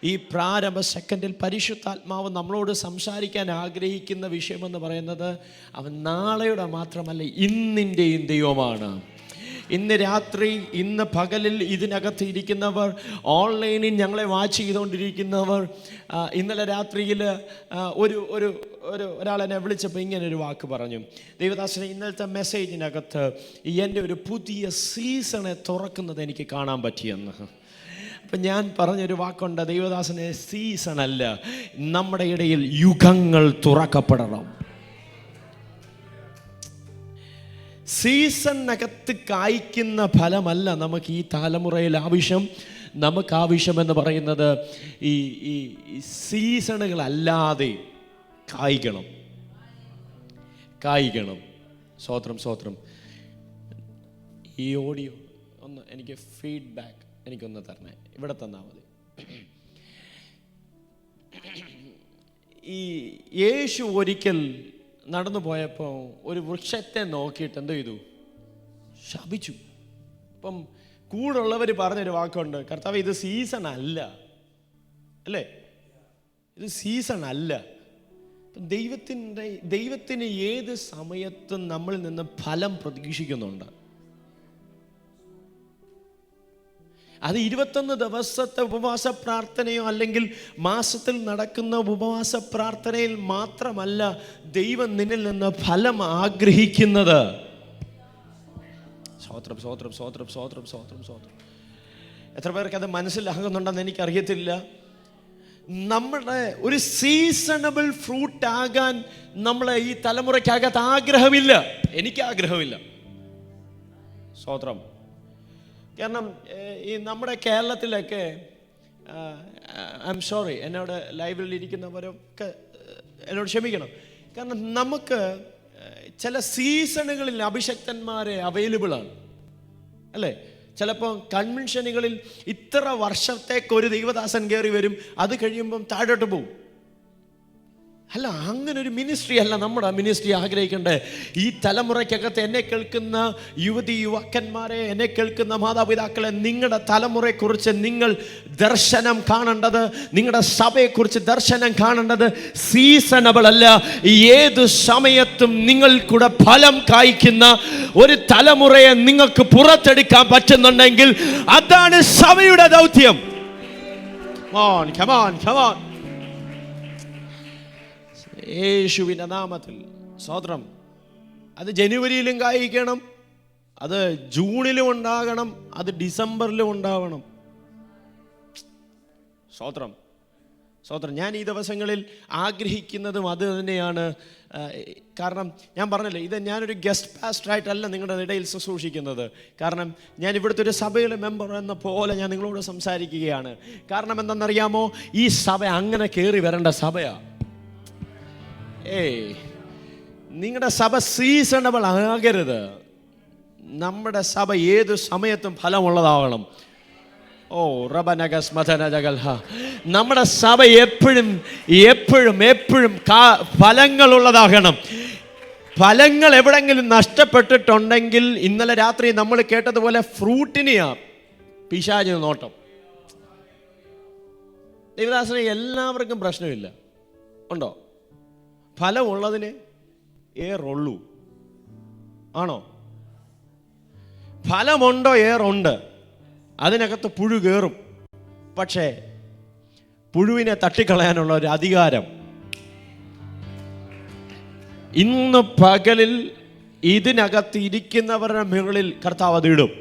ഈ പ്രാരംഭ സെക്കൻഡിൽ പരിശുദ്ധാത്മാവ് നമ്മളോട് സംസാരിക്കാൻ ആഗ്രഹിക്കുന്ന വിഷയമെന്ന് പറയുന്നത് അവൻ നാളെയുടെ മാത്രമല്ല ഇന്നിൻ്റെയും ദൈവമാണ്. ഇന്ന് രാത്രി, ഇന്ന് പകലിൽ ഇതിനകത്ത് ഇരിക്കുന്നവർ, ഓൺലൈനിൽ ഞങ്ങളെ വാച്ച് ചെയ്തുകൊണ്ടിരിക്കുന്നവർ, ഇന്നലെ രാത്രിയിൽ ഒരാളെന്നെ വിളിച്ചപ്പോൾ ഇങ്ങനൊരു വാക്ക് പറഞ്ഞു, ദൈവദാസനെ ഇന്നലത്തെ മെസ്സേജിനകത്ത് എൻ്റെ ഒരു പുതിയ സീസണെ തുറക്കുന്നത് എനിക്ക് കാണാൻ പറ്റിയെന്ന്. അപ്പം ഞാൻ പറഞ്ഞൊരു വാക്കുണ്ട്, ദൈവദാസനെ സീസണല്ല, നമ്മുടെ ഇടയിൽ യുഗങ്ങൾ തുറക്കപ്പെടണം. സീസണിനകത്ത് കായ്ക്കുന്ന ഫലമല്ല നമുക്ക് ഈ തലമുറയിൽ ആവശ്യം. നമുക്ക് ആവശ്യമെന്ന് പറയുന്നത് ഈ സീസണുകളല്ലാതെ കായ്ക്കണം. സ്വോത്രം. ഈ ഓഡിയോ ഒന്ന് എനിക്ക് ഫീഡ്ബാക്ക് എനിക്കൊന്ന് തരണേ, ഇവിടെ തന്നാൽ മതി. ഈ യേശു ഒരിക്കൽ നടന്നു പോയപ്പോൾ ഒരു വൃക്ഷത്തെ നോക്കിയിട്ട് എന്ത് ചെയ്തു? ശപിച്ചു. അപ്പം കൂടുള്ളവർ പറഞ്ഞൊരു വാക്കുണ്ട്, കർത്താവ് ഇത് സീസൺ അല്ല, അല്ലേ? ഇത് സീസൺ അല്ല. ദൈവത്തിന് ഏത് സമയത്തും നമ്മളിൽ നിന്ന് ഫലം പ്രതീക്ഷിക്കുന്നുണ്ട്. അത് 21 ദിവസത്തെ ഉപവാസ പ്രാർത്ഥനയോ അല്ലെങ്കിൽ മാസത്തിൽ നടക്കുന്ന ഉപവാസ പ്രാർത്ഥനയിൽ മാത്രമല്ല ദൈവം നിന്നിൽ നിന്ന് ഫലം ആഗ്രഹിക്കുന്നത്. സ്വോത്രം. എത്ര പേർക്ക് അത് മനസ്സിലാകുന്നുണ്ടെന്ന് എനിക്കറിയത്തില്ല. നമ്മുടെ ഒരു സീസണബിൾ ഫ്രൂട്ട് ആകാൻ നമ്മളെ ഈ തലമുറയ്ക്കകത്ത് ആഗ്രഹമില്ല. എനിക്ക് ആഗ്രഹമില്ല. സ്വോത്രം. കാരണം ഈ നമ്മുടെ കേരളത്തിലൊക്കെ, ഐ എം സോറി, എന്നോട് ലൈവിൽ ഇരിക്കുന്നവരൊക്കെ എന്നോട് ക്ഷമിക്കണം. കാരണം നമുക്ക് ചില സീസണുകളിൽ അഭിഷക്തന്മാരെ അവൈലബിളാണ്, അല്ലേ? ചിലപ്പോൾ കൺവെൻഷനുകളിൽ ഇത്ര വർഷത്തേക്കൊരു ദൈവദാസൻ കയറി വരും, അത് കഴിയുമ്പം താഴോട്ട് പോകും. അല്ല, അങ്ങനൊരു മിനിസ്ട്രി അല്ല നമ്മുടെ മിനിസ്ട്രി ആഗ്രഹിക്കേണ്ടത്. ഈ തലമുറയ്ക്കകത്ത് എന്നെ കേൾക്കുന്ന യുവക്കന്മാരെ, എന്നെ കേൾക്കുന്ന മാതാപിതാക്കളെ, നിങ്ങളുടെ തലമുറയെക്കുറിച്ച് നിങ്ങൾ ദർശനം കാണേണ്ടത്, നിങ്ങളുടെ സഭയെക്കുറിച്ച് ദർശനം കാണേണ്ടത് സീസണബിൾ അല്ല, ഏത് സമയത്തും നിങ്ങൾ കൂടെ ഫലം കായ്ക്കുന്ന ഒരു തലമുറയെ നിങ്ങൾക്ക് പുറത്തെടുക്കാൻ പറ്റുന്നുണ്ടെങ്കിൽ അതാണ് സഭയുടെ ദൗത്യം. Come on. യേശുവിൻ്റെ നാമത്തിൽ സ്തോത്രം. അത് ജനുവരിയിലും കായ്ക്കണം, അത് ജൂണിലും ഉണ്ടാകണം, അത് ഡിസംബറിലും ഉണ്ടാവണം. സ്തോത്രം. ഞാൻ ഈ ദിവസങ്ങളിൽ ആഗ്രഹിക്കുന്നതും അത് തന്നെയാണ്. കാരണം ഞാൻ പറഞ്ഞില്ലേ, ഇത് ഞാനൊരു ഗസ്റ്റ് പാസ്റ്ററായിട്ടല്ല നിങ്ങളുടെ ഇടയിൽ ശുശ്രൂഷിക്കുന്നത്. കാരണം ഞാൻ ഇവിടുത്തെ ഒരു സഭയിലെ മെമ്പർ എന്ന പോലെ ഞാൻ നിങ്ങളോട് സംസാരിക്കുകയാണ്. കാരണം എന്തെന്നറിയാമോ, ഈ സഭ അങ്ങനെ കയറി വരേണ്ട സഭയാണ്. നിങ്ങളുടെ സഭ സീസണബിൾ ആകരുത്. നമ്മുടെ സഭ ഏത് സമയത്തും ഫലമുള്ളതാവണം. നമ്മുടെ സഭ എപ്പോഴും ഫലങ്ങളുള്ളതാകണം. ഫലങ്ങൾ എവിടെങ്കിലും നഷ്ടപ്പെട്ടിട്ടുണ്ടെങ്കിൽ, ഇന്നലെ രാത്രി നമ്മൾ കേട്ടതുപോലെ ഫ്രൂട്ടിനെയാ പിശാചിന് നോട്ടം. ദൈവദാസനെ എല്ലാവർക്കും പ്രശ്നമില്ല, ഉണ്ടോ? ഫലമുള്ളതിന് ഏറുള്ളൂ, ആണോ? ഫലമുണ്ടോ? ഏറുണ്ട്. അതിനകത്ത് പുഴു കയറും. പക്ഷേ പുഴുവിനെ തട്ടിക്കളയാനുള്ള ഒരു അധികാരം ഇന്ന് പകലിൽ ഇതിനകത്ത് ഇരിക്കുന്നവരുടെ മുകളിൽ കർത്താവ് അതിടും.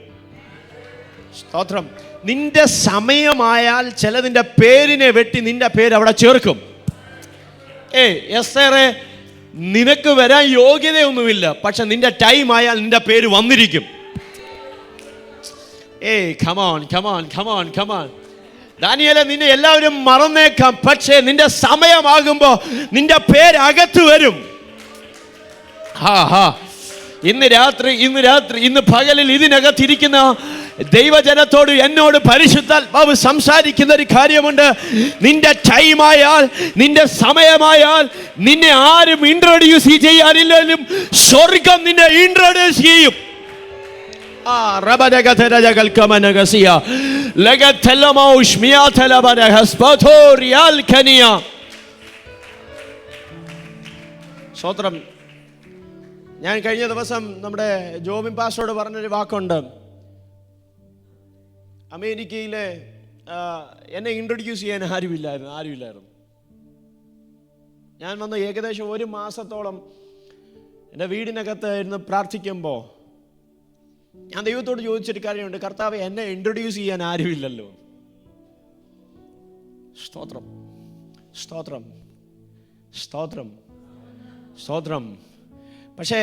സ്തോത്രം. നിന്റെ സമയമായാൽ ചിലതിൻ്റെ പേരിനെ വെട്ടി നിന്റെ പേര് അവിടെ ചേർക്കും. എസ്തേറേ, നിനക്ക് വരാൻ യോഗ്യതയൊന്നുമില്ല, പക്ഷെ നിന്റെ ടൈം ആയാൽ നിന്റെ പേര് വന്നിരിക്കും. come on. ദാനിയേലേ, നിന്നെ എല്ലാവരും മറന്നേക്കാം, പക്ഷേ നിന്റെ സമയമാകുമ്പോ നിന്റെ പേര് അകത്ത് വരും. ഇന്ന് പകലിൽ ഇതിനകത്തിരിക്കുന്ന ദൈവജനത്തോട് എന്നോട് പരിശുദ്ധാത്മാവ് സംസാരിക്കുന്ന ഒരു കാര്യമുണ്ട്. നിന്റെ ടൈമായാൽ, നിന്റെ സമയമായാൽ, നിന്നെ ആരും ഇൻട്രൊഡ്യൂസ് ചെയ്യാനില്ലെങ്കിലും സ്വർഗം നിന്നെ ഇൻട്രൊഡ്യൂസ് ചെയ്യും. സ്തോത്രം. ഞാൻ കഴിഞ്ഞ ദിവസം നമ്മുടെ ജോബിൻ പാസ്റ്ററോട് പറഞ്ഞൊരു വാക്കുണ്ട്. അമേരിക്കയിലെ എന്നെ ഇൻട്രൊഡ്യൂസ് ചെയ്യാൻ ആരുമില്ലായിരുന്നു. ഞാൻ വന്ന് ഏകദേശം 1 മാസത്തോളം എൻ്റെ വീടിനകത്ത് ഇരുന്ന് പ്രാർത്ഥിക്കുമ്പോൾ ഞാൻ ദൈവത്തോട് ചോദിച്ചൊരു കാര്യമുണ്ട്. കർത്താവേ, എന്നെ ഇൻട്രൊഡ്യൂസ് ചെയ്യാൻ ആരുമില്ലല്ലോ. സ്തോത്രം, സ്തോത്രം, സ്തോത്രം, സ്തോത്രം. പക്ഷേ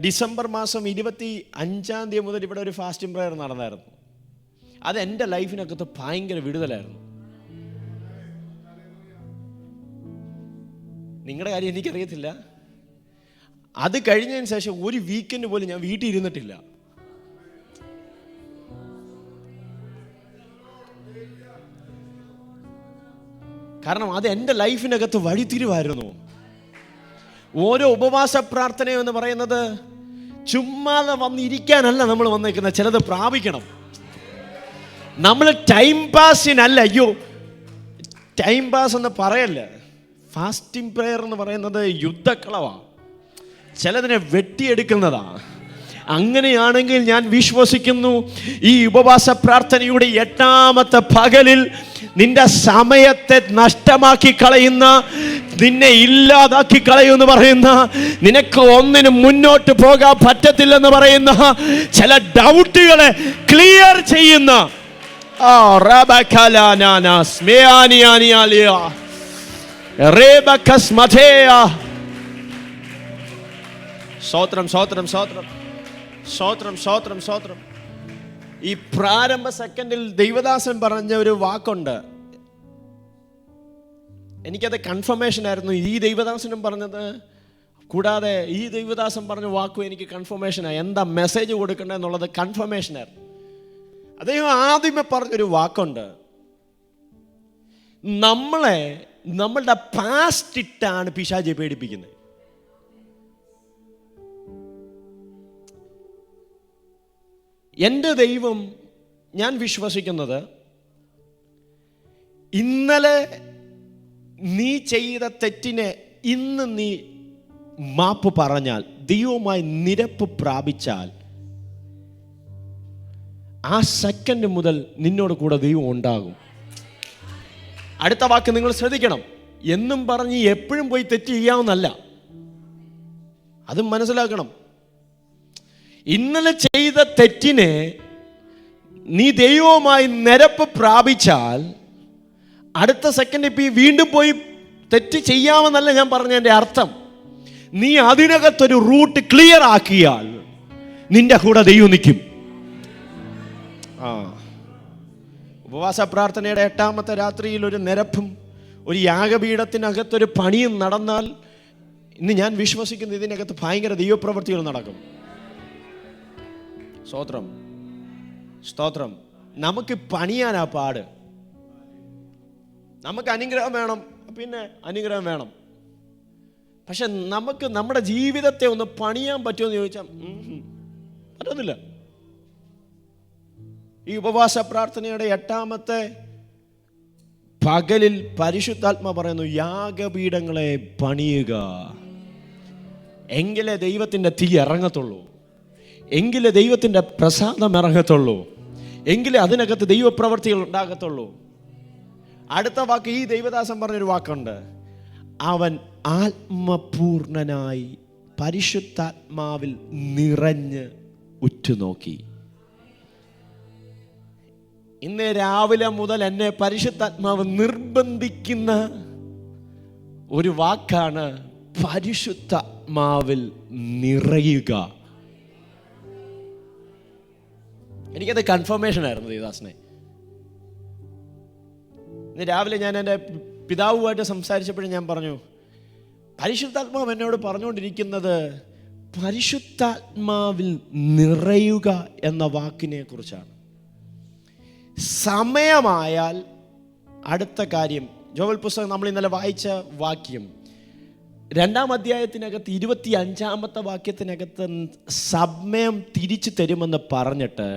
ഡിസംബർ മാസം 25 മുതൽ ഇവിടെ ഒരു ഫാസ്റ്റിംഗ് പ്രയർ നടന്നായിരുന്നു. അത് എൻ്റെ ലൈഫിനകത്ത് ഭയങ്കര വിടുതലായിരുന്നു. നിങ്ങളുടെ കാര്യം എനിക്കറിയത്തില്ല. അത് കഴിഞ്ഞതിന് ശേഷം ഒരു വീക്കെൻഡ് പോലും ഞാൻ വീട്ടിൽ ഇരുന്നിട്ടില്ല. കാരണം അത് എൻ്റെ ലൈഫിനകത്ത് വഴിത്തിരിവായിരുന്നു. ഓരോ ഉപവാസ പ്രാർത്ഥനയും എന്ന് പറയുന്നത് ചുമ്മാതെ വന്നിരിക്കാനല്ല നമ്മൾ വന്നേക്കുന്നത്. ചിലത് പ്രാപിക്കണം. നമ്മൾ ടൈം പാസിനല്ല. അയ്യോ, ടൈം പാസ് എന്ന് പറയല്ല. ഫാസ്റ്റിംഗ് പ്രെയർ എന്ന് പറയുന്നത് യുദ്ധക്കളവാണ്. ചിലതിനെ വെട്ടിയെടുക്കുന്നതാണ്. അങ്ങനെയാണെങ്കിൽ ഞാൻ വിശ്വസിക്കുന്നു, ഈ ഉപവാസ പ്രാർത്ഥനയുടെ 8ാമത്തെ പകലിൽ നിന്റെ സമയത്തെ നഷ്ടമാക്കി കളയുന്ന, നിന്നെ ഇല്ലാതാക്കി കളയുമെന്ന് പറയുന്ന, നിനക്ക് ഒന്നിനും മുന്നോട്ട് പോകാൻ പറ്റത്തില്ലെന്ന് പറയുന്ന ചില ഡൗട്ടുകളെ ക്ലിയർ ചെയ്യുന്ന സ്തോത്രം, സ്തോത്രം, സ്തോത്രം, സ്തോത്രം, സ്തോത്രം, സ്തോത്രം. ഈ പ്രാരംഭ സെക്കൻഡിൽ ദൈവദാസൻ പറഞ്ഞ ഒരു വാക്കുണ്ട്. എനിക്കത് കൺഫർമേഷൻ ആയിരുന്നു. ഈ ദൈവദാസനും പറഞ്ഞത് കൂടാതെ ഈ ദൈവദാസൻ പറഞ്ഞ വാക്കും എനിക്ക് കൺഫർമേഷനായി. എന്താ മെസ്സേജ് കൊടുക്കേണ്ടതെന്നുള്ളത് കൺഫർമേഷനായിരുന്നു. അദ്ദേഹം ആദ്യമേ പറഞ്ഞൊരു വാക്കുണ്ട്. നമ്മളുടെ പാസ്റ്റ് ഇട്ടാണ് പിശാചെ പേടിപ്പിക്കുന്നത്. എൻ്റെ ദൈവം, ഞാൻ വിശ്വസിക്കുന്നത്, ഇന്നലെ നീ ചെയ്ത തെറ്റിനെ ഇന്ന് നീ മാപ്പ് പറഞ്ഞാൽ, ദൈവവുമായി നിരപ്പ് പ്രാപിച്ചാൽ, ആ സെക്കൻഡ് മുതൽ നിന്നോട് കൂടെ ദൈവം ഉണ്ടാകും. അടുത്ത വാക്ക് നിങ്ങൾ ശ്രദ്ധിക്കണം. എന്നും പറഞ്ഞ് എപ്പോഴും പോയി തെറ്റ് ചെയ്യാവുന്നല്ല. അതും മനസ്സിലാക്കണം. ഇന്നലെ ചെയ്ത തെറ്റിനെ നീ ദൈവവുമായി നിരപ്പ് പ്രാപിച്ചാൽ അടുത്ത സെക്കൻഡ് ഇപ്പം വീണ്ടും പോയി തെറ്റ് ചെയ്യാമെന്നല്ല ഞാൻ പറഞ്ഞതിൻ്റെ അർത്ഥം. നീ അതിനകത്തൊരു റൂട്ട് ക്ലിയർ ആക്കിയാൽ നിന്റെ കൂടെ ദൈവം നിൽക്കും. ഉപവാസ പ്രാർത്ഥനയുടെ 8ാമത്തെ രാത്രിയിൽ ഒരു നിരപ്പും ഒരു യാഗപീഠത്തിനകത്തൊരു പണിയും നടന്നാൽ ഇന്ന് ഞാൻ വിശ്വസിക്കുന്നു ഇതിനകത്ത് ഭയങ്കര ദൈവപ്രവൃത്തികൾ നടക്കും. സ്തോത്രം, സ്തോത്രം. നമുക്ക് പണിയാനാ പാട്. നമുക്ക് അനുഗ്രഹം വേണം, പിന്നെ അനുഗ്രഹം വേണം. പക്ഷെ നമുക്ക് നമ്മുടെ ജീവിതത്തെ ഒന്ന് പണിയാൻ പറ്റുമെന്ന് ചോദിച്ചാൽ പറ്റുന്നില്ല. ഈ ഉപവാസ പ്രാർത്ഥനയുടെ 8ാമത്തെ പകലിൽ പരിശുദ്ധാത്മ പറയുന്നു, യാഗപീഠങ്ങളെ പണിയുക. എങ്കിലേ ദൈവത്തിൻ്റെ തീ ഇറങ്ങത്തുള്ളൂ, എങ്കിലേ ദൈവത്തിൻ്റെ പ്രസാദം ഇറങ്ങത്തുള്ളൂ, എങ്കിലേ അതിനകത്ത് ദൈവപ്രവർത്തികൾ ഉണ്ടാകത്തുള്ളൂ. അടുത്ത വാക്ക് ഈ ദൈവദാസൻ പറഞ്ഞൊരു വാക്കുണ്ട്. അവൻ ആത്മപൂർണനായി പരിശുദ്ധാത്മാവിൽ നിറഞ്ഞ് ഉറ്റുനോക്കി. ഇന്ന് രാവിലെ മുതൽ എന്നെ പരിശുദ്ധാത്മാവ് നിർബന്ധിക്കുന്ന ഒരു വാക്കാണ് പരിശുദ്ധാത്മാവിൽ നിറയുക. എനിക്കത് കൺഫർമേഷൻ ആയിരുന്നു ദേവദാസനെ. ഇന്ന് രാവിലെ ഞാൻ എൻ്റെ പിതാവുമായിട്ട് സംസാരിച്ചപ്പോഴും ഞാൻ പറഞ്ഞു, പരിശുദ്ധാത്മാവ് എന്നോട് പറഞ്ഞുകൊണ്ടിരിക്കുന്നത് പരിശുദ്ധാത്മാവിൽ നിറയുക എന്ന വാക്കിനെ കുറിച്ചാണ്. സമയമായാൽ അടുത്ത കാര്യം, ജോവൽ പുസ്തകം നമ്മൾ ഇന്നലെ വായിച്ച വാക്യം, 2-ാം അധ്യായത്തിനകത്ത് 25-ാമത്തെ വാക്യത്തിനകത്ത് സമയം തിരിച്ചു തരുമെന്ന് പറഞ്ഞിട്ട്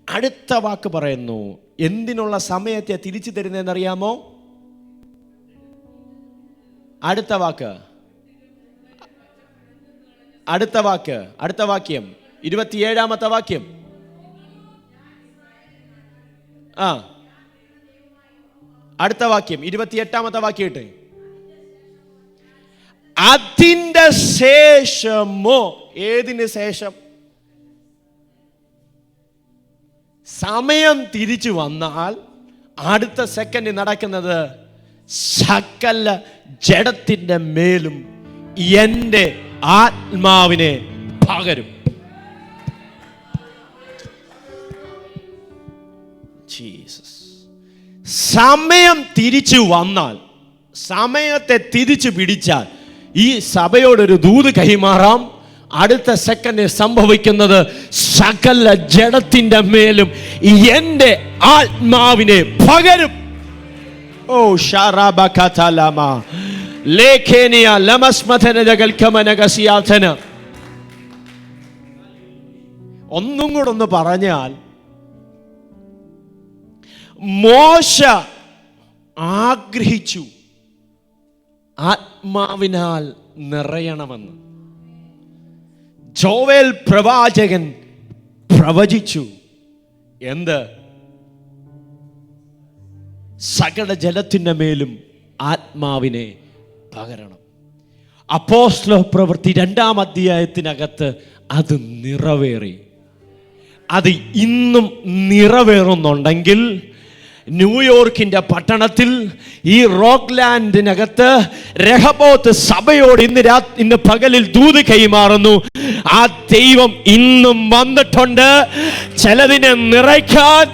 അടുത്ത വാക്ക് പറയുന്നു. എന്തിനുള്ള സമയത്തെ തിരിച്ചു തരുന്നതെന്നറിയാമോ? അടുത്ത വാക്യം 27-ാമത്തെ വാക്യം. അടുത്ത വാക്യം 28-ാമത്തെ വാക്യം ഇട്ട്. അതിന്റെ ശേഷമോ? ഏതിന് ശേഷം? സമയം തിരിച്ചു വന്നാൽ അടുത്ത സെക്കൻഡ് നടക്കുന്നത് സകല ജഡത്തിന്റെ മേലും എൻ്റെ ആത്മാവിനെ പകരും. ജീസസ്. സമയം തിരിച്ചു വന്നാൽ, സമയത്തെ തിരിച്ചു പിടിച്ചാൽ ഈ സഭയോടൊരു ദൂത് കൈമാറാം. അടുത്ത സെക്കൻഡ് സംഭവിക്കുന്നത് സകല ജഡത്തിന്റെ മേലും എൻ്റെ ആത്മാവിനെ പകരും. ഓ ഷാറാബകതലമ ലേഖേനിയ ലമസ്മഥനജകൽക്കമനഗസിയാഥന. ഒന്നും കൂടെ ഒന്ന് പറഞ്ഞാൽ, മോശ ആഗ്രഹിച്ചു ആത്മാവിനാൽ നിറയണമെന്ന്. ജോവേൽ പ്രവാചകൻ പ്രവചിച്ചു. എന്ത്? സകല ജലത്തിൻ്റെ മേലും ആത്മാവിനെ പകരണം. അപ്പോസ്തല പ്രവൃത്തി 2-ാം അധ്യായത്തിനകത്ത് അത് നിറവേറി. അത് ഇന്നും നിറവേറുന്നുണ്ടെങ്കിൽ ന്യൂയോർക്കിന്റെ പട്ടണത്തിൽ ഈ റോക്ക്ലാൻഡിനകത്ത് രഹബോത്ത് സഭയോട് ഇന്ന് പകലിൽ ദൂത് കൈമാറുന്നു. ആ ദൈവം ഇന്നും വന്നിട്ടുണ്ട് ചിലതിനെ നിറയ്ക്കാൻ.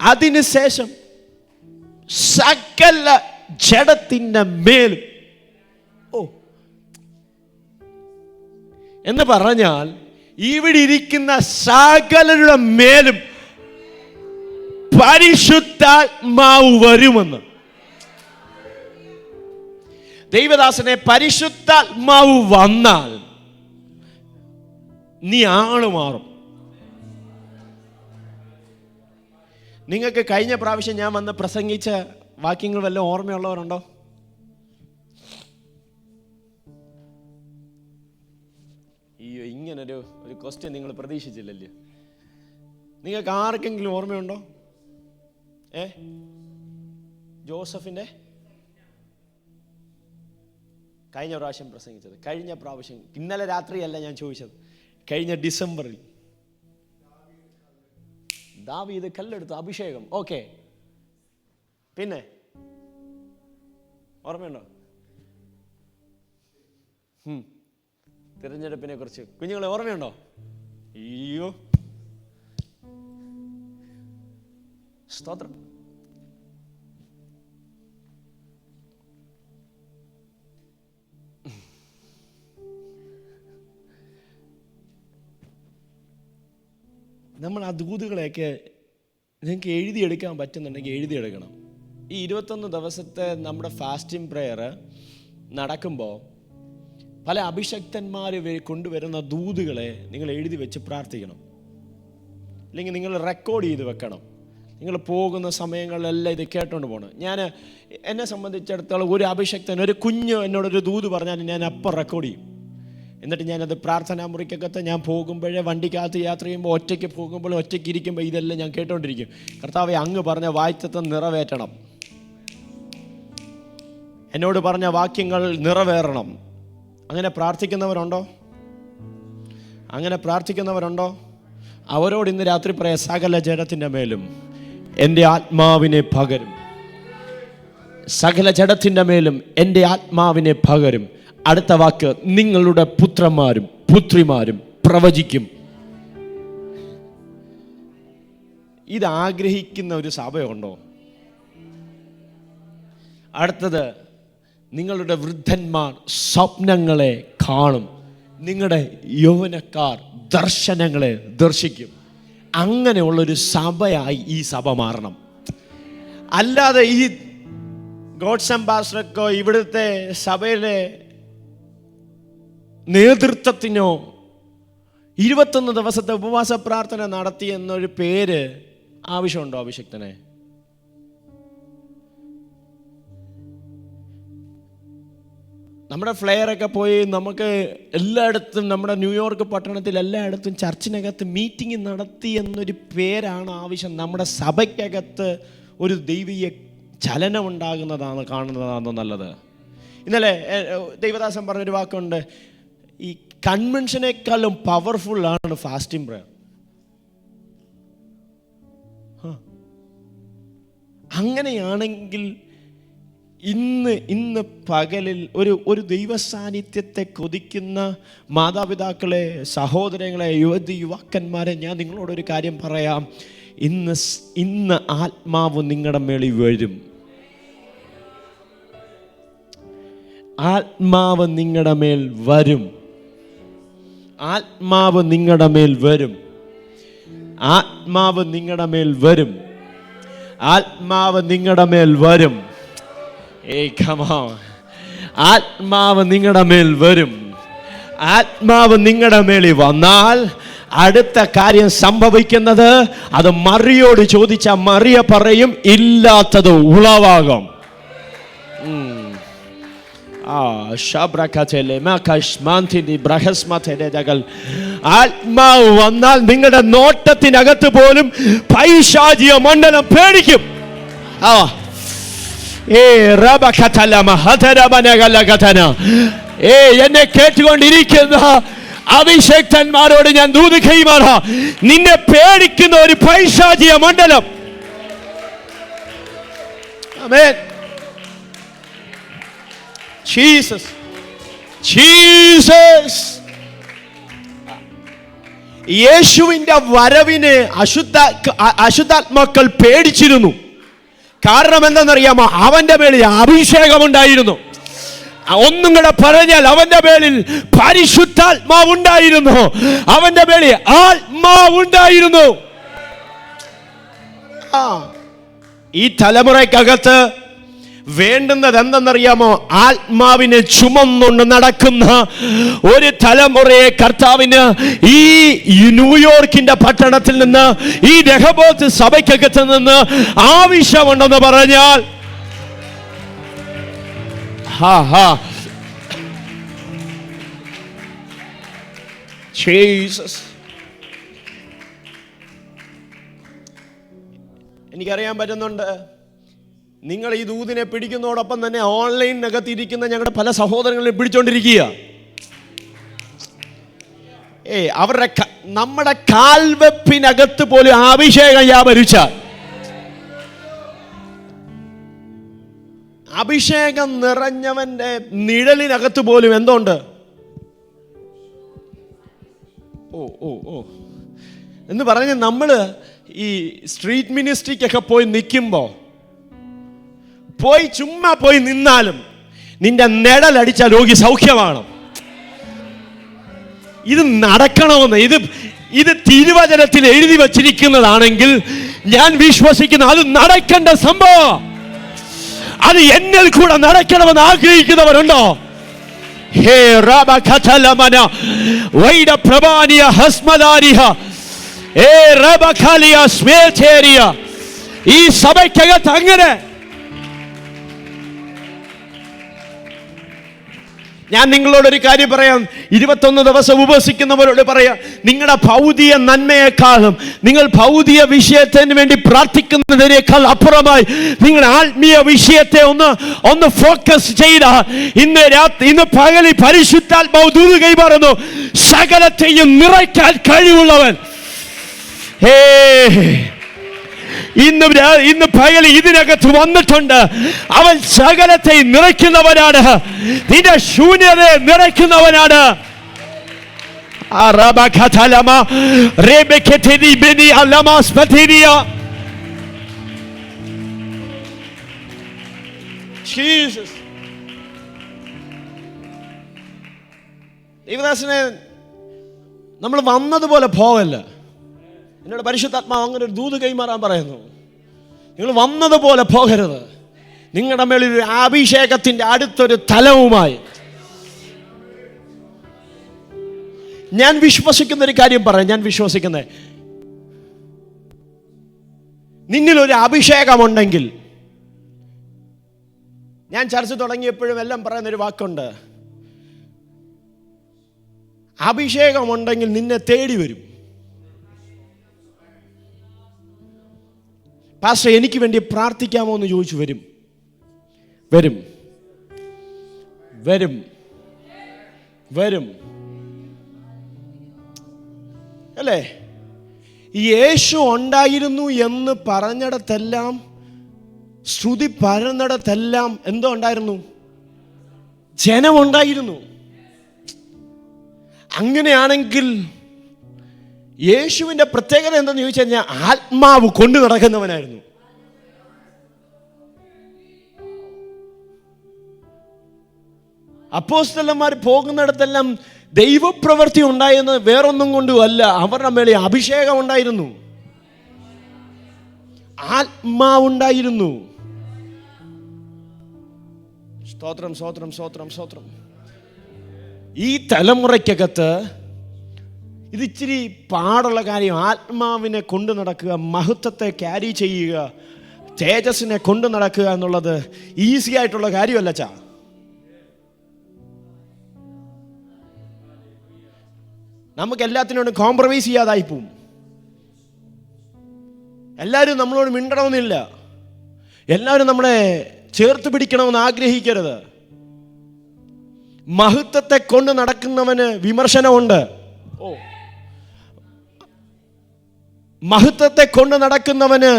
അതിനുശേഷം സകല ജഡത്തിന്റെ മേലും. എന്ന് പറഞ്ഞാൽ ഇവിടെ ഇരിക്കുന്ന സകലരുടെ മേലും പരിശുദ്ധാത്മാവ് വരുമെന്ന്. ദൈവദാസനെ, പരിശുദ്ധാത്മാവ് വന്നാൽ നീ ആള് മാറും. നിങ്ങൾക്ക് കഴിഞ്ഞ പ്രാവശ്യം ഞാൻ വന്ന് പ്രസംഗിച്ച വാക്യങ്ങൾ വല്ലതും ഓർമ്മയുള്ളവരുണ്ടോ? ഇങ്ങനൊരു ക്വസ്റ്റ്യൻ നിങ്ങൾ പ്രതീക്ഷിച്ചില്ലല്ലോ. നിങ്ങൾക്ക് ആർക്കെങ്കിലും ഓർമ്മയുണ്ടോ? ജോസഫിന്റെ കഴിഞ്ഞ പ്രാവശ്യം പ്രസംഗിച്ചത്, കഴിഞ്ഞ പ്രാവശ്യം, ഇന്നലെ രാത്രിയല്ല ഞാൻ ചോദിച്ചത്, കഴിഞ്ഞ ഡിസംബറിൽ ദാവീദ് കല്ലെടുത്ത് അഭിഷേകം. ഓക്കെ, പിന്നെ ഓർമ്മയുണ്ടോ? തിരഞ്ഞെടുപ്പിനെ കുറിച്ച് കുഞ്ഞുങ്ങളെ ഓർമ്മയുണ്ടോ? അയ്യോ, സ്തോത്രം. നമ്മൾ ആ ദൂതുകളെയൊക്കെ നിങ്ങൾക്ക് എഴുതിയെടുക്കാൻ പറ്റുന്നുണ്ടെങ്കിൽ എഴുതിയെടുക്കണം. ഈ 21 ദിവസത്തെ നമ്മുടെ ഫാസ്റ്റിംഗ് പ്രെയർ നടക്കുമ്പോൾ പല അഭിഷക്തന്മാർ കൊണ്ടുവരുന്ന ദൂതുകളെ നിങ്ങൾ എഴുതി വെച്ച് പ്രാർത്ഥിക്കണം. അല്ലെങ്കിൽ നിങ്ങൾ റെക്കോർഡ് ചെയ്ത് വെക്കണം. നിങ്ങൾ പോകുന്ന സമയങ്ങളിലെല്ലാം ഇത് കേട്ടുകൊണ്ട് പോകണം. എന്നെ സംബന്ധിച്ചിടത്തോളം ഒരു അഭിഷക്തൻ, ഒരു കുഞ്ഞ് എന്നോടൊരു ദൂത് പറഞ്ഞാൽ ഞാൻ അപ്പം റെക്കോർഡ് ചെയ്യും. എന്നിട്ട് ഞാനത് പ്രാർത്ഥനാ മുറിക്കകത്ത് ഞാൻ പോകുമ്പോഴേ, വണ്ടിക്കകത്ത് യാത്ര ചെയ്യുമ്പോൾ, ഒറ്റയ്ക്ക് പോകുമ്പോൾ, ഒറ്റയ്ക്ക് ഇരിക്കുമ്പോൾ ഇതെല്ലാം ഞാൻ കേട്ടോണ്ടിരിക്കും. കർത്താവേ, അങ്ങ് പറഞ്ഞ വാഗ്ദത്തം നിറവേറ്റണം, എന്നോട് പറഞ്ഞ വാക്യങ്ങൾ നിറവേറണം. അങ്ങനെ പ്രാർത്ഥിക്കുന്നവരുണ്ടോ? അവരോട് ഇന്ന് രാത്രി പറയാം, സകല ജഡത്തിൻ്റെ മേലും എൻ്റെ ആത്മാവിനെ പകരും. സകല ജഡത്തിൻ്റെ മേലും എൻ്റെ ആത്മാവിനെ പകരും. അടുത്ത വാക്ക്, നിങ്ങളുടെ പുത്രന്മാരും പുത്രിമാരും പ്രവചിക്കും. ഇത് ആഗ്രഹിക്കുന്ന ഒരു സഭയുണ്ടോ? അടുത്തത്, നിങ്ങളുടെ വൃദ്ധന്മാർ സ്വപ്നങ്ങളെ കാണും, നിങ്ങളുടെ യൗവനക്കാർ ദർശനങ്ങളെ ദർശിക്കും. അങ്ങനെയുള്ളൊരു സഭയായി ഈ സഭ മാറണം. അല്ലാതെ ഈ ഗോഡ്സ് അംബാസഡർക്കോ ഇവിടുത്തെ സഭയിലെ നേതൃത്വത്തിനോ 21 ദിവസത്തെ ഉപവാസ പ്രാർത്ഥന നടത്തി എന്നൊരു പേര് ആവശ്യമുണ്ടോ അഭിഷിക്തനെ? നമ്മുടെ ഫ്ലെയറൊക്കെ പോയി നമുക്ക് എല്ലായിടത്തും, നമ്മുടെ ന്യൂയോർക്ക് പട്ടണത്തിൽ എല്ലായിടത്തും ചർച്ചിനകത്ത് മീറ്റിംഗ് നടത്തി എന്നൊരു പേരാണ് ആവശ്യം. നമ്മുടെ സഭയ്ക്കകത്ത് ഒരു ദൈവീയ ചലനം ഉണ്ടാകുന്നതാണ്, കാണുന്നതാണ് നല്ലത്. ഇന്നലെ ദൈവദാസൻ പറഞ്ഞൊരു വാക്കുണ്ട്, ഈ കൺവെൻഷനേക്കാളും പവർഫുള്ളാണ് ഫാസ്റ്റിംഗ് പ്രയർ. അങ്ങനെയാണെങ്കിൽ ഇന്ന് പകലിൽ ഒരു ദൈവ സാന്നിധ്യത്തെ കൊതിക്കുന്ന മാതാപിതാക്കളെ, സഹോദരങ്ങളെ, യുവാക്കന്മാരെ, ഞാൻ നിങ്ങളോടൊരു കാര്യം പറയാം. ഇന്ന് ആത്മാവ് നിങ്ങളുടെ മേളിൽ വരും. ആത്മാവ് നിങ്ങളുടെ മേൽ വരും. ആത്മാവ് നിങ്ങളുടെ മേൽ വരും. ആത്മാവ് നിങ്ങളുടെ മേൽ വരും. ആത്മാവ് നിങ്ങളുടെ മേൽ വരും. ആത്മാവ് നിങ്ങളുടെ മേൽ വരും. ആത്മാവ് നിങ്ങളുടെ മേളിൽ വന്നാൽ അടുത്ത കാര്യം സംഭവിക്കുന്നത്, അത് മറിയോട് ചോദിച്ചാൽ മറിയ പറയും, ഇല്ലാത്തത് ഉളവാകും. ആത്മാവ് വന്നാൽ നിങ്ങളുടെ നോട്ടത്തിനകത്ത് പോലും പൈശാചിക മണ്ഡലം പേടിക്കും. എന്നെ കേട്ടുകൊണ്ടിരിക്കുന്ന അഭിഷേക്തന്മാരോട് ഞാൻ ദൂത് കൈമാറാം, നിന്നെ പേടിക്കുന്ന ഒരു പൈശാചിക മണ്ഡലം. ആമേൻ. Jesus, Jesus. യേശുവിന്റെ വരവിന് അശുദ്ധാത്മാക്കൾ പേടിച്ചിരുന്നു. കാരണം എന്തെന്നറിയാമോ? അവന്റെ മേളിൽ അഭിഷേകമുണ്ടായിരുന്നു. ഒന്നും കൂടെ പറഞ്ഞാൽ അവന്റെ മേളിൽ പരിശുദ്ധാത്മാവുണ്ടായിരുന്നു. അവന്റെ മേളിൽ ആത്മാവുണ്ടായിരുന്നു. ഈ തലമുറയ്ക്കകത്ത് വേണ്ടുന്നത് എന്തെന്നറിയാമോ? ആത്മാവിനെ ചുമന്നുകൊണ്ട് നടക്കുന്ന ഒരു തലമുറയെ കർത്താവിന് ഈ ന്യൂയോർക്കിന്റെ പട്ടണത്തിൽ നിന്ന്, ഈ രഹബോത്ത് സഭയ്ക്കകത്ത് നിന്ന് ആവശ്യമുണ്ടെന്ന് പറഞ്ഞാൽ, എനിക്കറിയാൻ പറ്റുന്നുണ്ട്, നിങ്ങൾ ഈ ദൂതിനെ പിടിക്കുന്നതോടൊപ്പം തന്നെ ഓൺലൈനകത്ത് ഇരിക്കുന്ന ഞങ്ങളുടെ പല സഹോദരങ്ങളെ പിടിച്ചോണ്ടിരിക്കുക. അവരുടെ നമ്മുടെ കാൽവെപ്പിനകത്ത് പോലും അഭിഷേകം വ്യാപരിച്ചാൽ, അഭിഷേകം നിറഞ്ഞവന്റെ നിഴലിനകത്ത് പോലും എന്തുണ്ട്? എന്ന് പറഞ്ഞ് നമ്മള് ഈ സ്ട്രീറ്റ് മിനിസ്ട്രിക്കൊക്കെ പോയി നിൽക്കുമ്പോ, ചുമ്മാ പോയി നിന്നാലും നിന്റെ നിഴലടിച്ച രോഗി സൗഖ്യമാണ്. ഇത് നടക്കണമെന്ന്, ഇത് തിരുവചനത്തിൽ എഴുതി വച്ചിരിക്കുന്നതാണെങ്കിൽ ഞാൻ വിശ്വസിക്കുന്നു അത് നടക്കേണ്ട സംഭവം. അത് എന്നിൽ കൂടെ നടക്കണമെന്ന് ആഗ്രഹിക്കുന്നവരുണ്ടോ? ഹേ റബഖതലമന വൈദ പ്രഭാനിയ ഹസ്മദാരിഹ ഏ റബഖലിയ സ്മേതേരിയ. ഈ സഭയ്ക്കകത്ത് അങ്ങനെ ഞാൻ നിങ്ങളോടൊരു കാര്യം പറയാം. 21 ദിവസം ഉപവസിക്കുന്നവരോട് പറയാം, നിങ്ങളുടെ ഭൗതിക നന്മയെക്കാളും, നിങ്ങൾ ഭൗതിക വിഷയത്തിന് വേണ്ടി പ്രാർത്ഥിക്കുന്നതിനേക്കാൾ അപ്പുറമായി നിങ്ങളുടെ ആത്മീയ വിഷയത്തെ ഒന്ന് ഫോക്കസ് ചെയ്ത ഇന്ന് പകലിൽ പരിശുദ്ധാത്മാവ് ദൂത് കൈമാറുന്നു, സകലത്തെയും നിറയ്ക്കാൻ കഴിവുള്ളവൻ. ഇന്ന് പകൽ ഇതിനകത്ത് വന്നിട്ടുണ്ട്. അവൻ സകലത്തെ നിറയ്ക്കുന്നവനാണ്, നിന്റെ ശൂന്യതയെ നിറയ്ക്കുന്നവനാണ്. ജീസസ്. ദൈവദാസനെ, നമ്മൾ വന്നതുപോലെ പോവല്ല. എന്നോട് പരിശുദ്ധാത്മാവ് അങ്ങനെ ഒരു ദൂത് കൈമാറാൻ പറയുന്നു. നിങ്ങൾ വന്നതുപോലെ പോകരുത്. നിങ്ങളുടെ മേളിൽ ഒരു അഭിഷേകത്തിന്റെ അടുത്തൊരു തലവുമായി ഞാൻ വിശ്വസിക്കുന്ന ഒരു കാര്യം പറയാം. ഞാൻ വിശ്വസിക്കുന്നത്, നിന്നിലൊരു അഭിഷേകമുണ്ടെങ്കിൽ, ഞാൻ ചർച്ച തുടങ്ങിയപ്പോഴും എല്ലാം പറയുന്നൊരു വാക്കുണ്ട്, അഭിഷേകമുണ്ടെങ്കിൽ നിന്നെ തേടി വരും. പാസ്റ്റർ, എനിക്ക് വേണ്ടി പ്രാർത്ഥിക്കാമോ എന്ന് ചോദിച്ചു. വരും വരും വരും വരും അല്ലേ? യേശു ഉണ്ടായിരുന്നു എന്ന് പറഞ്ഞിടത്തെല്ലാം, ശ്രുതി പരന്നിടത്തെല്ലാം എന്തോ ഉണ്ടായിരുന്നു? ജനമുണ്ടായിരുന്നു. അങ്ങനെയാണെങ്കിൽ യേശുവിൻ്റെ പ്രത്യേകത എന്തെന്ന് ചോദിച്ചു കഴിഞ്ഞാൽ, ആത്മാവ് കൊണ്ടു നടക്കുന്നവനായിരുന്നു. അപ്പോസ്തലന്മാർ പോകുന്നിടത്തെല്ലാം ദൈവപ്രവൃത്തി ഉണ്ടായെന്ന് വേറൊന്നും കൊണ്ടുമല്ല, അവരുടെ മേലെ അഭിഷേകം ഉണ്ടായിരുന്നു, ആത്മാവുണ്ടായിരുന്നു. സ്തോത്രം, സ്തോത്രം, സ്തോത്രം, സ്തോത്രം. ഈ തലമുറയ്ക്കകത്ത് ഇത് ഇച്ചിരി പാടുള്ള കാര്യം. ആത്മാവിനെ കൊണ്ടു നടക്കുക, മഹത്വത്തെ ക്യാരി ചെയ്യുക, തേജസ്സിനെ കൊണ്ടു നടക്കുക എന്നുള്ളത് ഈസി ആയിട്ടുള്ള കാര്യമല്ല ചാ. നമുക്ക് എല്ലാത്തിനോടും കോംപ്രമൈസ് ചെയ്യാതായി പോവും. എല്ലാവരും നമ്മളോട് മിണ്ടണമെന്നില്ല, എല്ലാവരും നമ്മളെ ചേർത്ത് പിടിക്കണമെന്ന് ആഗ്രഹിക്കരുത്. മഹത്വത്തെ കൊണ്ട് നടക്കുന്നവന് വിമർശനമുണ്ട്. മഹത്വത്തെ കൊണ്ട് നടക്കുന്നവന്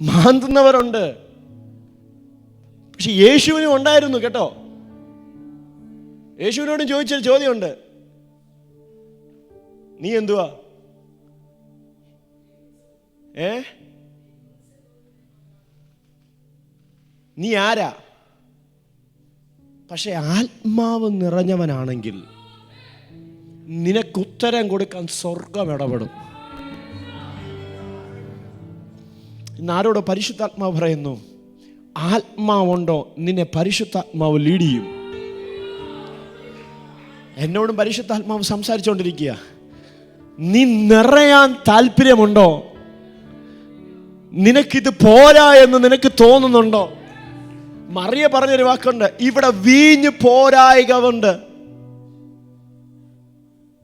മാന്തുന്നവരുണ്ട്. പക്ഷെ യേശുവിനും ഉണ്ടായിരുന്നു കേട്ടോ. യേശുവിനോടും ചോദിച്ചൊരു ചോദ്യമുണ്ട്, നീ എന്തുവാ? നീ ആരാ? പക്ഷെ ആത്മാവ് നിറഞ്ഞവനാണെങ്കിൽ നിനക്കുത്തരം കൊടുക്കാൻ സ്വർഗം ഇടപെടും. ഇന്ന് ആരോടോ പരിശുദ്ധാത്മാവ് പറയുന്നു, ആത്മാവുണ്ടോ നിന്നെ പരിശുദ്ധാത്മാവ് ലീഡ് ചെയ്യും. എന്നോടും പരിശുദ്ധാത്മാവ് സംസാരിച്ചുകൊണ്ടിരിക്കുക. നീ നിറയാൻ താല്പര്യമുണ്ടോ? നിനക്കിത് പോരാ എന്ന് നിനക്ക് തോന്നുന്നുണ്ടോ? മറിയ പറഞ്ഞൊരു വാക്കുണ്ട്, ഇവിടെ വീഞ്ഞ് പോരായിക കൊണ്ട്.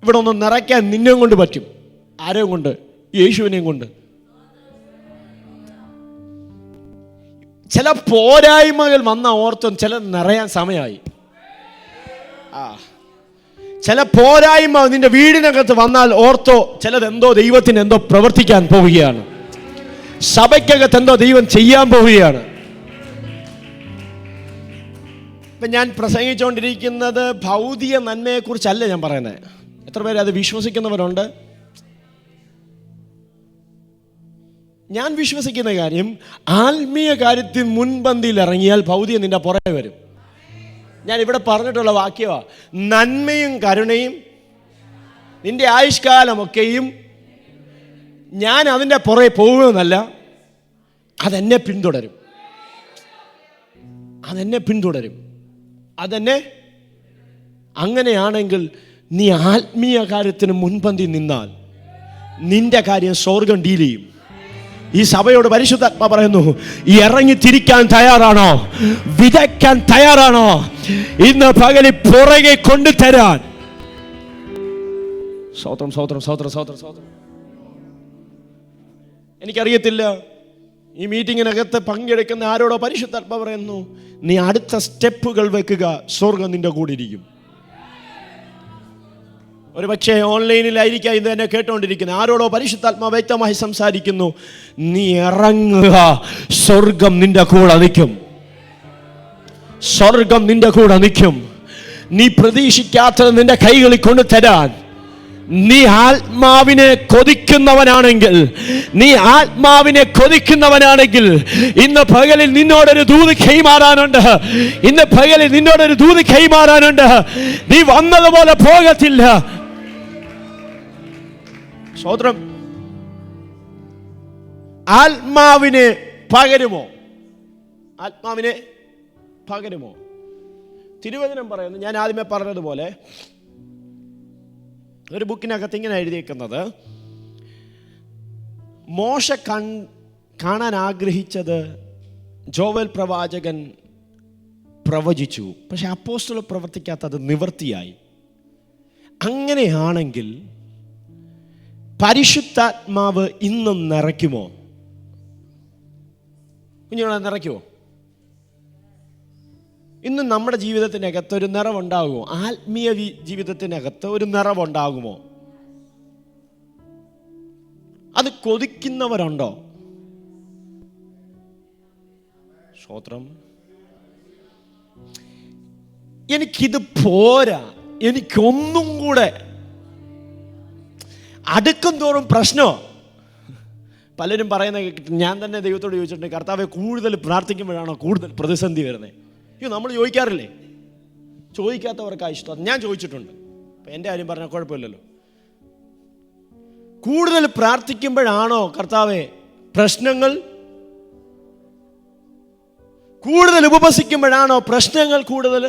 ഇവിടെ ഒന്ന് നിറയ്ക്കാൻ നിന്നെയും കൊണ്ട് പറ്റും. ആരെയും കൊണ്ട്? യേശുവിനെയും കൊണ്ട്. ചില പോരായ്മകൾ വന്ന ഓർത്തും ചില നിറയാൻ സമയമായി. ചില പോരായ്മ നിന്റെ വീടിനകത്ത് വന്നാൽ ഓർത്തോ, ചിലതെന്തോ ദൈവത്തിന് എന്തോ പ്രവർത്തിക്കാൻ പോവുകയാണ്. സഭയ്ക്കകത്ത് എന്തോ ദൈവം ചെയ്യാൻ പോവുകയാണ്. ഇപ്പം ഞാൻ പ്രസംഗിച്ചുകൊണ്ടിരിക്കുന്നത് ഭൗതിക നന്മയെക്കുറിച്ചല്ല ഞാൻ പറയുന്നത്. എത്ര പേര് അത് വിശ്വസിക്കുന്നവരുണ്ട്? ഞാൻ വിശ്വസിക്കുന്ന കാര്യം, ആത്മീയ കാര്യത്തിൽ മുൻപന്തിയിൽ ഇറങ്ങിയാൽ ഭൗതികം നിന്റെ പുറകെ വരും. ഞാൻ ഇവിടെ പറഞ്ഞിട്ടുള്ള വാക്യമാണ്, നന്മയും കരുണയും നിന്റെ ആയുഷ്കാലമൊക്കെയും. ഞാൻ അതിൻ്റെ പുറകെ പോകുമെന്നല്ല, അതെന്നെ പിന്തുടരും, അതെന്നെ പിന്തുടരും, അതെന്നെ. അങ്ങനെയാണെങ്കിൽ നീ ആത്മീയ കാര്യത്തിന് മുൻപന്തി നിന്നാൽ നിന്റെ കാര്യം സ്വർഗം ഡീൽ ചെയ്യും. ഈ സഭയോട് പരിശുദ്ധാത്മാ പറയുന്നു, ഇറങ്ങി തിരിക്കാൻ തയ്യാറാണോ? വിതയ്ക്കാൻ തയ്യാറാണോ? ഇന്ന് പകലിൽ പുറകെ കൊണ്ടുതരാൻ. സ്തോത്രം, സ്തോത്രം, സ്തോത്രം, സ്തോത്രം, സ്തോത്രം. എനിക്കറിയത്തില്ല, ഈ മീറ്റിങ്ങിനകത്ത് പങ്കെടുക്കുന്ന ആരോടോ പരിശുദ്ധാത്മാ പറയുന്നു, നീ അടുത്ത സ്റ്റെപ്പുകൾ വെക്കുക, സ്വർഗം നിന്റെ കൂടെ ഇരിക്കും. ഒരു പക്ഷേ ഓൺലൈനിലായിരിക്കാം ഇത് തന്നെ കേട്ടുകൊണ്ടിരിക്കുന്നത്. ആരോടോ പരിശുദ്ധാത്മാ വ്യക്തമായി സംസാരിക്കുന്നു, നീ ഇറങ്ങുക, സ്വർഗം നിന്റെ കൂടെ നിൽക്കും, സ്വർഗം നിന്റെ കൂടെ നിൽക്കും. നീ പ്രതീക്ഷിക്കാത്തത് നിന്റെ കൈകളിൽ കൊണ്ടു തരാൻ നീ ആത്മാവിനെ കൊതിക്കുന്നവനാണെങ്കിൽ, ഇന്ന് പകലിൽ നിന്നോടൊരു ദൂത് കൈമാറാനുണ്ട്. നീ വന്നതുപോലെ പോകത്തില്ല. സ്തോത്രം. ആത്മാവിനെ പകരുമോ? തിരുവചനം പറയുന്നു, ഞാൻ ആദ്യമേ പറഞ്ഞതുപോലെ ഒരു ബുക്കിനകത്ത് ഇങ്ങനെ എഴുതിയിരിക്കുന്നത്, മോശ കാണാൻ ആഗ്രഹിച്ചത് ജോവൽ പ്രവാചകൻ പ്രവചിച്ചു, പക്ഷെ അപ്പോസ്തലർ പ്രവർത്തിക്കാത്തത് നിവൃത്തിയായി. അങ്ങനെയാണെങ്കിൽ പരിശുദ്ധാത്മാവ് ഇന്നും നിറയ്ക്കുമോ? കുഞ്ഞുങ്ങളെ, നിറയ്ക്കുമോ? ഇന്ന് നമ്മുടെ ജീവിതത്തിനകത്ത് ഒരു നിറവുണ്ടാകുമോ? ആത്മീയ ജീവിതത്തിനകത്ത് ഒരു നിറവുണ്ടാകുമോ? അത് കൊതിക്കുന്നവരുണ്ടോ? സ്തോത്രം. എനിക്കിത് പോരാ, എനിക്കൊന്നും കൂടെ. അടുക്കും തോറും പ്രശ്നമോ? പലരും പറയുന്ന കേട്ടിട്ട് ഞാൻ തന്നെ ദൈവത്തോട് ചോദിച്ചിട്ടുണ്ട്, കർത്താവെ കൂടുതൽ പ്രാർത്ഥിക്കുമ്പോഴാണോ കൂടുതൽ പ്രതിസന്ധി വരുന്നത്? നമ്മൾ ചോദിക്കാറില്ലേ? ചോദിക്കാത്തവർക്കാണ് ഇഷ്ടം. ഞാൻ ചോദിച്ചിട്ടുണ്ട്. അപ്പം എൻ്റെ കാര്യം പറഞ്ഞാൽ കുഴപ്പമില്ലല്ലോ. കൂടുതൽ പ്രാർത്ഥിക്കുമ്പോഴാണോ കർത്താവെ പ്രശ്നങ്ങൾ? കൂടുതൽ ഉപവസിക്കുമ്പോഴാണോ പ്രശ്നങ്ങൾ കൂടുതൽ?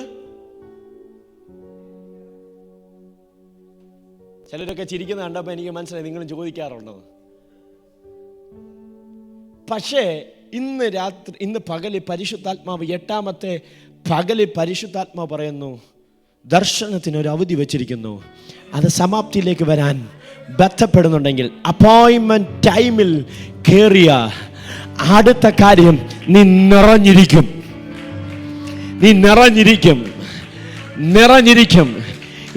ചിലരൊക്കെ ചിരിക്കുന്ന കണ്ടപ്പോൾ എനിക്ക് മനസ്സിലായി നിങ്ങളും ചോദിക്കാറുണ്ടെന്ന്. പക്ഷേ ഇന്ന് പകല് പരിശുദ്ധാത്മാവ്, 8ാമത്തെ പകല് പരിശുദ്ധാത്മാവ് പറയുന്നു, ദർശനത്തിനൊരു അവധി വെച്ചിരിക്കുന്നു. അത് സമാപ്തിയിലേക്ക് വരാൻ ബന്ധപ്പെടുന്നുണ്ടെങ്കിൽ, അപ്പോയിൻമെന്റ് ടൈമിൽ കയറിയ അടുത്ത കാര്യം നീ നിറഞ്ഞിരിക്കും.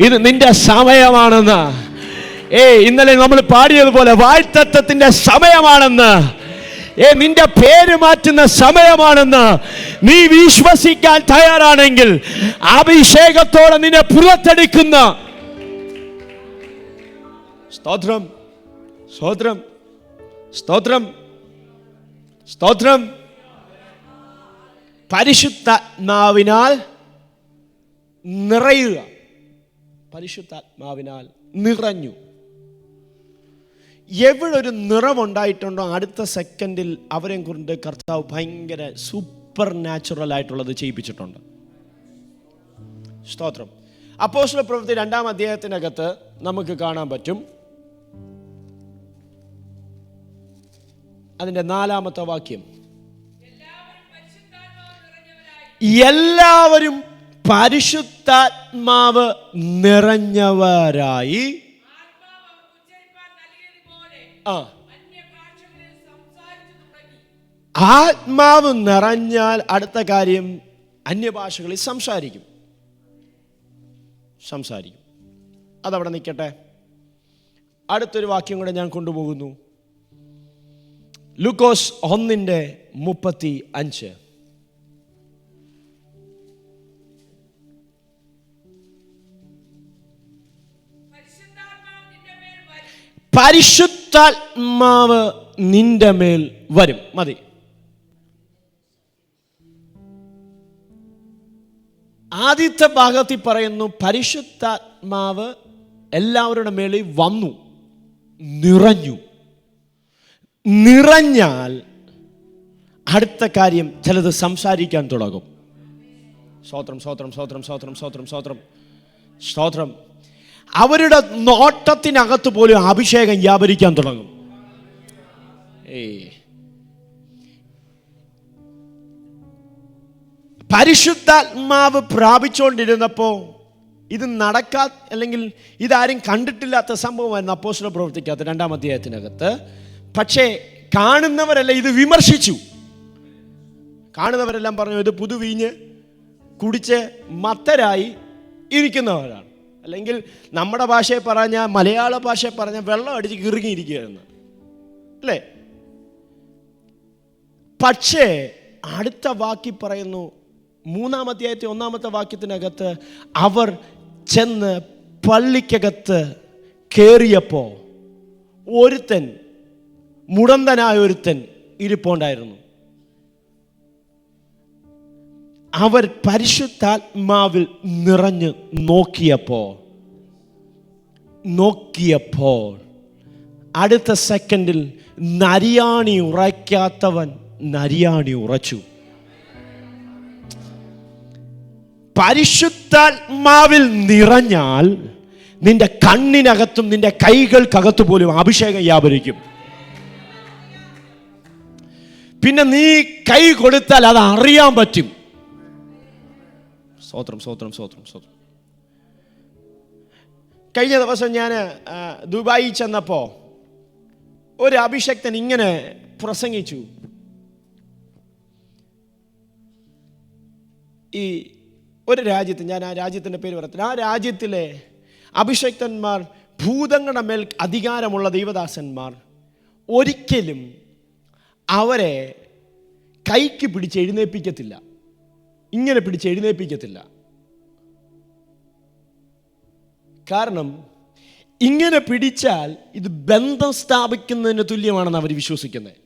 ഇത് നിന്റെ സമയമാണെന്ന്. ഇന്നലെ നമ്മൾ പാടിയതുപോലെ വാഴ്ത്തത്വത്തിന്റെ സമയമാണെന്ന്, നിന്റെ പേര് മാറ്റുന്ന സമയമാണെന്ന് നീ വിശ്വസിക്കാൻ തയ്യാറാണെങ്കിൽ, അഭിഷേകത്തോടെ നിന്നെ പുറത്തെടുക്കുന്ന സ്തോത്രം, സ്തോത്രം, സ്തോത്രം, സ്തോത്രം, പരിശുദ്ധാത്മാവിനാൽ നിറയുക. പരിശുദ്ധാത്മാവിനാൽ നിറഞ്ഞു. എവിടെ ഒരു നിറവുണ്ടായിട്ടുണ്ടോ അടുത്ത സെക്കൻഡിൽ അവരെ കൊണ്ട് കർത്താവ് ഭയങ്കര സൂപ്പർ നാച്ചുറൽ ആയിട്ടുള്ളത് ചെയ്യിപ്പിച്ചിട്ടുണ്ട്. സ്തോത്രം. അപ്പോസ്തല പ്രവൃത്തി 2-ാം അധ്യായത്തിനകത്ത് നമുക്ക് കാണാൻ പറ്റും. അതിൻ്റെ 4-ാമത്തെ വാക്യം, എല്ലാവരും പരിശുദ്ധാത്മാവ് നിറഞ്ഞവരായി. ആത്മാവ് നിറഞ്ഞാൽ അടുത്ത കാര്യം അന്യഭാഷകളിൽ സംസാരിക്കും. അതവിടെ നിൽക്കട്ടെ. അടുത്തൊരു വാക്യം കൂടെ ഞാൻ കൊണ്ടുപോകുന്നു. ലൂക്കോസ് 1:35. പരിശുദ്ധാത്മാവ് നിന്റെ മേൽ വരും. മതി. ആദ്യത്തെ ഭാഗത്തിൽ പറയുന്നു പരിശുദ്ധാത്മാവ് എല്ലാവരുടെ മേളിൽ വന്നു, നിറഞ്ഞാൽ അടുത്ത കാര്യം ചിലത് സംസാരിക്കാൻ തുടങ്ങും. സ്തോത്രം, സ്തോത്രം, സ്തോത്രം, സ്തോത്രം, സ്തോത്രം, സ്തോത്രം, സ്തോത്രം. അവരുടെ നോട്ടത്തിനകത്ത് പോലും അഭിഷേകം വ്യാപരിക്കാൻ തുടങ്ങും. പരിശുദ്ധാത്മാവ് പ്രാപിച്ചുകൊണ്ടിരുന്നപ്പോൾ ഇത് അല്ലെങ്കിൽ ഇതാരും കണ്ടിട്ടില്ലാത്ത സംഭവമായിരുന്നു അപ്പോസ്തല പ്രവൃത്തിക്കകത്ത് 2-ാം അധ്യായത്തിനകത്ത്. പക്ഷേ കാണുന്നവരെല്ലാം ഇത് വിമർശിച്ചു. കാണുന്നവരെല്ലാം പറഞ്ഞു ഇത് പുതുവീഞ്ഞ് കുടിച്ച് മത്തരായി ഇരിക്കുന്നവരാണ്. അല്ലെങ്കിൽ നമ്മുടെ ഭാഷയെ പറഞ്ഞ, മലയാള ഭാഷയെ പറഞ്ഞ വെള്ളം അടിച്ച് കിറുങ്ങിയിരിക്കുകയായിരുന്നു അല്ലേ? പക്ഷേ അടുത്ത വാക്യം പറയുന്നു, 3-ാം അധ്യായത്തെ 1-ാമത്തെ വാക്യത്തിനകത്ത്, അവർ ചെന്ന് പള്ളിക്കകത്ത് കയറിയപ്പോ ഒരുത്തൻ, മുടന്തനായ ഒരുത്തൻ ഇരിപ്പുണ്ടായിരുന്നു. അവർ പരിശുദ്ധാത്മാവിൽ നിറഞ്ഞ് നോക്കിയപ്പോൾ അടുത്ത സെക്കൻഡിൽ നരിയാണി ഉറയ്ക്കാത്തവൻ നരിയാണി ഉറച്ചു. പരിശുദ്ധാത്മാവിൽ നിറഞ്ഞാൽ നിന്റെ കണ്ണിനകത്തും നിന്റെ കൈകൾക്കകത്തു പോലും അഭിഷേകം വ്യാപരിക്കും. പിന്നെ നീ കൈ കൊടുത്താൽ അത് അറിയാൻ പറ്റും. സ്തോത്രം, സ്തോത്രം, സ്തോത്രം, സ്തോത്രം. കഴിഞ്ഞ ദിവസം ഞാൻ ദുബായിൽ ചെന്നപ്പോൾ ഒരു അഭിഷക്തൻ ഇങ്ങനെ പ്രസംഗിച്ചു. ഈ ഒരു രാജ്യത്ത്, ഞാൻ ആ രാജ്യത്തിൻ്റെ പേര് പറയത്തില്ല, ആ രാജ്യത്തിലെ അഭിഷക്തന്മാർ, ഭൂതങ്ങളുടെ മേൽ അധികാരമുള്ള ദൈവദാസന്മാർ ഒരിക്കലും അവരെ കൈക്ക് പിടിച്ച് എഴുന്നേൽപ്പിക്കത്തില്ല, ഇങ്ങനെ പിടിച്ച് എഴുന്നേൽപ്പിക്കത്തില്ല. കാരണം ഇങ്ങനെ പിടിച്ചാൽ ഇത് ബന്ധം സ്ഥാപിക്കുന്നതിന് തുല്യമാണെന്ന് അവർ വിശ്വസിക്കുന്നത്.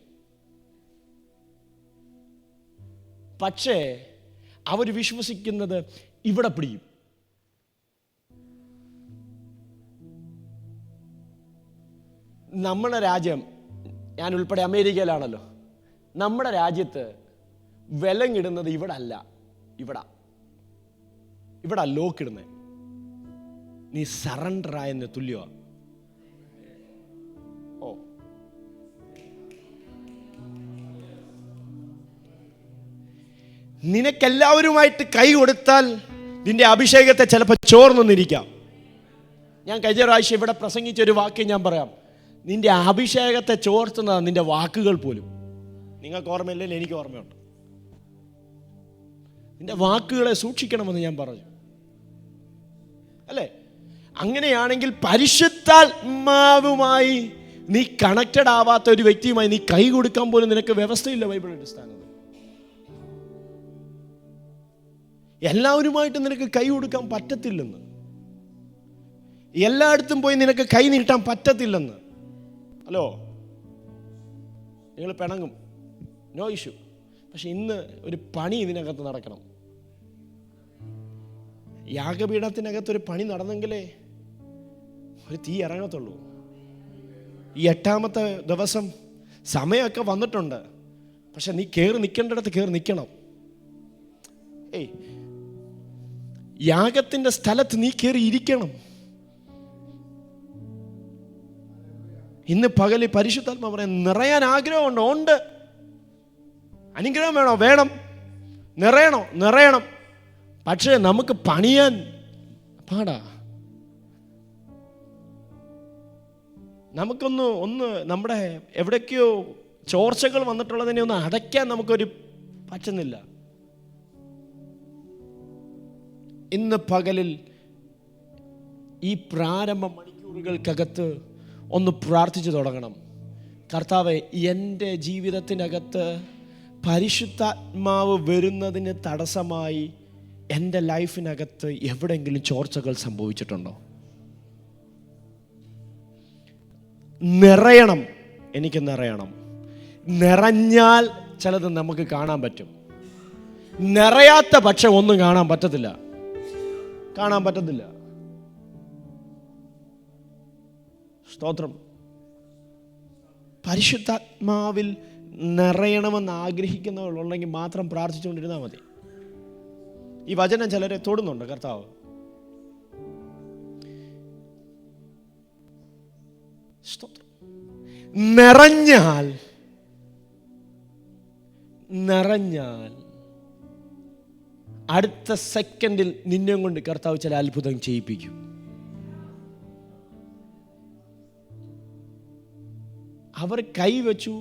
പക്ഷേ അവർ വിശ്വസിക്കുന്നത് ഇവിടെ പിടിയും. നമ്മുടെ രാജ്യം, ഞാൻ ഉൾപ്പെടെ അമേരിക്കയിലാണല്ലോ, നമ്മുടെ രാജ്യത്ത് വിലങ്ങിടുന്നത് ഇവിടെ അല്ല, ഇവിടെ ലോക്കിടുന്നത്. നീ സറണ്ടർ ആയെന്ന് തുല്യമാണ്. നിനക്കെല്ലാവരുമായിട്ട് കൈ കൊടുത്താൽ നിന്റെ അഭിഷേകത്തെ ചിലപ്പോൾ ചോർന്നിരിക്കാം. ഞാൻ കഴിഞ്ഞ പ്രാവശ്യം ഇവിടെ പ്രസംഗിച്ചൊരു വാക്ക് ഞാൻ പറയാം. നിന്റെ അഭിഷേകത്തെ ചോർത്തുന്നതാണ് നിന്റെ വാക്കുകൾ പോലും. നിങ്ങൾക്ക് ഓർമ്മയില്ലെങ്കിൽ എനിക്ക് ഓർമ്മയുണ്ട്. നിന്റെ വാക്കുകളെ സൂക്ഷിക്കണമെന്ന് ഞാൻ പറഞ്ഞു അല്ലേ? അങ്ങനെയാണെങ്കിൽ പരിശുദ്ധാത്മാവുമായി നീ കണക്റ്റഡ് ആവാത്ത ഒരു വ്യക്തിയുമായി നീ കൈ കൊടുക്കാൻ പോലും നിനക്ക് വ്യവസ്ഥയില്ല ബൈബിൾ അടിസ്ഥാനത്തിൽ. എല്ലാവരുമായിട്ട് നിനക്ക് കൈ കൊടുക്കാൻ പറ്റത്തില്ലെന്ന്, എല്ലായിടത്തും പോയി നിനക്ക് കൈ നീട്ടാൻ പറ്റത്തില്ലെന്ന്. ഹലോ, നിങ്ങൾ പിണങ്ങും, നോ ഇഷ്യൂ. പക്ഷെ ഇന്ന് ഒരു പണി ഇതിനകത്ത് നടക്കണം. യാഗപീഠത്തിനകത്തൊരു പണി നടന്നെങ്കിലേ ഒരു തീ ഇറങ്ങത്തുള്ളൂ. ഈ 8ാമത്തെ ദിവസം സമയമൊക്കെ വന്നിട്ടുണ്ട്. പക്ഷെ നീ കയറി നിൽക്കേണ്ടിടത്ത് കയറി നിൽക്കണം. യാഗത്തിൻ്റെ സ്ഥലത്ത് നീ കയറി ഇരിക്കണം. ഇന്ന് പകല് പരിശുദ്ധാത്മാ പറയാൻ നിറയാൻ ആഗ്രഹമുണ്ടോ? ഉണ്ട്. അനുഗ്രഹം വേണോ? വേണം. നിറയണം. പക്ഷേ നമുക്ക് പണിയാൻ പാടാ. നമുക്കൊന്ന് നമ്മുടെ എവിടേക്കോ ചോർച്ചകൾ വന്നിട്ടുള്ളതിനെ ഒന്ന് അടയ്ക്കാൻ നമുക്കൊരു പറ്റുന്നില്ല. ഇന്ന് പകലിൽ ഈ പ്രാരംഭ മണിക്കൂറുകൾക്കകത്ത് ഒന്ന് പ്രാർത്ഥിച്ചു തുടങ്ങണം. കർത്താവേ, എൻ്റെ ജീവിതത്തിനകത്ത് പരിശുദ്ധാത്മാവ് വരുന്നതിന് തടസ്സമായി എൻ്റെ ലൈഫിനകത്ത് എവിടെയെങ്കിലും ചോർച്ചകൾ സംഭവിച്ചിട്ടുണ്ടോ? നിറയണം. എനിക്ക് നിറഞ്ഞാൽ ചിലത് നമുക്ക് കാണാൻ പറ്റും. നിറയാത്ത പക്ഷെ ഒന്നും കാണാൻ പറ്റത്തില്ല. സ്തോത്രം. പരിശുദ്ധാത്മാവിൽ നിറയണമെന്ന് ആഗ്രഹിക്കുന്നവരുണ്ടെങ്കിൽ മാത്രം പ്രാർത്ഥിച്ചുകൊണ്ടിരുന്നാൽ മതി. ഈ വചനം ചിലരെ തൊടുന്നുണ്ട് കർത്താവ്. സ്തോത്രം. നിറഞ്ഞാൽ അടുത്ത സെക്കൻഡിൽ നിന്നെ കൊണ്ട് കർത്താവ് ചില അത്ഭുതം ചെയ്യിപ്പിക്കും. അവർ കൈവച്ചു,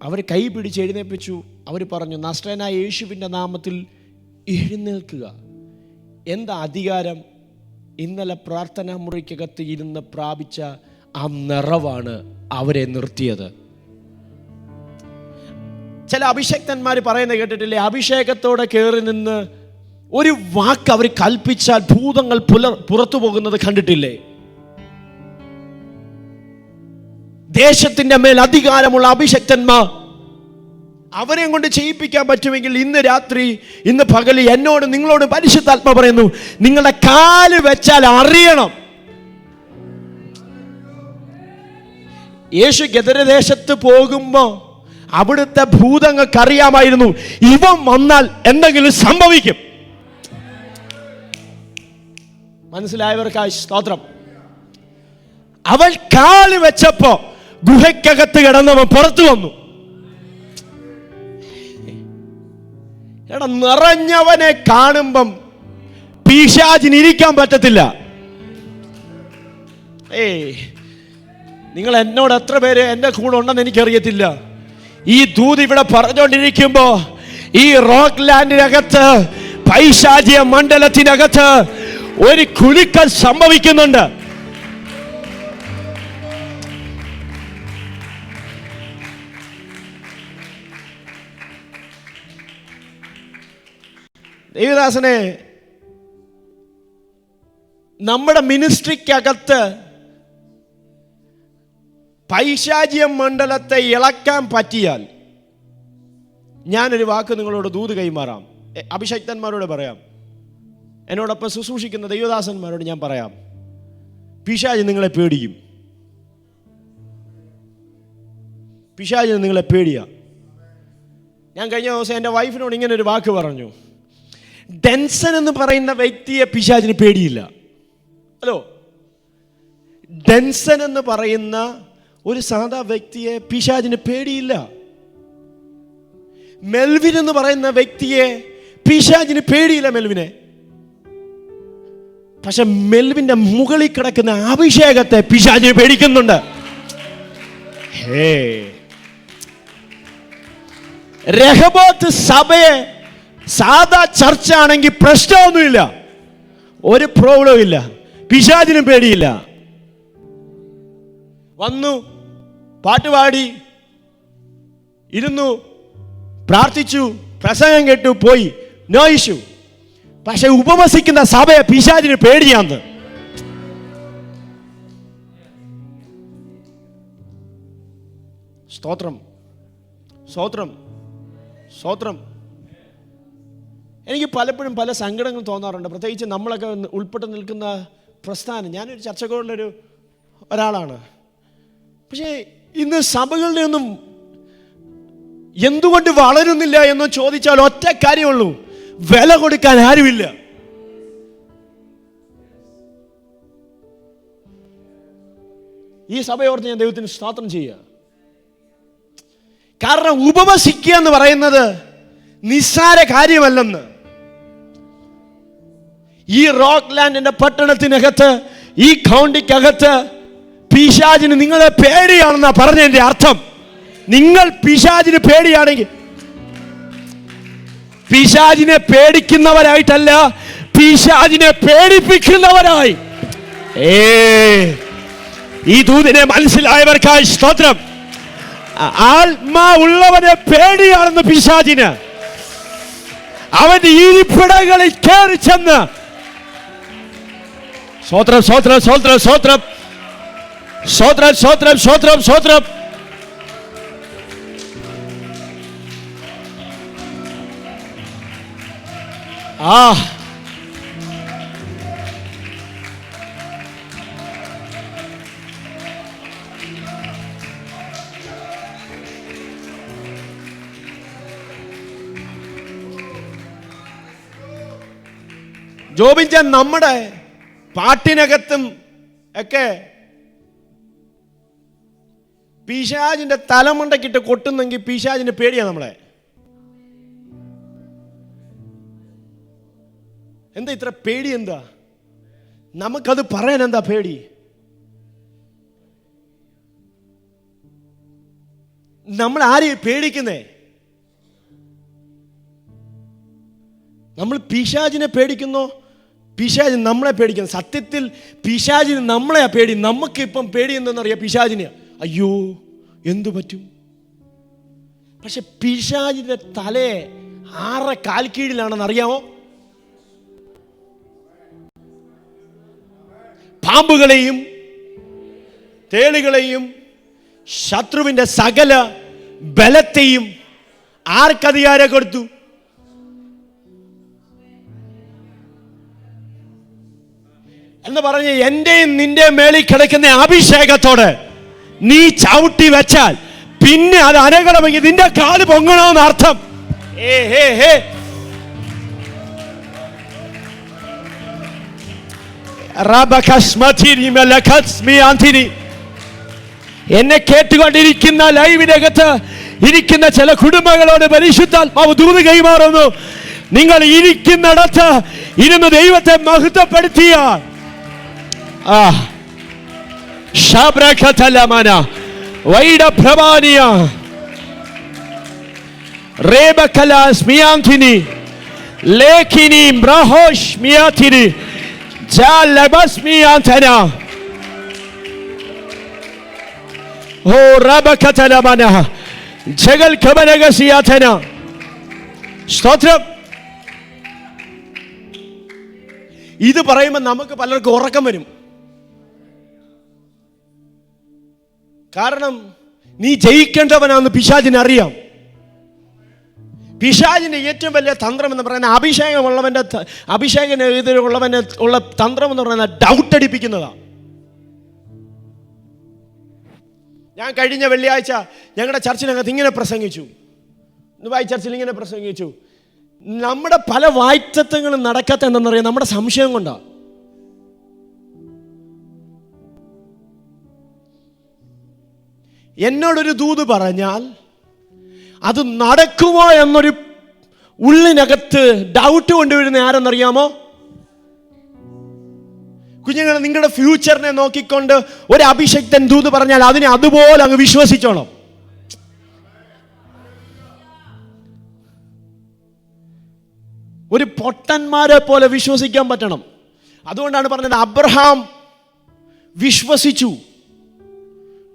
അവർ കൈ പിടിച്ച് എഴുന്നേൽപ്പിച്ചു. അവർ പറഞ്ഞു, നസ്രയനായ യേശുവിൻ്റെ നാമത്തിൽ എഴുന്നേൽക്കുക. എന്താ അധികാരം? ഇന്നലെ പ്രാർത്ഥനാ മുറിക്കകത്ത് ഇരുന്ന് പ്രാപിച്ച ആ നിറവാണ് അവരെ നിർത്തിയത്. ചില അഭിഷക്തന്മാർ പറയുന്നത് കേട്ടിട്ടില്ലേ? അഭിഷേകത്തോടെ കയറി നിന്ന് ഒരു വാക്ക് അവർ കൽപ്പിച്ചാൽ ഭൂതങ്ങൾ പുറത്തു പോകുന്നത് കണ്ടിട്ടില്ലേ? ദേശത്തിന്റെ മേൽ അധികാരമുള്ള അഭിഷക്തന്മാർ, അവരെ കൊണ്ട് ചെയ്യിപ്പിക്കാൻ പറ്റുമെങ്കിൽ ഇന്ന് രാത്രി, ഇന്ന് പകല് എന്നോട് നിങ്ങളോട് പരിശുദ്ധാത്മാ പറയുന്നു, നിങ്ങളുടെ കാല് വെച്ചാൽ അറിയണം. യേശു ഗദരദേശത്ത് പോകുമ്പോ അവിടുത്തെ ഭൂതങ്ങൾക്ക് അറിയാമായിരുന്നു ഇവൻ വന്നാൽ എന്തെങ്കിലും സംഭവിക്കും. മനസ്സിലായവർക്കായി സ്തോത്രം. അവൾ കാല് വെച്ചപ്പോ ഗുഹയ്ക്കകത്ത് കിടന്നവൻ പുറത്തു വന്നു. എടാ, നിറഞ്ഞവനെ കാണുമ്പം പിശാചിന് ഇരിക്കാൻ പറ്റത്തില്ല. നിങ്ങൾ എന്നോട് എത്ര പേര് എൻ്റെ കൂടെ ഉണ്ടെന്ന് എനിക്കറിയത്തില്ല. ഈ ദൂത് ഇവിടെ പറഞ്ഞുകൊണ്ടിരിക്കുമ്പോ ഈ റോക്ക് ലാൻഡിനകത്ത്, പൈശാചിക മണ്ഡലത്തിനകത്ത് ഒരു കുലുക്കൽ സംഭവിക്കുന്നുണ്ട്. ദേവദാസനെ, നമ്മുടെ മിനിസ്ട്രിക്കകത്ത് പൈശാചിക മണ്ഡലത്തെ ഇളക്കാൻ പറ്റിയാൽ, ഞാനൊരു വാക്ക് നിങ്ങളോട് ദൂത് കൈമാറാം. അഭിഷക്തന്മാരോട് പറയാം, എന്നോടൊപ്പം ശുശ്രൂഷിക്കുന്ന ദൈവദാസന്മാരോട് ഞാൻ പറയാം, പിശാച് നിങ്ങളെ പേടിക്കും. പിശാചിന് നിങ്ങളെ പേടിയാ. ഞാൻ കഴിഞ്ഞ ദിവസം എൻ്റെ വൈഫിനോട് ഇങ്ങനെ ഒരു വാക്ക് പറഞ്ഞു, ഡെൻസൺ എന്ന് പറയുന്ന വ്യക്തിയെ പിശാചിന് പേടിയില്ല. ഹലോ, ഡെൻസൺ എന്ന് പറയുന്ന ഒരു സാധാ വ്യക്തിയെ പിശാചിന് പേടിയില്ല. മെൽവിൻ എന്ന് പറയുന്ന വ്യക്തിയെ പിശാചിന് പേടിയില്ല, മെൽവിനെ. പക്ഷെ മെൽവിന്റെ മുകളിൽ കിടക്കുന്ന അഭിഷേകത്തെ പിശാചിന് പേടിക്കുന്നുണ്ട്. രഹബോത്ത് സഭയെ സാധാ ചർച്ച ആണെങ്കിൽ പ്രശ്നമൊന്നുമില്ല, ഒരു പ്രോബ്ലം ഇല്ല, പിശാചിനും പേടിയില്ല. വന്നു, പാട്ടുപാടി, ഇരുന്നു, പ്രാർത്ഥിച്ചു, പ്രസംഗം കേട്ടു, പോയി, നോ ഇഷ്യൂ. പക്ഷെ ഉപവസിക്കുന്ന സഭയെ പിശാചിന് പേടിയാന്ന്. സ്തോത്രം, സ്തോത്രം, സ്തോത്രം. എനിക്ക് പലപ്പോഴും പല സങ്കടങ്ങൾ തോന്നാറുണ്ട്, പ്രത്യേകിച്ച് നമ്മളൊക്കെ ഉൾപ്പെട്ട് നിൽക്കുന്ന പ്രസ്ഥാനം. ഞാനൊരു ചർച്ചകളുള്ളൊരു ഒരാളാണ്. പക്ഷേ ഇന്ന് സഭകളുടെ ഒന്നും എന്തുകൊണ്ട് വളരുന്നില്ല എന്ന് ചോദിച്ചാൽ ഒറ്റ കാര്യമുള്ളൂ, വില കൊടുക്കാൻ ആരുമില്ല. ഈ സഭയോർത്ത് ഞാൻ ദൈവത്തിന് സ്തോത്രം ചെയ്യുക. കാരണം ഉപവസിക്കുക എന്ന് പറയുന്നത് നിസ്സാര കാര്യമല്ലെന്ന്. ഈ റോക്ക് ലാൻഡിന്റെ പട്ടണത്തിനകത്ത്, ഈ കൗണ്ടിക്കകത്ത് പിശാചിന് നിങ്ങളെ പേടിയാണെന്നാ പറഞ്ഞതിന്റെ അർത്ഥം. നിങ്ങൾ പിശാചിന് പേടിയാണെങ്കിൽ, പിശാചിനെ പേടിക്കുന്നവരായിട്ടല്ല, പിശാചിനെ പേടിപ്പിക്കുന്നവരായി. ഈ ദൂതിനെ മനസ്സിലായവർക്കായി സ്തോത്രം. ആത്മാവുള്ളവനെ പേടിയാണെന്ന് പിശാചിന്. അവന്റെ ഇരിപ്പിടങ്ങളിൽ കയറി ചെന്ന്, സ്തോത്രം, സ്തോത്രം, സ്തോത്രം, സ്തോത്രം, സ്തോത്രം, സ്തോത്രം, സ്തോത്രം, സ്തോത്രം. ജോബിൻചാൻ നമ്മുടെ പാട്ടിനകത്തും ഒക്കെ പിശാചിന്റെ തലമുണ്ടക്കിട്ട് കൊട്ടുന്നെങ്കിൽ പിശാചിന്റെ പേടിയാ നമ്മളെ. എന്താ ഇത്ര പേടി? എന്താ നമുക്കത് പറയാൻ എന്താ പേടി? നമ്മൾ ആരെയും പേടിക്കുന്നേ? നമ്മൾ പിശാചിനെ പേടിക്കുന്നോ? പിശാച് നമ്മളെ പേടിക്കുന്നു. സത്യത്തിൽ പിശാചിന് നമ്മളെയാ പേടി. നമുക്ക് ഇപ്പം പേടി എന്തെന്നറിയാം, പിശാചിനെ. അയ്യോ എന്തു പറ്റും? പക്ഷെ പിശാചിന്റെ തലയെ ആറെ കാൽക്കീഴിലാണെന്ന് അറിയാമോ? പാമ്പുകളെയും തേളുകളെയും ശത്രുവിന്റെ സകല ബലത്തെയും ആർക്കധികാരം കൊടുത്തു? എന്ന് പറഞ്ഞ് എന്റെയും നിന്റെ മേളിൽ കിടക്കുന്ന അഭിഷേകത്തോട് നീ ചവിട്ടി വെച്ചാൽ പിന്നെ അത് അനങ്ങണമെങ്കിൽ നിന്റെ കാല് പൊങ്ങണമെന്ന് അർത്ഥം. എന്നെ കേട്ടുകൊണ്ടിരിക്കുന്ന ലൈവിനകത്ത് ഇരിക്കുന്ന ചില കുടുംബങ്ങളോട് പരിശുദ്ധാത്മാവ് ദൂത് കൈമാറുന്നു. നിങ്ങൾ ഇരിക്കുന്നിടത്ത് ഇരുന്ന് ദൈവത്തെ മഹത്വപ്പെടുത്തിയ സ്തോത്രം. ഇത് പറയുമ്പോൾ നമുക്ക് പലർക്കും ഉറക്കം വരും. കാരണം നീ ജയിക്കേണ്ടവനാണെന്ന് പിശാചിന് അറിയാം. പിശാചിന്റെ ഏറ്റവും വലിയ തന്ത്രം എന്ന് പറയുന്നത് അഭിഷേകനെതിരെയുള്ളവനെ ഉള്ള തന്ത്രം എന്ന് പറയുന്നത് ഡൗട്ട് അടിപ്പിക്കുന്നതാണ്. ഞാൻ കഴിഞ്ഞ വെള്ളിയാഴ്ച ഞങ്ങളുടെ ചർച്ചിനകത്ത് ഇങ്ങനെ പ്രസംഗിച്ചു. ദുബായ് ചർച്ചിൽ ഇങ്ങനെ പ്രസംഗിച്ചു. നമ്മുടെ പല വായ്ത്തത്വങ്ങളും നടക്കാത്ത എന്താണെന്നറിയാം, നമ്മുടെ സംശയം കൊണ്ടാണ്. എന്നോടൊരു ദൂത് പറഞ്ഞാൽ അത് നടക്കുമോ എന്നൊരു ഉള്ളിനകത്ത് ഡൗട്ട് കൊണ്ടുവരുന്ന ആരെന്നറിയാമോ? കുഞ്ഞുങ്ങൾ, നിങ്ങളുടെ ഫ്യൂച്ചറിനെ നോക്കിക്കൊണ്ട് ഒരു അഭിഷക്തൻ ദൂത് പറഞ്ഞാൽ അതിനെ അതുപോലെ അങ്ങ് വിശ്വസിച്ചോണം. ഒരു പൊട്ടന്മാരെ പോലെ വിശ്വസിക്കാൻ പറ്റണം. അതുകൊണ്ടാണ് പറഞ്ഞത് അബ്രഹാം വിശ്വസിച്ചു,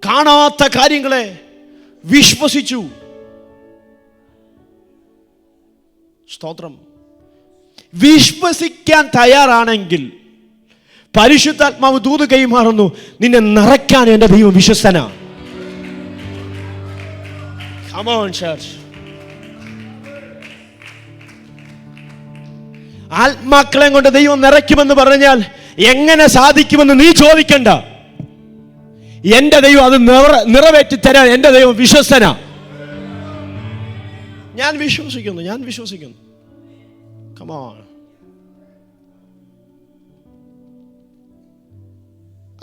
കാണാത്ത കാര്യങ്ങളെ വിശ്വസിച്ചു. സ്തോത്രം. വിശ്വസിക്കാൻ തയ്യാറാണെങ്കിൽ പരിശുദ്ധാത്മാവ് ദൂത് കൈമാറുന്നു, നിന്നെ നിറയ്ക്കാൻ എൻ്റെ ദൈവം വിശ്വസ്തനാ. Come on, church. ആത്മാക്കളെ കൊണ്ട് ദൈവം നിറയ്ക്കുമെന്ന് പറഞ്ഞാൽ എങ്ങനെ സാധിക്കുമെന്ന് നീ ചോദിക്കണ്ട. എന്റെ ദൈവം അത് നിറവേറ്റി തരാൻ എന്റെ ദൈവം വിശ്വസ്തനാ. ഞാൻ വിശ്വസിക്കുന്നു. Come on.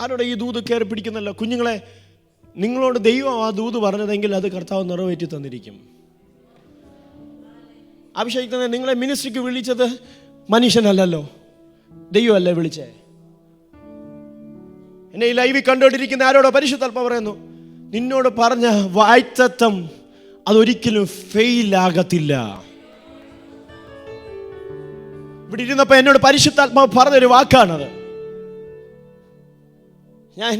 ആരോടെ ഈ ദൂത് കയറി പിടിക്കുന്നല്ലോ? കുഞ്ഞുങ്ങളെ, നിങ്ങളോട് ദൈവം ആ ദൂത് പറഞ്ഞതെങ്കിൽ അത് കർത്താവ് നിറവേറ്റി തന്നിരിക്കും. അഭിഷേകത്തിനെ നിങ്ങളെ മിനിസ്ട്രിക്ക് വിളിച്ചത് മനുഷ്യനല്ലല്ലോ, ദൈവമല്ലേ വിളിച്ചേ. എന്നെ ഈ ലൈവിൽ കണ്ടുകൊണ്ടിരിക്കുന്ന ആരോടോ പരിശുദ്ധാത്മാവ് പറയുന്നു, നിന്നോട് പറഞ്ഞ വായ്ത്തത്വം അതൊരിക്കലും ഫെയിലാകത്തില്ല. ഇവിടെ ഇരുന്നപ്പോൾ എന്നോട് പരിശുദ്ധാത്മാവ് പറഞ്ഞൊരു വാക്കാണത്. ഞാൻ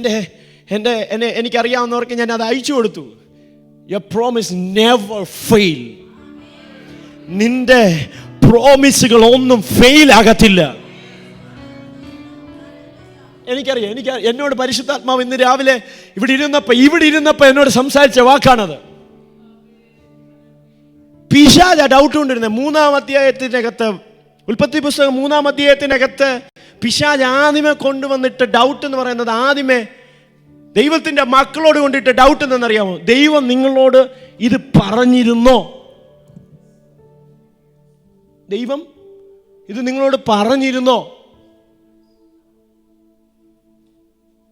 എനിക്കറിയാവുന്നവർക്ക് ഞാൻ അത് അയച്ചു കൊടുത്തു. Your promise never fail. നിന്റെ പ്രോമിസുകൾ ഒന്നും ഫെയിൽ ആകത്തില്ല. എനിക്കറിയാം. എന്നോട് പരിശുദ്ധാത്മാവ് ഇന്ന് രാവിലെ ഇവിടെ ഇരുന്നപ്പോ എന്നോട് സംസാരിച്ച വാക്കാണത്. പിശാച ഡൗട്ട് കൊണ്ടിരുന്നത് 3-ാം അധ്യായത്തിനകത്ത്, ഉൽപ്പത്തി പുസ്തകം 3-ാം അധ്യായത്തിനകത്ത് പിശാച് ആദ്യമേ കൊണ്ടുവന്നിട്ട് ഡൗട്ട് എന്ന് പറയുന്നത്, ആദ്യമേ ദൈവത്തിന്റെ മക്കളോട് കൊണ്ടിട്ട് ഡൗട്ട് എന്തെന്നറിയാമോ? ദൈവം നിങ്ങളോട് ഇത് പറഞ്ഞിരുന്നോ? ദൈവം ഇത് നിങ്ങളോട് പറഞ്ഞിരുന്നോ?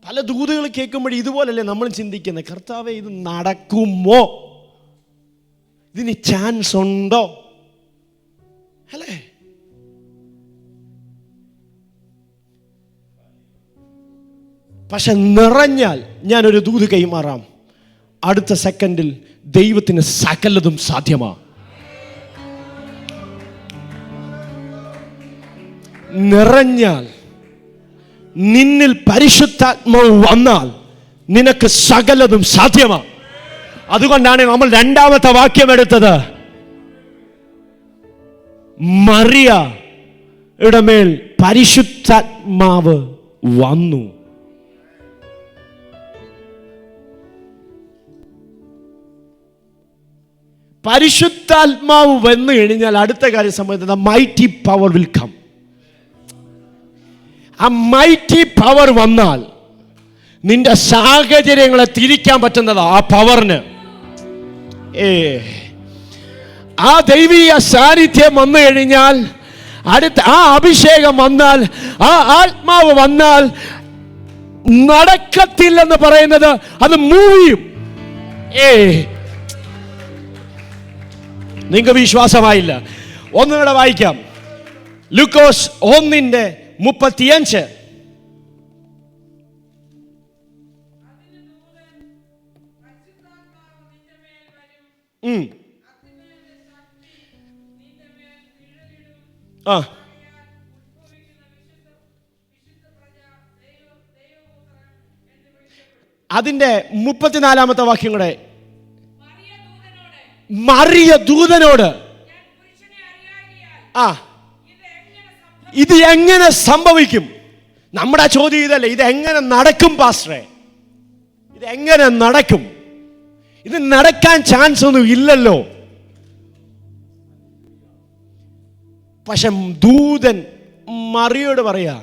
പല ദൂതുകൾ കേൾക്കുമ്പോൾ ഇതുപോലല്ലേ നമ്മൾ ചിന്തിക്കുന്നത്, കർത്താവേ ഇത് നടക്കുമോ, ഇതിന് ചാൻസ് ഉണ്ടോ അല്ലേ? പക്ഷെ നിറഞ്ഞാൽ ഞാനൊരു ദൂത് കൈമാറാം, അടുത്ത സെക്കൻഡിൽ ദൈവത്തിന് സകലതും സാധ്യമാണ്. നിറഞ്ഞാൽ, നിന്നിൽ പരിശുദ്ധാത്മാവ് വന്നാൽ നിനക്ക് സകലതും സാധ്യമാണ്. അതുകൊണ്ടാണ് നമ്മൾ 2-ാമത്തെ വാക്യം എടുത്തത്. മറിയയുടെ മേൽ പരിശുദ്ധാത്മാവ് വന്നു. പരിശുദ്ധാത്മാവ് വന്നു കഴിഞ്ഞാൽ അടുത്ത കാര്യം സംബന്ധിച്ച മൈറ്റി പവർ വിൽ കം. ആ മൈറ്റി പവർ വന്നാൽ നിന്റെ സാഹചര്യങ്ങളെ തിരിക്കാൻ പറ്റുന്നതാ ആ പവറിന്. ആ ദൈവീയ സാന്നിധ്യം വന്നു കഴിഞ്ഞാൽ, അടുത്ത ആ അഭിഷേകം വന്നാൽ, ആ ആത്മാവ് വന്നാൽ, നടക്കത്തില്ലെന്ന് പറയുന്നത് അത് മൂവ് ചെയ്യും. നിങ്ങൾക്ക് വിശ്വാസമായില്ല? ഒന്നുകൂടെ വായിക്കാം. ലൂക്കോസ് 1:35. അതിന്റെ 34 വാക്യം കൂടെ. മറിയ ദൂതനോട് ഇത് എങ്ങനെ സംഭവിക്കും? നമ്മുടെ ചോദ്യം ഇതല്ലേ, ഇത് എങ്ങനെ നടക്കും പാസ്റ്ററെ? ഇത് എങ്ങനെ നടക്കും? ഇത് നടക്കാൻ ചാൻസ് ഒന്നും ഇല്ലല്ലോ. പക്ഷെ ദൂതൻ മറിയോട് പറയാ,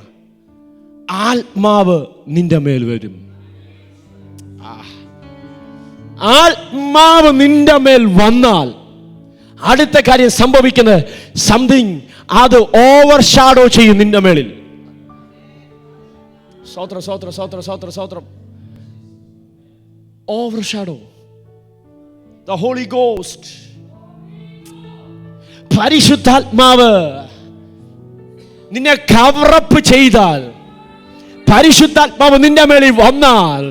ആത്മാവ് നിന്റെ മേൽ വരും. ആത്മാവ് നിന്റെ മേൽ വന്നാൽ അടുത്ത കാര്യം സംഭവിക്കുന്നത്, സംതിങ് അത് ഓവർ ഷാഡോ ചെയ്യും നിന്റെ മേളിൽ. സ്തോത്രം, സ്തോത്രം, സ്തോത്രം, സ്തോത്രം, സ്തോത്രം. Overshadow, the holy ghost, പരിശുദ്ധാത്മാവ് നിന്നെ കവറപ്പ് ചെയ്താൽ, പരിശുദ്ധാത്മാവ് നിന്റെ മേളിൽ വന്നാൽ,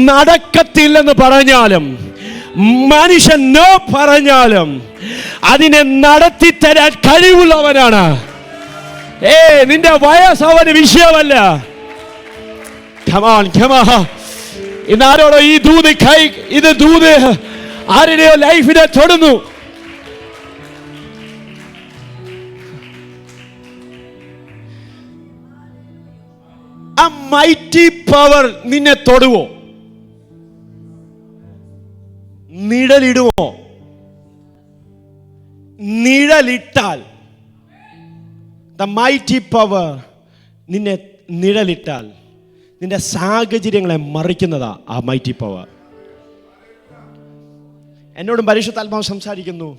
നടക്കത്തില്ലെന്ന് പറഞ്ഞാലും മനുഷ്യൻ നോ പറഞ്ഞാലും അതിനെ നടത്തിത്തരാൻ കഴിവുള്ളവനാണ്. നിന്റെ വയസ്സ് അവന് വിഷയമല്ല. ഇന്നാരോടോ ഈ ദൂത് ഇത് ദൂത് ആരുടെയോ ലൈഫിനെ തൊടുന്നു. ആ മൈറ്റി പവർ നിന്നെ തൊടുവോ? നിഴലിടുമോ? നിഴലിട്ടാൽ, ദ മൈറ്റി പവർ നിന്നെ നിഴലിട്ടാൽ നിന്റെ സാഹചര്യങ്ങളെ മറിക്കുന്നതാ ആ മൈറ്റി പവർ. എന്നോടും പരിശുദ്ധാത്മാവ് സംസാരിക്കുന്നു.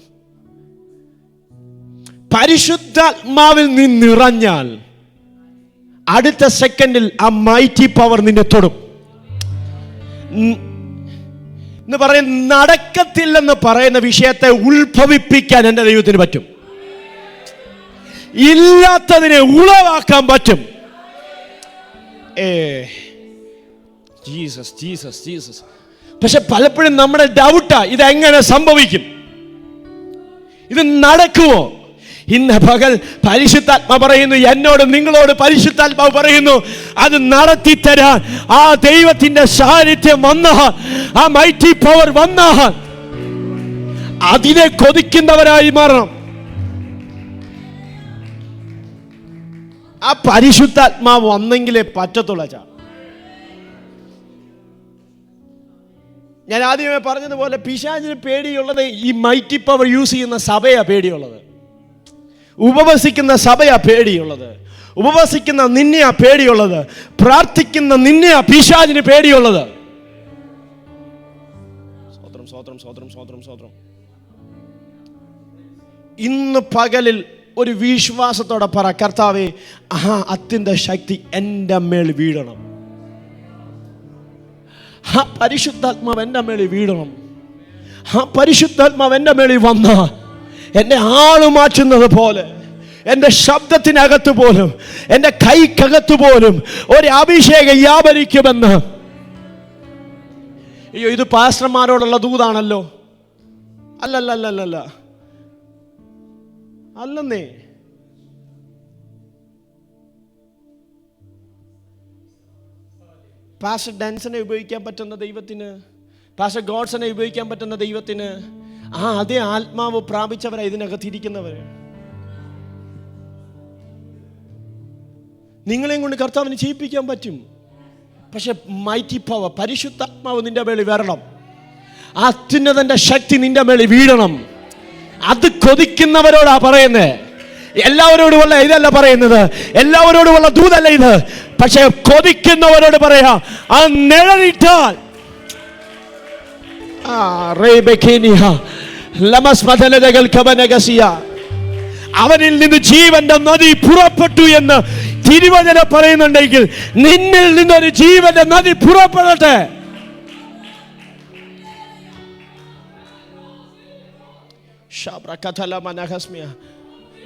പരിശുദ്ധാത്മാവിൽ നീ നിറഞ്ഞാൽ അടുത്ത സെക്കൻഡിൽ ആ മൈറ്റി പവർ നിന്നെ തൊടും. എന്ന് പറയുന്ന നടക്കത്തില്ലെന്ന് പറയുന്ന വിഷയത്തെ ഉത്ഭവിപ്പിക്കാൻ എൻ്റെ ദൈവത്തിന് പറ്റും. ഇല്ലാത്തതിനെ ഉളവാക്കാൻ പറ്റും. Jesus, Jesus, Jesus. പക്ഷെ പലപ്പോഴും നമ്മുടെ ഡൗട്ടാ, ഇതെങ്ങനെ സംഭവിക്കും, ഇത് നടക്കുമോ? ഇന്ന് പകൽ പരിശുദ്ധാത്മാവ് പറയുന്നു, എന്നോട് നിങ്ങളോട് പരിശുദ്ധാത്മാവ് പറയുന്നു, അത് നടത്തി തരാൻ ആ ദൈവത്തിന്റെ സാന്നിധ്യം വന്നാൽ, ആ മൈറ്റി പവർ വന്നാൽ അതിനെ കൊതിക്കുന്നവരായി മാറണം. ആ പരിശുദ്ധാത്മാവ് വന്നെങ്കിലേ പറ്റത്തുള്ള. ഞാൻ ആദ്യമേ പറഞ്ഞതുപോലെ പിശാചിന് പേടിയുള്ളത് ഈ മൈറ്റി പവർ യൂസ് ചെയ്യുന്ന സഭയാ പേടിയുള്ളത്. ഉപവസിക്കുന്ന സഭയാ പേടിയുള്ളത്. ഉപവസിക്കുന്ന നിന്നെയാ പേടിയുള്ളത്. പ്രാർത്ഥിക്കുന്ന നിന്നെയാ പിശാചിന് പേടിയുള്ളത്. സ്തോത്രം, സ്തോത്രം, സ്തോത്രം, സ്തോത്രം, സ്തോത്രം. ഇന്ന് പകലിൽ ഒരു വിശ്വാസത്തോടെ പറ, കർത്താവേ, ആ അത്യന്ത ശക്തി എൻ്റെ മേൽ വീഴണം. ആ പരിശുദ്ധാത്മാവ് എൻ്റെ മേളിൽ വീഴണം. ആ പരിശുദ്ധാത്മാവ് എൻ്റെ മേളിൽ വന്ന എന്നെ ആള് മാറ്റുന്നത് പോലെ, എൻ്റെ ശബ്ദത്തിനകത്ത് പോലും, എൻ്റെ കൈക്കകത്ത് പോലും ഒരു അഭിഷേകം വ്യാപരിക്കുമെന്ന്. അയ്യോ, ഇത് പാസ്റ്റർമാരോടുള്ള ദൂതാണല്ലോ. അല്ലല്ലല്ലല്ല, അല്ലെന്നേ. പാസ്റ്റർ ഡാൻസിനെ ഉപയോഗിക്കാൻ പറ്റുന്ന ദൈവത്തിന്, പാസ്റ്റർ ഗോഡ്സിനെ ഉപയോഗിക്കാൻ പറ്റുന്ന ദൈവത്തിന് ആ അതേ ആത്മാവ് പ്രാപിച്ചവരാ ഇതിനകത്തിരിക്കുന്നവര്. നിങ്ങളെയും കൊണ്ട് കർത്താവിന് ചെയ്യിപ്പിക്കാൻ പറ്റും. പക്ഷെ മൈറ്റി പവർ, പരിശുദ്ധാത്മാവ് നിന്റെ മേളിൽ വരണം. അത്യുന്നതന്റെ ശക്തി നിന്റെ മേളിൽ വീഴണം. അത് കൊതിക്കുന്നവരോടാ പറയുന്നത്. എല്ലാവരോടുമുള്ള ഇതല്ല പറയുന്നത്, എല്ലാവരോടുമുള്ള ദൂതല്ല ഇത്. പക്ഷെ കൊതിക്കുന്നവരോട് പറയാ, ആ നിഴലിട്ടാൽ അവനിൽ നിന്ന് ജീവന്റെ നദി പുറപ്പെട്ടു എന്ന് തിരുവചനം പറയുന്നുണ്ടെങ്കിൽ നിന്നിൽ നിന്നൊരു ജീവന്റെ നദി പുറപ്പെടട്ടെ.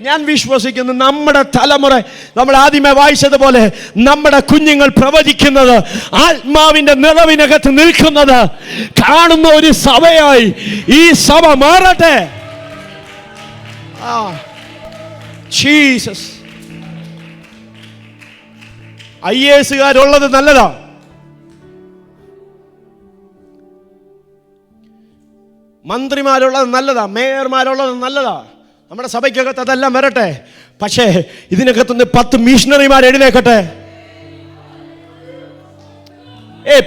ഞാൻ വിശ്വസിക്കുന്നു നമ്മുടെ തലമുറ, നമ്മൾ ആദ്യമേ വായിച്ചതുപോലെ നമ്മുടെ കുഞ്ഞുങ്ങൾ പ്രവചിക്കുന്നത്, ആത്മാവിന്റെ നിറവിനകത്ത് നിൽക്കുന്നത് കാണുന്ന ഒരു സഭയായി ഈ സഭ മാറട്ടെ. ജീസസ്. IAS നല്ലതാ. മന്ത്രിമാരുള്ളത് നല്ലതാ, മേയർമാരുള്ളത് നല്ലതാ. നമ്മുടെ സഭയ്ക്കകത്ത് അതെല്ലാം വരട്ടെ. പക്ഷേ ഇതിനകത്തുനിന്ന് 10 മിഷണറിമാർ എഴുന്നേക്കട്ടെ.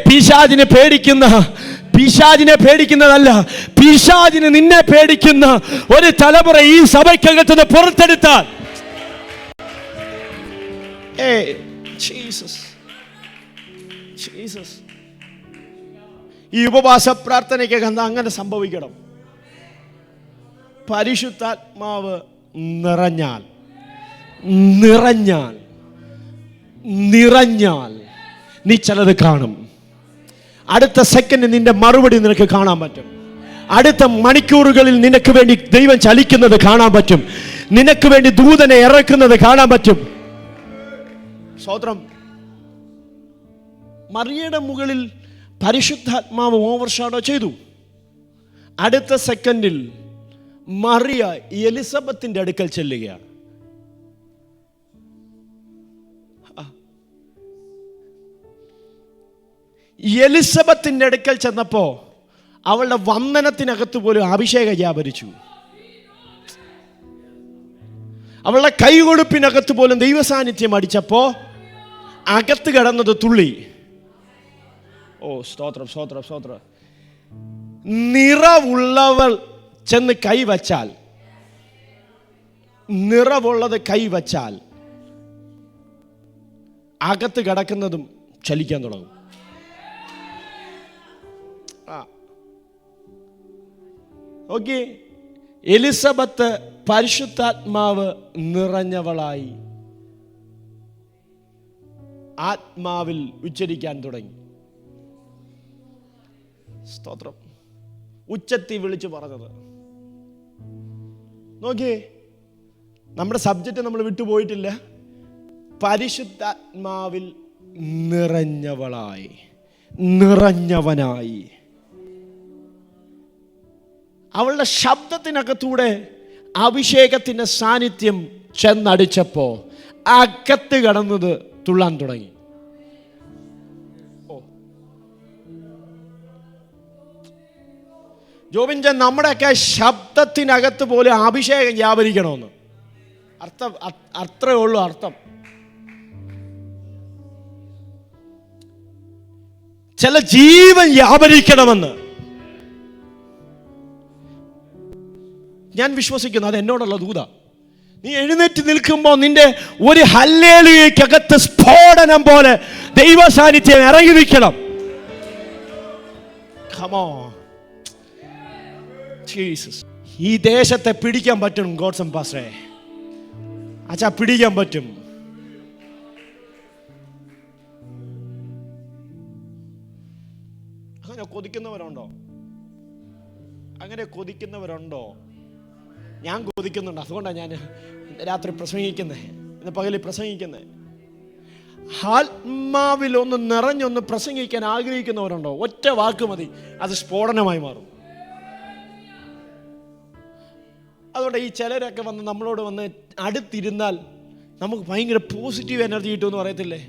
പിശാചിനെ പേടിക്കുന്നതല്ല, പിശാചിന് നിന്നെ പേടിക്കുന്ന ഒരു തലമുറ ഈ സഭയ്ക്കകത്തുനിന്ന് പുറത്തെടുത്താൽ, ഈ ഉപവാസ പ്രാർത്ഥനയ്ക്കകത്ത് അങ്ങനെ സംഭവിക്കണം. പരിശുദ്ധാത്മാവ് നിറഞ്ഞാൽ നീ ചിലത് കാണും. അടുത്ത സെക്കൻഡ് നിന്റെ മറുപടി നിനക്ക് കാണാൻ പറ്റും. അടുത്ത മണിക്കൂറുകളിൽ നിനക്ക് വേണ്ടി ദൈവം ചലിക്കുന്നത് കാണാൻ പറ്റും. നിനക്ക് വേണ്ടി ദൂതനെ ഇറക്കുന്നത് കാണാൻ പറ്റും. സ്തോത്രം. മറിയയുടെ മുകളിൽ പരിശുദ്ധാത്മാവ് ഓവർഷാഡോ ചെയ്തു. അടുത്ത സെക്കൻഡിൽ മറിയ എലിസബത്തിന്റെ അടുക്കൽ ചെല്ലുകയാണ്. എലിസബത്തിന്റെ അടുക്കൽ ചെന്നപ്പോ അവളുടെ വന്ദനത്തിനകത്ത് പോലും അഭിഷേകം വ്യാപരിച്ചു. അവളുടെ കൈകൊടുപ്പിനകത്ത് പോലും ദൈവസാന്നിധ്യം അടിച്ചപ്പോ അകത്ത് കിടന്നത് തുള്ളി. സ്തോത്രം, സ്തോത്രം, സ്തോത്രം. നിറവുള്ളവൾ ചെന്ന് കൈവച്ചാൽ, നിറവുള്ളത് കൈവച്ചാൽ അകത്ത് കിടക്കുന്നതും ചലിക്കാൻ തുടങ്ങും. ഓക്കെ. എലിസബത്ത് പരിശുദ്ധാത്മാവ് നിറഞ്ഞവളായി ആത്മാവിൽ ഉച്ചരിക്കാൻ തുടങ്ങി. സ്തോത്രം. ഉച്ചത്തിൽ വിളിച്ചു പറഞ്ഞത് നോക്കിയേ, നമ്മുടെ സബ്ജക്റ്റ് നമ്മൾ വിട്ടുപോയിട്ടില്ല. പരിശുദ്ധാത്മാവിൽ നിറഞ്ഞവനായി അവളുടെ ശബ്ദത്തിനകത്തൂടെ അഭിഷേകത്തിന്റെ സാന്നിധ്യം ചെന്നടിച്ചപ്പോ അകത്ത് കടന്നത് തുള്ളാൻ തുടങ്ങി. ജോബിൻജൻ, നമ്മുടെയൊക്കെ ശബ്ദത്തിനകത്ത് പോലും അഭിഷേകം വ്യാപരിക്കണമെന്ന് അർത്ഥം. അത്രേ ഉള്ളൂ അർത്ഥം. ചില ജീവൻ വ്യാപരിക്കണമെന്ന് ഞാൻ വിശ്വസിക്കുന്നു. അത് എന്നോടുള്ള ദൂത. നീ എഴുന്നേറ്റ് നിൽക്കുമ്പോൾ നിന്റെ ഒരു ഹല്ലേലൂയക്കകത്ത് സ്ഫോടനം പോലെ ദൈവ സാന്നിധ്യം ഇറങ്ങി നിൽക്കണം. Come on. Jesus. ഈ ദേശത്തെ പിടിക്കാൻ പറ്റും. ഗോഡ്സൺ പാസ്റ്ററെ, അച്ഛാ, പിടിക്കാൻ പറ്റും. അങ്ങനെ കൊതിക്കുന്നവരുണ്ടോ? ഞാൻ കൊതിക്കുന്നുണ്ട്. അതുകൊണ്ടാണ് ഞാൻ രാത്രി പ്രസംഗിക്കുന്നത്, ഇന്ന് പകലിൽ പ്രസംഗിക്കുന്നത്. ആത്മാവിലൊന്ന് നിറഞ്ഞൊന്ന് പ്രസംഗിക്കാൻ ആഗ്രഹിക്കുന്നവരുണ്ടോ? ഒറ്റ വാക്ക് മതി, അത് സ്ഫോടനമായി മാറും. അതുകൊണ്ട് ഈ ചിലരൊക്കെ വന്ന് നമ്മളോട് വന്ന് അടുത്തിരുന്നാൽ നമുക്ക് ഭയങ്കര പോസിറ്റീവ് എനർജി കിട്ടുമെന്ന് പറയത്തില്ലേ?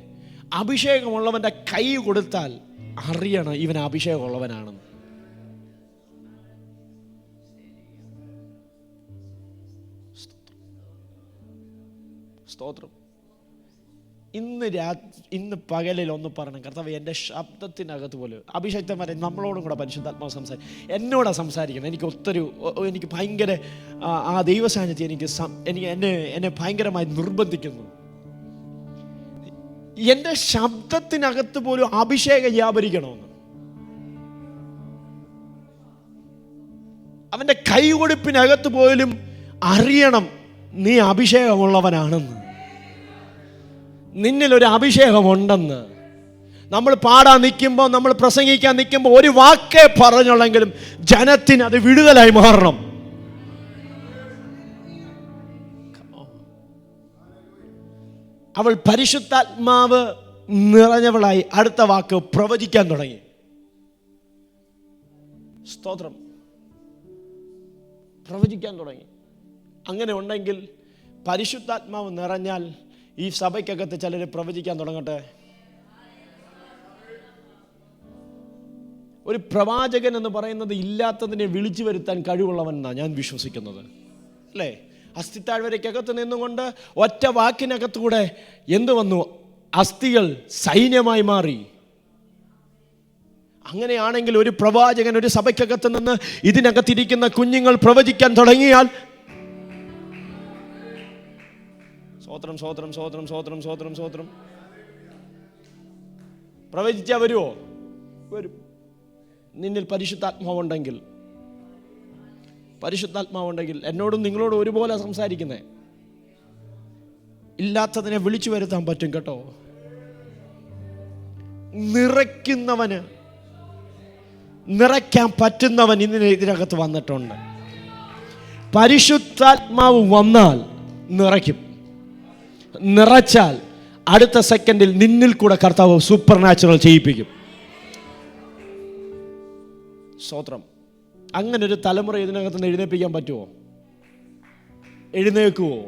അഭിഷേകമുള്ളവൻ്റെ കൈ കൊടുത്താൽ അറിയണം ഇവൻ അഭിഷേകമുള്ളവനാണെന്ന്. സ്തോത്രം. ഇന്ന് പകലിൽ ഒന്ന് പറയണം, കർത്താവ് എൻ്റെ ശബ്ദത്തിനകത്ത് പോലും അഭിഷക്തന്മാരെ നമ്മളോടും കൂടെ പരിശുദ്ധാത്മാവ് എന്നോടാ സംസാരിക്കണം. എനിക്ക് ഭയങ്കര ആ ദൈവസാന്നിധ്യം എന്നെ ഭയങ്കരമായി നിർബന്ധിക്കുന്നു. എൻ്റെ ശബ്ദത്തിനകത്ത് പോലും അഭിഷേകം വ്യാപരിക്കണമെന്ന്, അവൻ്റെ കൈകൊടുപ്പിനകത്ത് പോലും അറിയണം നീ അഭിഷേകമുള്ളവനാണെന്ന്, നിന്നിലൊരു അഭിഷേകമുണ്ടെന്ന്. നമ്മൾ പാടാൻ നിൽക്കുമ്പോൾ, നമ്മൾ പ്രസംഗിക്കാൻ നിൽക്കുമ്പോൾ ഒരു വാക്കേ പറഞ്ഞുള്ളെങ്കിലും ജനത്തിന് അത് വിടുതലായി മാറണം. അവൾ പരിശുദ്ധാത്മാവ് നിറഞ്ഞവളായി. അടുത്ത വാക്ക് പ്രവചിക്കാൻ തുടങ്ങി. സ്തോത്രം, പ്രവചിക്കാൻ തുടങ്ങി. അങ്ങനെ ഉണ്ടെങ്കിൽ പരിശുദ്ധാത്മാവ് നിറഞ്ഞാൽ ഈ സഭയ്ക്കകത്ത് ചിലർ പ്രവചിക്കാൻ തുടങ്ങട്ടെ. ഒരു പ്രവാചകൻ എന്ന് പറയുന്നത് ഇല്ലാത്തതിനെ വിളിച്ചു വരുത്താൻ കഴിവുള്ളവൻ എന്നാണ് ഞാൻ വിശ്വസിക്കുന്നത്, അല്ലേ? അസ്ഥിത്താഴ്വരയ്ക്കകത്ത് നിന്നുകൊണ്ട് ഒറ്റ വാക്കിനകത്തൂടെ എന്തു വന്നു? അസ്ഥികൾ സൈന്യമായി മാറി. അങ്ങനെയാണെങ്കിൽ ഒരു പ്രവാചകൻ ഒരു സഭയ്ക്കകത്ത് നിന്ന് ഇതിനകത്തിരിക്കുന്ന കുഞ്ഞുങ്ങൾ പ്രവചിക്കാൻ തുടങ്ങിയാൽ, സ്വോത്രം സ്വോത്രം സ്വോത്രം സ്വോത്രം സ്വോത്രം സ്വോത്രം, പ്രവചിച്ചാൽ വരുമോ? വരും. നിന്നിൽ പരിശുദ്ധാത്മാവുണ്ടെങ്കിൽ എന്നോടും നിങ്ങളോടും ഒരുപോലെ സംസാരിക്കുന്നേ. ഇല്ലാത്തതിനെ വിളിച്ചു വരുത്താൻ പറ്റും കേട്ടോ. നിറയ്ക്കുന്നവന്, നിറയ്ക്കാൻ പറ്റുന്നവൻ ഇതിനകത്ത് വന്നിട്ടുണ്ട്. പരിശുദ്ധാത്മാവ് വന്നാൽ നിറയ്ക്കും. നിറച്ചാൽ അടുത്ത സെക്കൻഡിൽ നിന്നിൽ കൂടെ കർത്താവ് സൂപ്പർ നാച്ചുറൽ ചെയ്യിപ്പിക്കും. സ്തോത്രം. അങ്ങനെ ഒരു തലമുറ ഇതിനകത്ത് നിന്ന് എഴുന്നേൽപ്പിക്കാൻ പറ്റുമോ? എഴുന്നേൽക്കുവോ?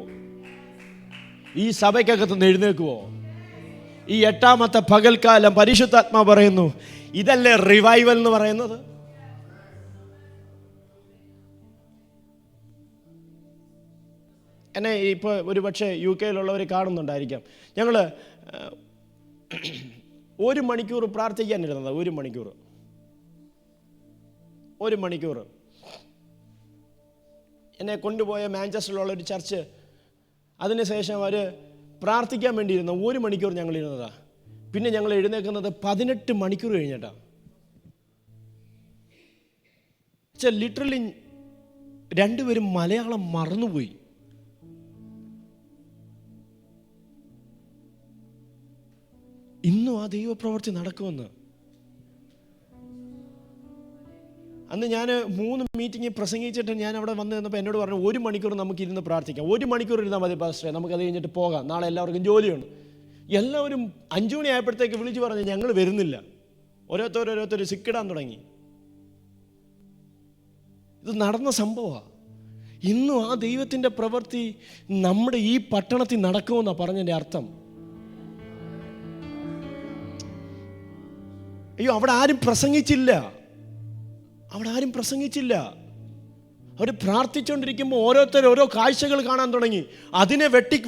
ഈ സഭയ്ക്കകത്ത് നിന്ന് എഴുന്നേൽക്കുവോ? ഈ 8ാമത്തെ പകൽക്കാലം പരിശുദ്ധാത്മാവ് പറയുന്നു, ഇതല്ലേ റിവൈവൽ എന്ന് പറയുന്നത്? എന്നെ ഇപ്പോൾ ഒരു പക്ഷേ UK കാണുന്നുണ്ടായിരിക്കാം. ഞങ്ങൾ 1 മണിക്കൂർ പ്രാർത്ഥിക്കാനിരുന്നത്. 1 മണിക്കൂർ എന്നെ കൊണ്ടുപോയ മാഞ്ചസ്റ്ററിലുള്ളൊരു ചർച്ച്, അതിനുശേഷം അവർ പ്രാർത്ഥിക്കാൻ വേണ്ടിയിരുന്ന 1 മണിക്കൂർ ഞങ്ങൾ ഇരുന്നതാണ്. പിന്നെ ഞങ്ങൾ എഴുന്നേൽക്കുന്നത് 18 മണിക്കൂർ കഴിഞ്ഞിട്ടാണ്. ലിറ്ററലി രണ്ടുപേരും മലയാളം മറന്നുപോയി. ഇന്നും ആ ദൈവപ്രവൃത്തി നടക്കുമെന്ന്. അന്ന് ഞാൻ 3 മീറ്റിംഗ് പ്രസംഗിച്ചിട്ട് ഞാൻ അവിടെ വന്ന് നിന്നപ്പോൾ എന്നോട് പറഞ്ഞു, 1 മണിക്കൂർ നമുക്ക് ഇരുന്ന് പ്രാർത്ഥിക്കാം. 1 മണിക്കൂർ ഇരുന്നാൽ മതി പാസ്റ്ററെ, നമുക്കത് കഴിഞ്ഞിട്ട് പോകാം, നാളെ എല്ലാവർക്കും ജോലിയുണ്ട്. എല്ലാവരും 5 മണി ആയപ്പോഴത്തേക്ക് വിളിച്ച് പറഞ്ഞു ഞങ്ങൾ വരുന്നില്ല. ഓരോരുത്തർ സിക്കിടാൻ തുടങ്ങി. ഇത് നടന്ന സംഭവമാണ്. ഇന്നും ആ ദൈവത്തിൻ്റെ പ്രവൃത്തി നമ്മുടെ ഈ പട്ടണത്തിൽ നടക്കുമെന്നാണ് പറഞ്ഞതിൻ്റെ അർത്ഥം. അയ്യോ, അവിടെ ആരും പ്രസംഗിച്ചില്ല. അവർ പ്രാർത്ഥിച്ചുകൊണ്ടിരിക്കുമ്പോൾ ഓരോരുത്തർ ഓരോ കാഴ്ചകൾ കാണാൻ തുടങ്ങി. അതിനെ വെട്ടി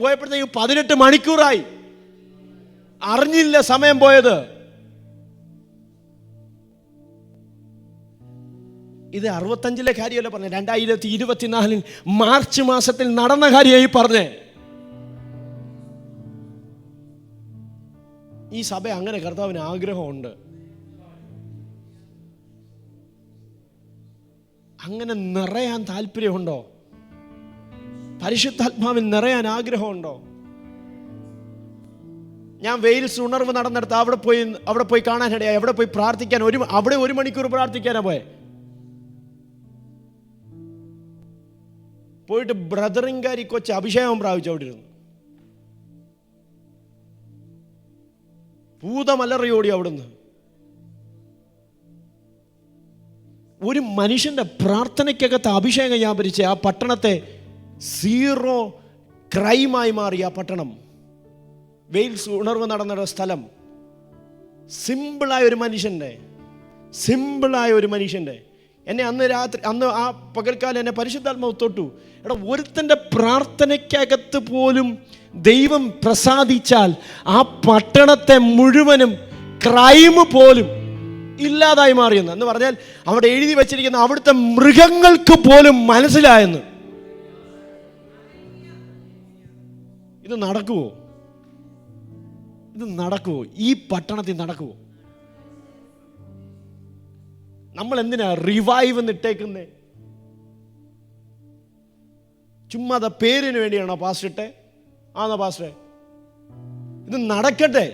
പോയപ്പോഴത്തേക്ക് 18 മണിക്കൂറായി. അറിഞ്ഞില്ല സമയം പോയത്. ഇത് 65-ലെ കാര്യമല്ല പറഞ്ഞത്, 2024 മാർച്ച് മാസത്തിൽ നടന്ന കാര്യമായി പറഞ്ഞേ. ഈ സഭ അങ്ങനെ കർത്താവിന് ആഗ്രഹമുണ്ട്. അങ്ങനെ നിറയാൻ താല്പര്യമുണ്ടോ? പരിശുദ്ധാത്മാവിൽ നിറയാൻ ആഗ്രഹമുണ്ടോ? ഞാൻ വെയിൽസ് ഉണർവ് നടന്നെടുത്ത് അവിടെ പോയി കാണാനിടയായി. അവിടെ പോയി പ്രാർത്ഥിക്കാൻ അവിടെ 1 മണിക്കൂർ പ്രാർത്ഥിക്കാനാ പോയിട്ട് ബ്രദറിങ്കാരി കൊച്ച് അഭിഷേകം പ്രാപിച്ചു അവിടെ ഇരുന്നു. ഭൂതമലറിയോടി അവിടുന്ന്. ഒരു മനുഷ്യൻ്റെ പ്രാർത്ഥനയ്ക്കകത്ത് അഭിഷേകം വ്യാപരിച്ച ആ പട്ടണത്തെ 0 ക്രൈമായി മാറി. ആ പട്ടണം, വെയിൽസ് ഉണർവ് നടന്ന സ്ഥലം, സിമ്പിളായ ഒരു മനുഷ്യൻ്റെ എന്നെ അന്ന് ആ പകൽക്കാലം എന്നെ പരിശുദ്ധാത്മാവ് തൊട്ടു. എടാ, ഒരുത്തൻ്റെ പ്രാർത്ഥനയ്ക്കകത്ത് പോലും ദൈവം പ്രസാദിച്ചാൽ ആ പട്ടണത്തെ മുഴുവനും ക്രൈം പോലും ഇല്ലാതായി മാറിയെന്ന്. എന്ന് പറഞ്ഞാൽ അവിടെ എഴുതി വച്ചിരിക്കുന്ന അവിടുത്തെ മൃഗങ്ങൾക്ക് പോലും മനസ്സിലായെന്ന്. ഇത് നടക്കുവോ? ഇത് നടക്കുവോ? ഈ പട്ടണത്തിൽ നടക്കുവോ? നമ്മൾ എന്തിനാ റിവൈവ് എന്നിട്ടേക്കുന്നേ? ചുമ്മാ പേരിന് വേണ്ടിയാണോ പാസ്റ്റർ ഇട്ടെ? ആണോ പാസ്റ്ററെ? ഇത് നടക്കട്ടെ.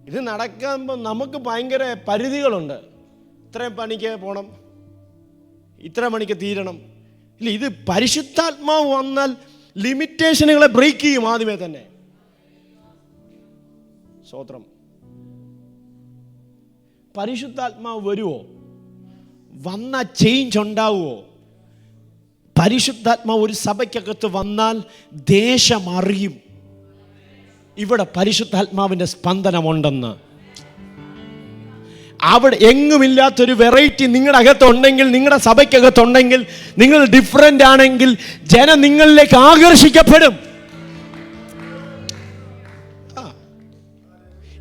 ഇത് നടക്കുമ്പോൾ നമുക്ക് ഭയങ്കര പരിധികളുണ്ട്. ഇത്രയും പണിക്ക് പോകണം, ഇത്ര മണിക്ക് തീരണം. ഇല്ല, ഇത് പരിശുദ്ധാത്മാവ് വന്നാൽ ലിമിറ്റേഷനുകളെ ബ്രേക്ക് ചെയ്യും ആദ്യമേ തന്നെ. സ്തോത്രം. പരിശുദ്ധാത്മാവ് വരുവോ? വന്ന ചേഞ്ച് ഉണ്ടാവുമോ? പരിശുദ്ധാത്മാവ് ഒരു സഭയ്ക്കകത്ത് വന്നാൽ ദേശം അറിയും ഇവിടെ പരിശുദ്ധാത്മാവിൻ്റെ സ്പന്ദനമുണ്ടെന്ന്. അവിടെ എങ്ങുമില്ലാത്തൊരു വെറൈറ്റി നിങ്ങളുടെ അകത്തുണ്ടെങ്കിൽ, നിങ്ങളുടെ സഭയ്ക്കകത്തുണ്ടെങ്കിൽ, നിങ്ങൾ ഡിഫറൻ്റ് ആണെങ്കിൽ ജനം നിങ്ങളിലേക്ക് ആകർഷിക്കപ്പെടും.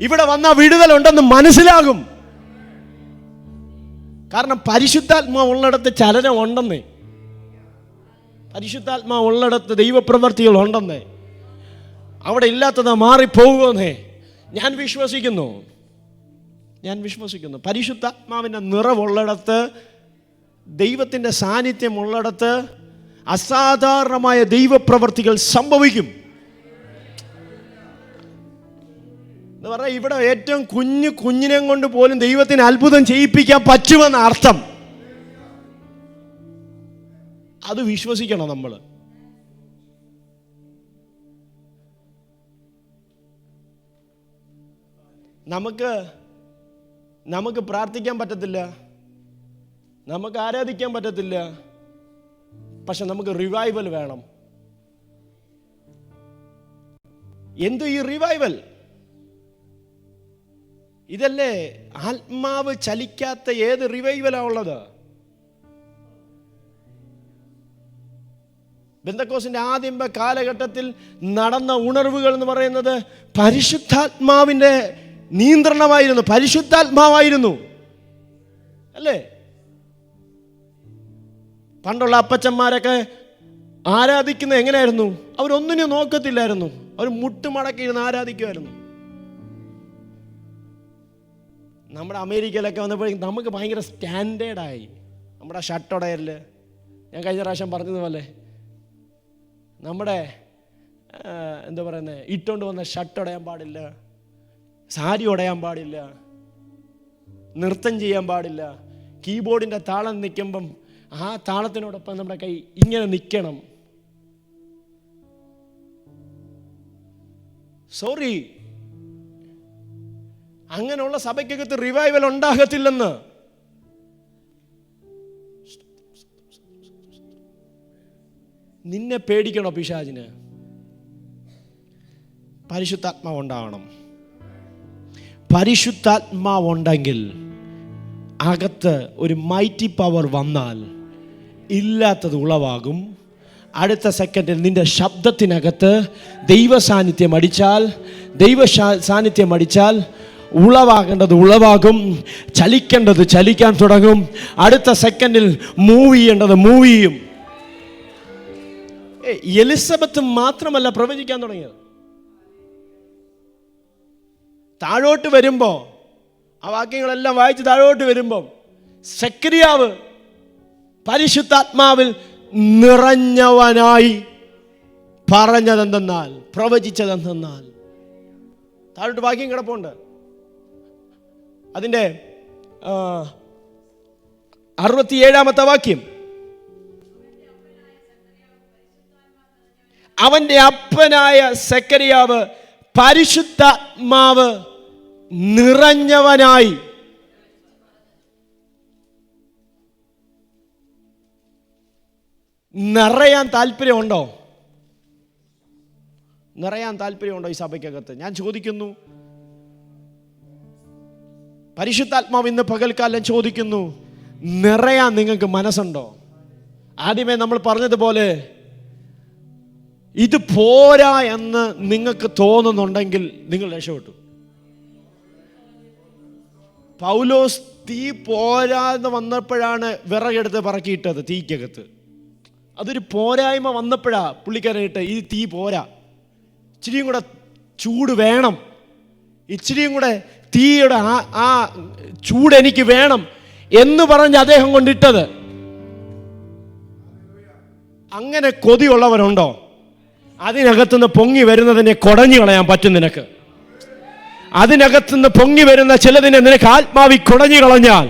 ഇവിടെ വന്ന വിടുതലുണ്ടെന്ന് മനസ്സിലാകും. കാരണം പരിശുദ്ധാത്മാവ് ഉള്ളിടത്ത് ചലനം ഉണ്ടെന്നേ. പരിശുദ്ധാത്മാവ് ഉള്ളിടത്ത് ദൈവപ്രവർത്തികൾ ഉണ്ടെന്നേ. അവിടെ ഇല്ലാത്തത് മാറിപ്പോകുമെന്നേ ഞാൻ വിശ്വസിക്കുന്നു. പരിശുദ്ധാത്മാവിൻ്റെ നിറവുള്ളിടത്ത്, ദൈവത്തിൻ്റെ സാന്നിധ്യം ഉള്ളിടത്ത് അസാധാരണമായ ദൈവപ്രവർത്തികൾ സംഭവിക്കും. എന്ന് പറഞ്ഞാൽ ഇവിടെ ഏറ്റവും കുഞ്ഞിനെ കൊണ്ട് പോലും ദൈവത്തിന് അത്ഭുതം ചെയ്യിപ്പിക്കാൻ പറ്റുമെന്ന അർത്ഥം. അത് വിശ്വസിക്കണം നമ്മൾ. നമുക്ക് പ്രാർത്ഥിക്കാൻ പറ്റത്തില്ല, നമുക്ക് ആരാധിക്കാൻ പറ്റത്തില്ല, പക്ഷെ നമുക്ക് റിവൈവൽ വേണം. എന്തു ഈ റിവൈവൽ? ഇതല്ലേ ആത്മാവ് ചലിക്കാത്ത ഏത് റിവൈവലാ ഉള്ളത്? പെന്തക്കോസ്തിന്റെ ആദ്യ കാലഘട്ടത്തിൽ നടന്ന ഉണർവുകൾ എന്ന് പറയുന്നത് പരിശുദ്ധാത്മാവിൻ്റെ നിയന്ത്രണമായിരുന്നു, പരിശുദ്ധാത്മാവായിരുന്നു അല്ലേ? പണ്ടുള്ള അപ്പച്ചന്മാരൊക്കെ ആരാധിക്കുന്നത് എങ്ങനെയായിരുന്നു? അവരൊന്നിനും നോക്കത്തില്ലായിരുന്നു, അവർ മുട്ടുമടക്കിയിരുന്ന് ആരാധിക്കുമായിരുന്നു. നമ്മുടെ അമേരിക്കയിലൊക്കെ വന്നപ്പോഴേക്കും നമുക്ക് ഭയങ്കര സ്റ്റാൻഡേർഡായി. നമ്മുടെ ഷർട്ടുടയറിൽ ഞാൻ കഴിഞ്ഞ പ്രാവശ്യം പറഞ്ഞതുപോലെ നമ്മുടെ എന്താ പറയുന്നത്, ഇട്ടുകൊണ്ട് വന്ന ഷർട്ട് ഉടയാൻ പാടില്ല, സാരി ഉടയാൻ പാടില്ല, നൃത്തം ചെയ്യാൻ പാടില്ല. കീബോർഡിൻ്റെ താളം നിൽക്കുമ്പം ആ താളത്തിനോടൊപ്പം നമ്മുടെ കൈ ഇങ്ങനെ നിൽക്കണം. സോറി, അങ്ങനെയുള്ള സഭയ്ക്കകത്ത് റിവൈവൽ ഉണ്ടാകത്തില്ലെന്ന്. നിന്നെ പേടിക്കണോ പിശാചിന്? പരിശുദ്ധാത്മാവ് ഉണ്ടാവണം. പരിശുദ്ധാത്മാവുണ്ടെങ്കിൽ അകത്ത് ഒരു മൈറ്റി പവർ വന്നാൽ ഇല്ലാത്തത് ഉളവാകും. അടുത്ത സെക്കൻഡിൽ നിന്റെ ശബ്ദത്തിനകത്ത് ദൈവ സാന്നിധ്യം അടിച്ചാൽ ഉളവാകേണ്ടത് ഉളവാകും, ചലിക്കേണ്ടത് ചലിക്കാൻ തുടങ്ങും. അടുത്ത സെക്കൻഡിൽ മൂവ് ചെയ്യേണ്ടത് മൂവ് ചെയ്യും. എലിസബത്ത് മാത്രമല്ല പ്രവചിക്കാൻ തുടങ്ങിയത്. താഴോട്ട് വരുമ്പോൾ, ആ വാക്യങ്ങളെല്ലാം വായിച്ച് താഴോട്ട് വരുമ്പോൾ സെക്കരിയാവ് പരിശുദ്ധാത്മാവിൽ നിറഞ്ഞവനായി പറഞ്ഞതെന്തെന്നാൽ, പ്രവചിച്ചതെന്തെന്നാൽ, താഴോട്ട് വാക്യം കിടപ്പുണ്ട്. അതിൻ്റെ 67 വാക്യം, അവന്റെ അപ്പനായ സെക്കരിയാവ് പരിശുദ്ധാത്മാവ് നിറഞ്ഞവനായി. നിറയാൻ താല്പര്യമുണ്ടോ? ഈ സഭയ്ക്കകത്ത്? ഞാൻ ചോദിക്കുന്നു, പരിശുദ്ധാത്മാവ് ഇന്ന് പകൽക്കാലം ചോദിക്കുന്നു, നിറയാൻ നിങ്ങൾക്ക് മനസ്സുണ്ടോ? ആദ്യമേ നമ്മൾ പറഞ്ഞതുപോലെ ഇത് പോരാ എന്ന് നിങ്ങൾക്ക് തോന്നുന്നുണ്ടെങ്കിൽ നിങ്ങൾ രക്ഷപ്പെട്ടു. പൗലോസ് തീ പോരാന്ന് വന്നപ്പോഴാണ് വിറകെടുത്ത് പറക്കിയിട്ടത് തീക്കകത്ത്. അതൊരു പോരായ്മ വന്നപ്പോഴാ പുള്ളിക്കാരനിട്ട് ഈ തീ പോരാ, ഇച്ചിരിയും കൂടെ ചൂട് വേണം, ഇച്ചിരിയും കൂടെ തീയുടെ ആ ചൂട് എനിക്ക് വേണം എന്ന് പറഞ്ഞ് അദ്ദേഹം കൊണ്ടിട്ടത്. അങ്ങനെ കൊതിയുള്ളവരുണ്ടോ? അതിനകത്തുനിന്ന് പൊങ്ങി വരുന്നതിനെ കുടഞ്ഞു കളയാൻ പറ്റും നിനക്ക്. അതിനകത്തുനിന്ന് പൊങ്ങി വരുന്ന ചിലതിനെ നിനക്ക് ആത്മാവിൽ കുടഞ്ഞു കളഞ്ഞാൽ,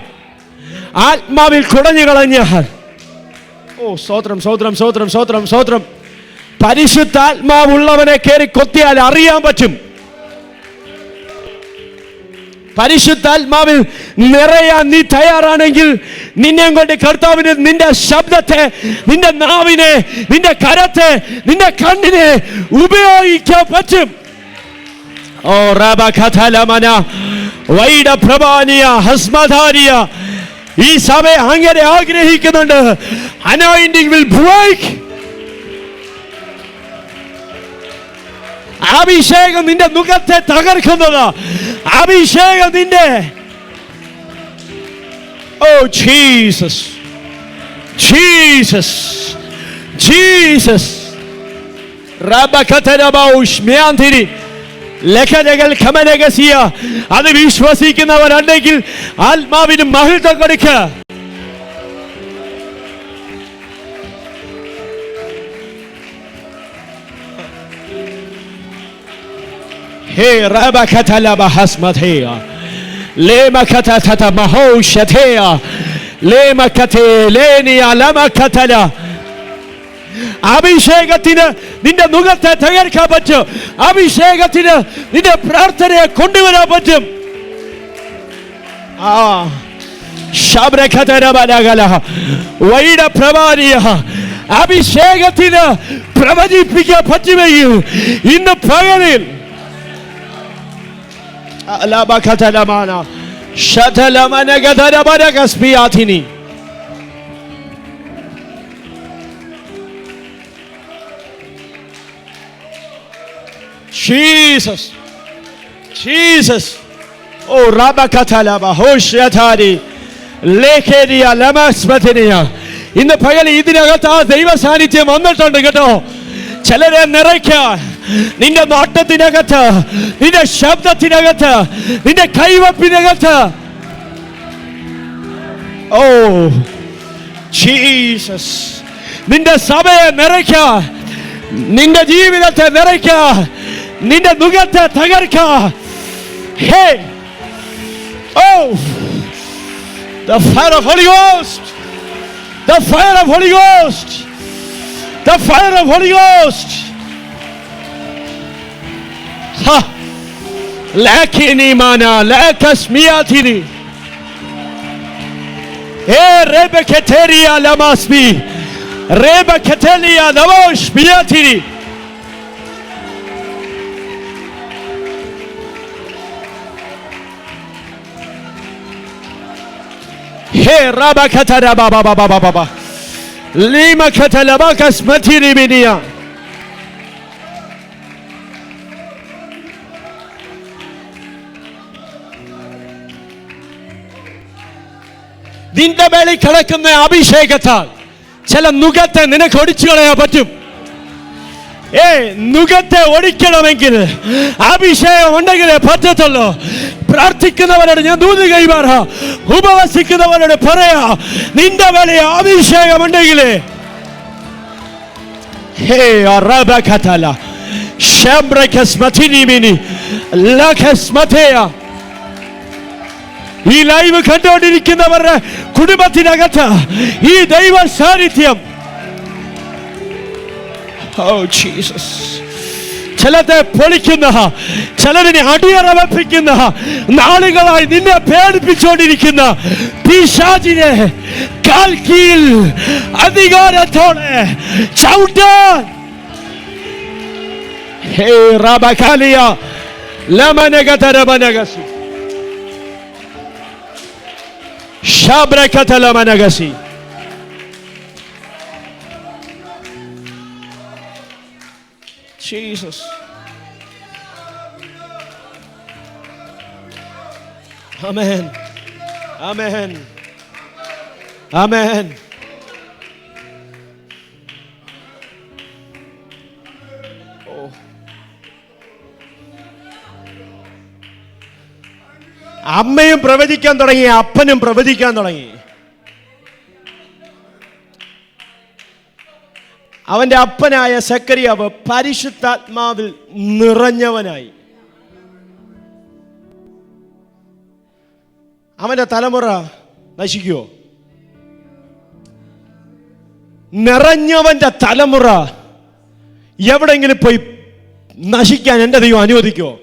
ആത്മാവിൽ കുടഞ്ഞു കളഞ്ഞാൽ, ഓ സ്തോത്രം സ്തോത്രം സ്തോത്രം സ്തോത്രം സ്തോത്രം, പരിശുദ്ധാത്മാവുള്ളവനെ കയറി കൊത്തിയാൽ അറിയാൻ പറ്റും. പരിശുദ്ധാത്മാവിൽ നിറയാൻ നീ തയ്യാറാണെങ്കിൽ നിന്നെ കൊണ്ട് കർത്താവിന് നിന്റെ ശബ്ദത്തെ, നിന്റെ നാവിനെ, നിന്റെ കരത്തെ, നിന്റെ കണ്ണിനെ ഉപയോഗിക്കാൻ പറ്റും. ഓ റബഖതലമന വൈഡ പ്രഭാനിയ ഹസ്മധാരിയ, ഈ സഭയെ അങ്ങനെ ആഗ്രഹിക്കുന്നുണ്ട്. Anointing will break. അഭിഷേകം നിന്റെ മുഖത്തെ തകർക്കുന്നത്, അഭിഷേകം നിന്റെ, ഓ ജീസസ് ജീസസ് ജീസസ് റബഖതലബൗഷ്മ്യാന്തിരി ലഖനകൾ ഖമനഗസിയ. അത് വിശ്വസിക്കുന്നവരുണ്ടെങ്കിൽ ആത്മാവിന് മഹത്വം കൊടുക്കുക. ഹേ റബഖതലബഹസ്മഥേയ ലേമഖതത മഹോഷഥേയ ലേമഖതേ ലേനിയ ലമഖതല. അഭിഷേകത്തിന് നിന്റെ മുഖത്തെ തകർക്കാൻ പറ്റും. അഭിഷേകത്തിന് നിന്റെ പ്രാർത്ഥനയെ കൊണ്ടുവരാൻ പറ്റും. അഭിഷേകത്തിന് പ്രവചിപ്പിക്കാൻ പറ്റുമെങ്കിൽ ഇന്ന് പകലിൽ Jesus, Jesus, oh Rabakatalaba, Hoshatari, Lekeria, Lamasmatinia. ഇന്ന് പകൽ ഇതിനകത്ത് ആ ദൈവ സാന്നിധ്യം വന്നിട്ടുണ്ട് കേട്ടോ. ചിലരെ നിറയ്ക്കാൻ നിന്റെ നോട്ടത്തിനകത്ത്, നിന്റെ ശബ്ദത്തിനകത്ത്, നിന്റെ കൈവപ്പിനകത്ത്. ഓ ജീസസ്, നിന്റെ സഭയെ നിറയ്ക്കാൻ, നിന്റെ ജീവിതത്തെ നിറയ്ക്കാൻ, നിന്റെ മുഖത്തെ തകർക്കാൻ. ഹേ ഓ the fire of Holy Ghost, the fire of Holy Ghost, the fire of Holy Ghost. Ha lakini mana lakasmiatini e rebeketeria lamasmi rebeketelia navosh miatini. He rabakatara baba baba baba lima katalabakas matiri minia. നിന്റെ മേളിൽ കിടക്കുന്ന അഭിഷേകത്താൽ ചില നുകത്തെ നിനക്ക് ഒടിച്ചു കളയാൻ പറ്റും. നുകത്തെ ഒടിക്കണമെങ്കിൽ അഭിഷേകം ഉണ്ടെങ്കിലേ പറ്റത്തുള്ളൂ. പ്രാർത്ഥിക്കുന്നവരോട് ഞാൻ ദൂത് കൈമാറാ, ഉപവസിക്കുന്നവരോട് പറയാ, നിന്റെ മേളിൽ അഭിഷേകം ഉണ്ടെങ്കിലേ. ഹേ റബഖതല ശംബ്രകസ്മതിനിമിനി ലഖസ്മതയ. ഈ ലൈവ് കണ്ടുകൊണ്ടിരിക്കുന്നവരുടെ കുടുംബത്തിനകത്ത് ഈ ദൈവ സാന്നിധ്യം, ഓ ജീസസ്, ചിലത്തെ പൊളിക്കുന്ന, ചിലതിനെ അടിയറവപ്പിക്കുന്ന, നാളുകളായി നിന്നെ പേടിപ്പിച്ചുകൊണ്ടിരിക്കുന്ന പിശാചിനെ കാൽ കീഴിൽ അധികാരത്തോടെ ചവിട്ടാൻ. ഹേ റബഖാലിയ ലമനഗതരബനഗസി ശബ്രകതലമനഗസി ജീസസ്. ആമേൻ, ആമേൻ, ആമേൻ. അമ്മയും പ്രവചിക്കാൻ തുടങ്ങി, അപ്പനും പ്രവചിക്കാൻ തുടങ്ങി. അവന്റെ അപ്പനായ സക്കറിയാവ് പരിശുദ്ധാത്മാവിൽ നിറഞ്ഞവനായി. അവന്റെ തലമുറ നശിക്കുമോ? നിറഞ്ഞവന്റെ തലമുറ എവിടെയെങ്കിലും പോയി നശിക്കാൻ എൻ്റെ ദൈവം അനുവദിക്കുമോ?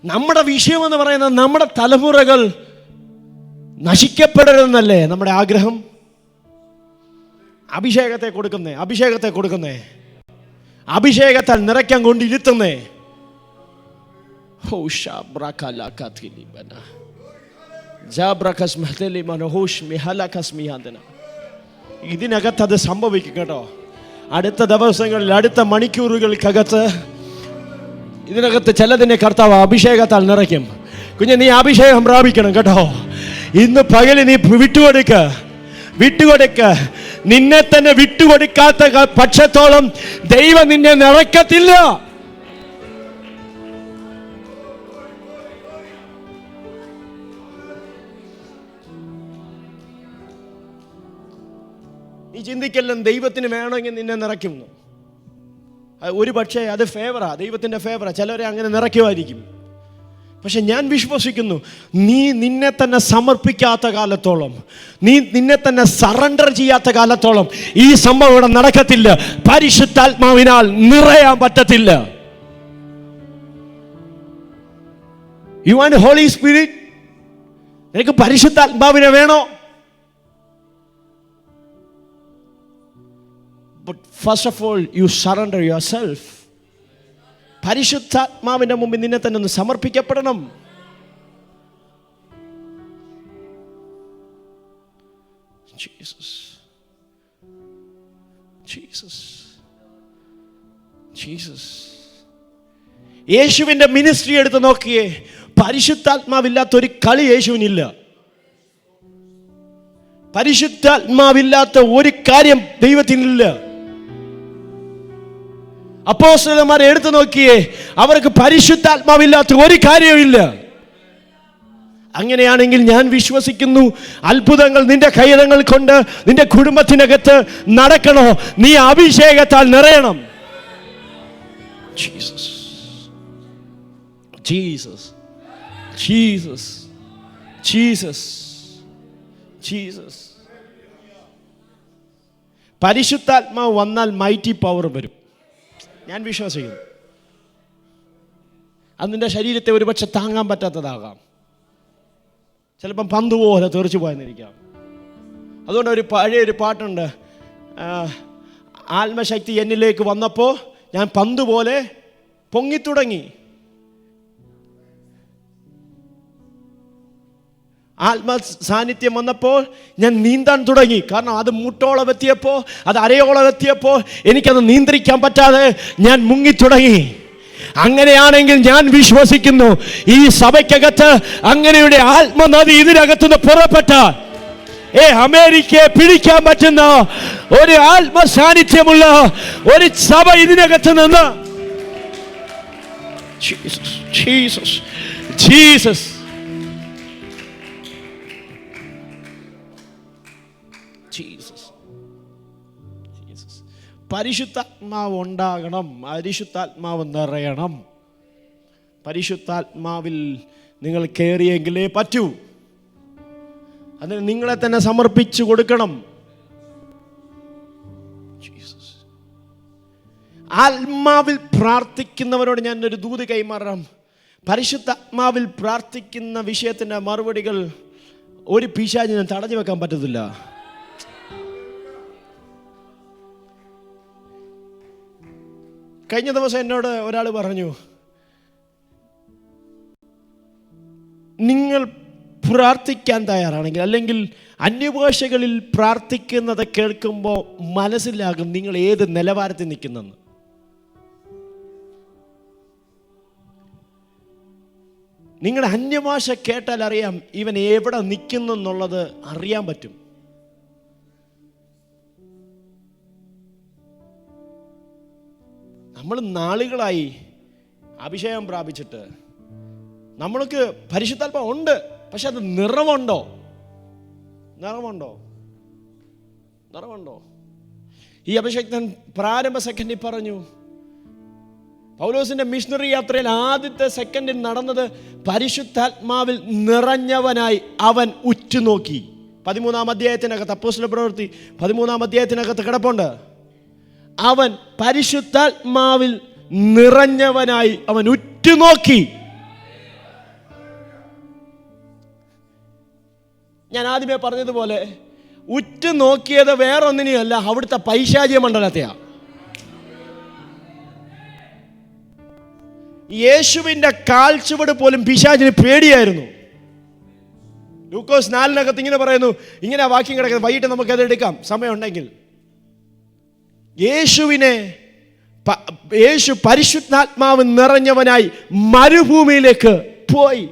നമ്മുടെ വിഷയമെന്ന് പറയുന്നത് നമ്മുടെ തലമുറകൾ നശിക്കപ്പെടരുതെന്നല്ലേ നമ്മുടെ ആഗ്രഹം? അഭിഷേകത്തെ കൊടുക്കുന്നേ, അഭിഷേകത്തെ കൊടുക്കുന്നേ, അഭിഷേകത്താൽ നിറയ്ക്കാൻ കൊണ്ടിരുത്തുന്നേ. ഇതിനകത്ത് അത് സംഭവിക്കും കേട്ടോ. അടുത്ത ദിവസങ്ങളിൽ, അടുത്ത മണിക്കൂറുകൾക്കകത്ത് ഇതിനകത്ത് ചിലതിനെ കർത്താവ് അഭിഷേകത്താൽ നിറയ്ക്കും. കുഞ്ഞെ, നീ അഭിഷേകം പ്രാപിക്കണം കേട്ടോ. ഇന്ന് പകല് നീ വിട്ടുകൊടുക്ക. നിന്നെ തന്നെ വിട്ടുകൊടുക്കാത്ത പക്ഷത്തോളം ദൈവം നിന്നെ നിറയ്ക്കത്തില്ല. നീ ചിന്തിക്കലും ദൈവത്തിന് വേണമെങ്കിൽ നിന്നെ നിറയ്ക്കുന്നു. ഒരു പക്ഷേ അത് ഫേവറാ, ദൈവത്തിൻ്റെ ഫേവറാ. ചിലരെ അങ്ങനെ നിറയ്ക്കുമായിരിക്കും. പക്ഷെ ഞാൻ വിശ്വസിക്കുന്നു, നീ നിന്നെ തന്നെ സമർപ്പിക്കാത്ത കാലത്തോളം, നീ നിന്നെ തന്നെ സറണ്ടർ ചെയ്യാത്ത കാലത്തോളം ഈ സംഭവം ഇവിടെ നടക്കത്തില്ല. പരിശുദ്ധാത്മാവിനാൽ നിറയാൻ പറ്റത്തില്ല. You want holy spirit? നിനക്ക് പരിശുദ്ധാത്മാവിനെ വേണോ? But first of all, you surrender yourself. പരിശുദ്ധാത്മാവിന്റെ മുമ്പിൽ നിന്നെ തന്നെ ഒന്ന് സമർപ്പിക്കപ്പെടണം. Jesus, Jesus, Jesus. യേശുവിന്റെ മിനിസ്ട്രി എടുത്ത് നോക്കിയേ, പരിശുദ്ധാത്മാവില്ലാത്ത ഒരു കളി യേശുവിനില്ല. പരിശുദ്ധാത്മാവില്ലാത്ത ഒരു കാര്യം ദൈവത്തിനില്ല. അപ്പോസ്തലന്മാരെ എടുത്തു നോക്കിയേ, അവർക്ക് പരിശുദ്ധാത്മാവില്ലാത്ത ഒരു കാര്യവുമില്ല. അങ്ങനെയാണെങ്കിൽ ഞാൻ വിശ്വസിക്കുന്നു, അത്ഭുതങ്ങൾ നിന്റെ കൈതങ്ങൾ കൊണ്ട് നിന്റെ കുടുംബത്തിനകത്ത് നടക്കണോ, നീ അഭിഷേകത്താൽ നിറയണം. Jesus, Jesus, Jesus, Jesus, Jesus. പരിശുദ്ധാത്മാവ് വന്നാൽ മൈറ്റി പവർ വരും. ഞാൻ വിശ്വസിക്കുന്നു. അത് നിന്റെ ശരീരത്തെ ഒരുപക്ഷെ താങ്ങാൻ പറ്റാത്തതാകാം. ചിലപ്പം പന്ത് പോലെ തെറിച്ചു പോയെന്നിരിക്കാം. അതുകൊണ്ട് ഒരു പഴയൊരു പാട്ടുണ്ട്, ആത്മശക്തി എന്നിലേക്ക് വന്നപ്പോൾ ഞാൻ പന്ത് പോലെ പൊങ്ങിത്തുടങ്ങി. ആത്മ സാന്നിധ്യം വന്നപ്പോൾ ഞാൻ നീന്താൻ തുടങ്ങി. കാരണം അത് മുട്ടോളം എത്തിയപ്പോൾ, അത് അരയോളം എത്തിയപ്പോൾ എനിക്കത് നിയന്ത്രിക്കാൻ പറ്റാതെ ഞാൻ മുങ്ങിത്തുടങ്ങി. അങ്ങനെയാണെങ്കിൽ ഞാൻ വിശ്വസിക്കുന്നു, ഈ സഭയ്ക്കകത്ത് അങ്ങനെയുടെ ആത്മനദി ഇതിനകത്തുനിന്ന് പുറപ്പെട്ടാൽ അമേരിക്കയെ പിടിക്കാൻ പറ്റുന്ന ഒരു ആത്മ സാന്നിധ്യമുള്ള ഒരു സഭ ഇതിനകത്ത് നിന്ന് Jesus, Jesus, Jesus, Jesus, Jesus. പരിശുദ്ധാത്മാവ് ഉണ്ടാകണം, പരിശുദ്ധാത്മാവ് നിറയണം. പരിശുദ്ധാത്മാവിൽ നിങ്ങൾ കയറിയെങ്കിലേ പറ്റൂ. അതിന് നിങ്ങളെ തന്നെ സമർപ്പിച്ചു കൊടുക്കണം. ജീസസ്. ആത്മാവിൽ പ്രാർത്ഥിക്കുന്നവരോട് ഞാൻ ഒരു ദൂത് കൈമാറാം. പരിശുദ്ധാത്മാവിൽ പ്രാർത്ഥിക്കുന്ന വിഷയത്തിൻ്റെ മറുപടികൾ ഒരു പിശാചിനും തടഞ്ഞു വെക്കാൻ പറ്റത്തില്ല. കഴിഞ്ഞ ദിവസം എന്നോട് ഒരാൾ പറഞ്ഞു, നിങ്ങൾ പ്രാർത്ഥിക്കാൻ തയ്യാറാണെങ്കിൽ, അല്ലെങ്കിൽ അന്യഭാഷകളിൽ പ്രാർത്ഥിക്കുന്നത് കേൾക്കുമ്പോൾ മനസ്സിലാകും നിങ്ങൾ ഏത് നിലവാരത്തിൽ നിൽക്കുന്നെന്ന്. നിങ്ങളുടെ അന്യഭാഷ കേട്ടാൽ അറിയാം ഇവൻ എവിടെ നിൽക്കുന്നു എന്നുള്ളത് അറിയാൻ പറ്റും. നമ്മൾ നാളുകളായി അഭിഷേകം പ്രാപിച്ചിട്ട് നമ്മൾക്ക് പരിശുദ്ധാത്മാവ് ഉണ്ട്, പക്ഷെ അത് നിറവുണ്ടോ? ഈ അഭിഷേകൻ പ്രാരംഭ സെക്കൻഡിൽ പറഞ്ഞു, പൗലോസിന്റെ മിഷണറി യാത്രയിൽ ആദ്യത്തെ സെക്കൻഡിൽ നടന്നത് പരിശുദ്ധാത്മാവിൽ നിറഞ്ഞവനായി അവൻ ഉറ്റുനോക്കി. 13-ാം അധ്യായത്തിനകത്ത്, അപ്പോസ്തല പ്രവൃത്തി 13-ാം അധ്യായത്തിനകത്ത് കിടപ്പുണ്ട്. അവൻ പരിശുദ്ധാത്മാവിൽ നിറഞ്ഞവനായി അവൻ ഉറ്റുനോക്കി. ഞാൻ ആദ്യമേ പറഞ്ഞതുപോലെ ഉറ്റുനോക്കിയത് വേറൊന്നിനെയല്ല, അവിടുത്തെ പൈശാചിക മണ്ഡലത്തെയാ. യേശുവിന്റെ കാൽച്ചുവട് പോലും പിശാചിന് പേടിയായിരുന്നു. ലൂക്കോസ് 4-നകത്ത് ഇങ്ങനെ പറയുന്നു, ഇങ്ങനെ വാക്യം കിടക്കുന്നത്, വൈകിട്ട് നമുക്കത് എടുക്കാം സമയമുണ്ടെങ്കിൽ. യേശു പരിശുദ്ധാത്മാവ് നിറഞ്ഞവനായി മരുഭൂമിയിലേക്ക് പോയി.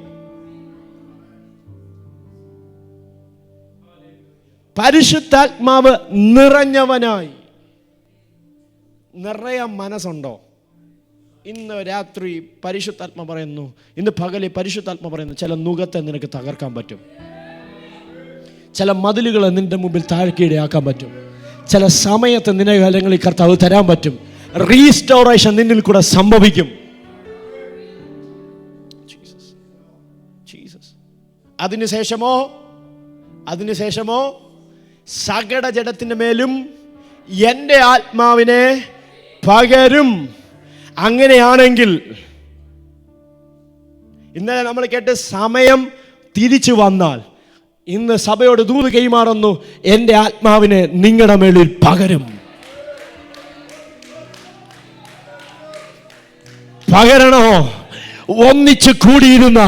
പരിശുദ്ധാത്മാവ് നിറഞ്ഞവനായി. നിറയാൻ മനസ്സുണ്ടോ? ഇന്ന് രാത്രി പരിശുദ്ധാത്മ പറയുന്നു, ഇന്ന് പകല് പരിശുദ്ധാത്മ പറയുന്നു, ചില നുകത്തെ നിനക്ക് തകർക്കാൻ പറ്റും, ചില മതിലുകളെ നിന്റെ മുമ്പിൽ താഴ്ക്കീടയാക്കാൻ പറ്റും, ചില സമയത്ത് നിന്നെ കാലങ്ങളിൽ കർത്താവ് തരാൻ പറ്റും. റീസ്റ്റോറേഷൻ നിന്നിൽ കൂടെ സംഭവിക്കും. അതിനുശേഷമോ സകല ജഡത്തിന്റെ മേലും എൻ്റെ ആത്മാവിനെ പകരും. അങ്ങനെയാണെങ്കിൽ ഇന്നലെ നമ്മൾ കേട്ട് സമയം തിരിച്ചു വന്നാൽ ഇന്ന് സഭയോട് ദൂത് കൈമാറുന്നു, എൻ്റെ ആത്മാവിനെ നിങ്ങളുടെ മേളിൽ പകരും. പകരണോ? ഒന്നിച്ച് കൂടിയിരുന്ന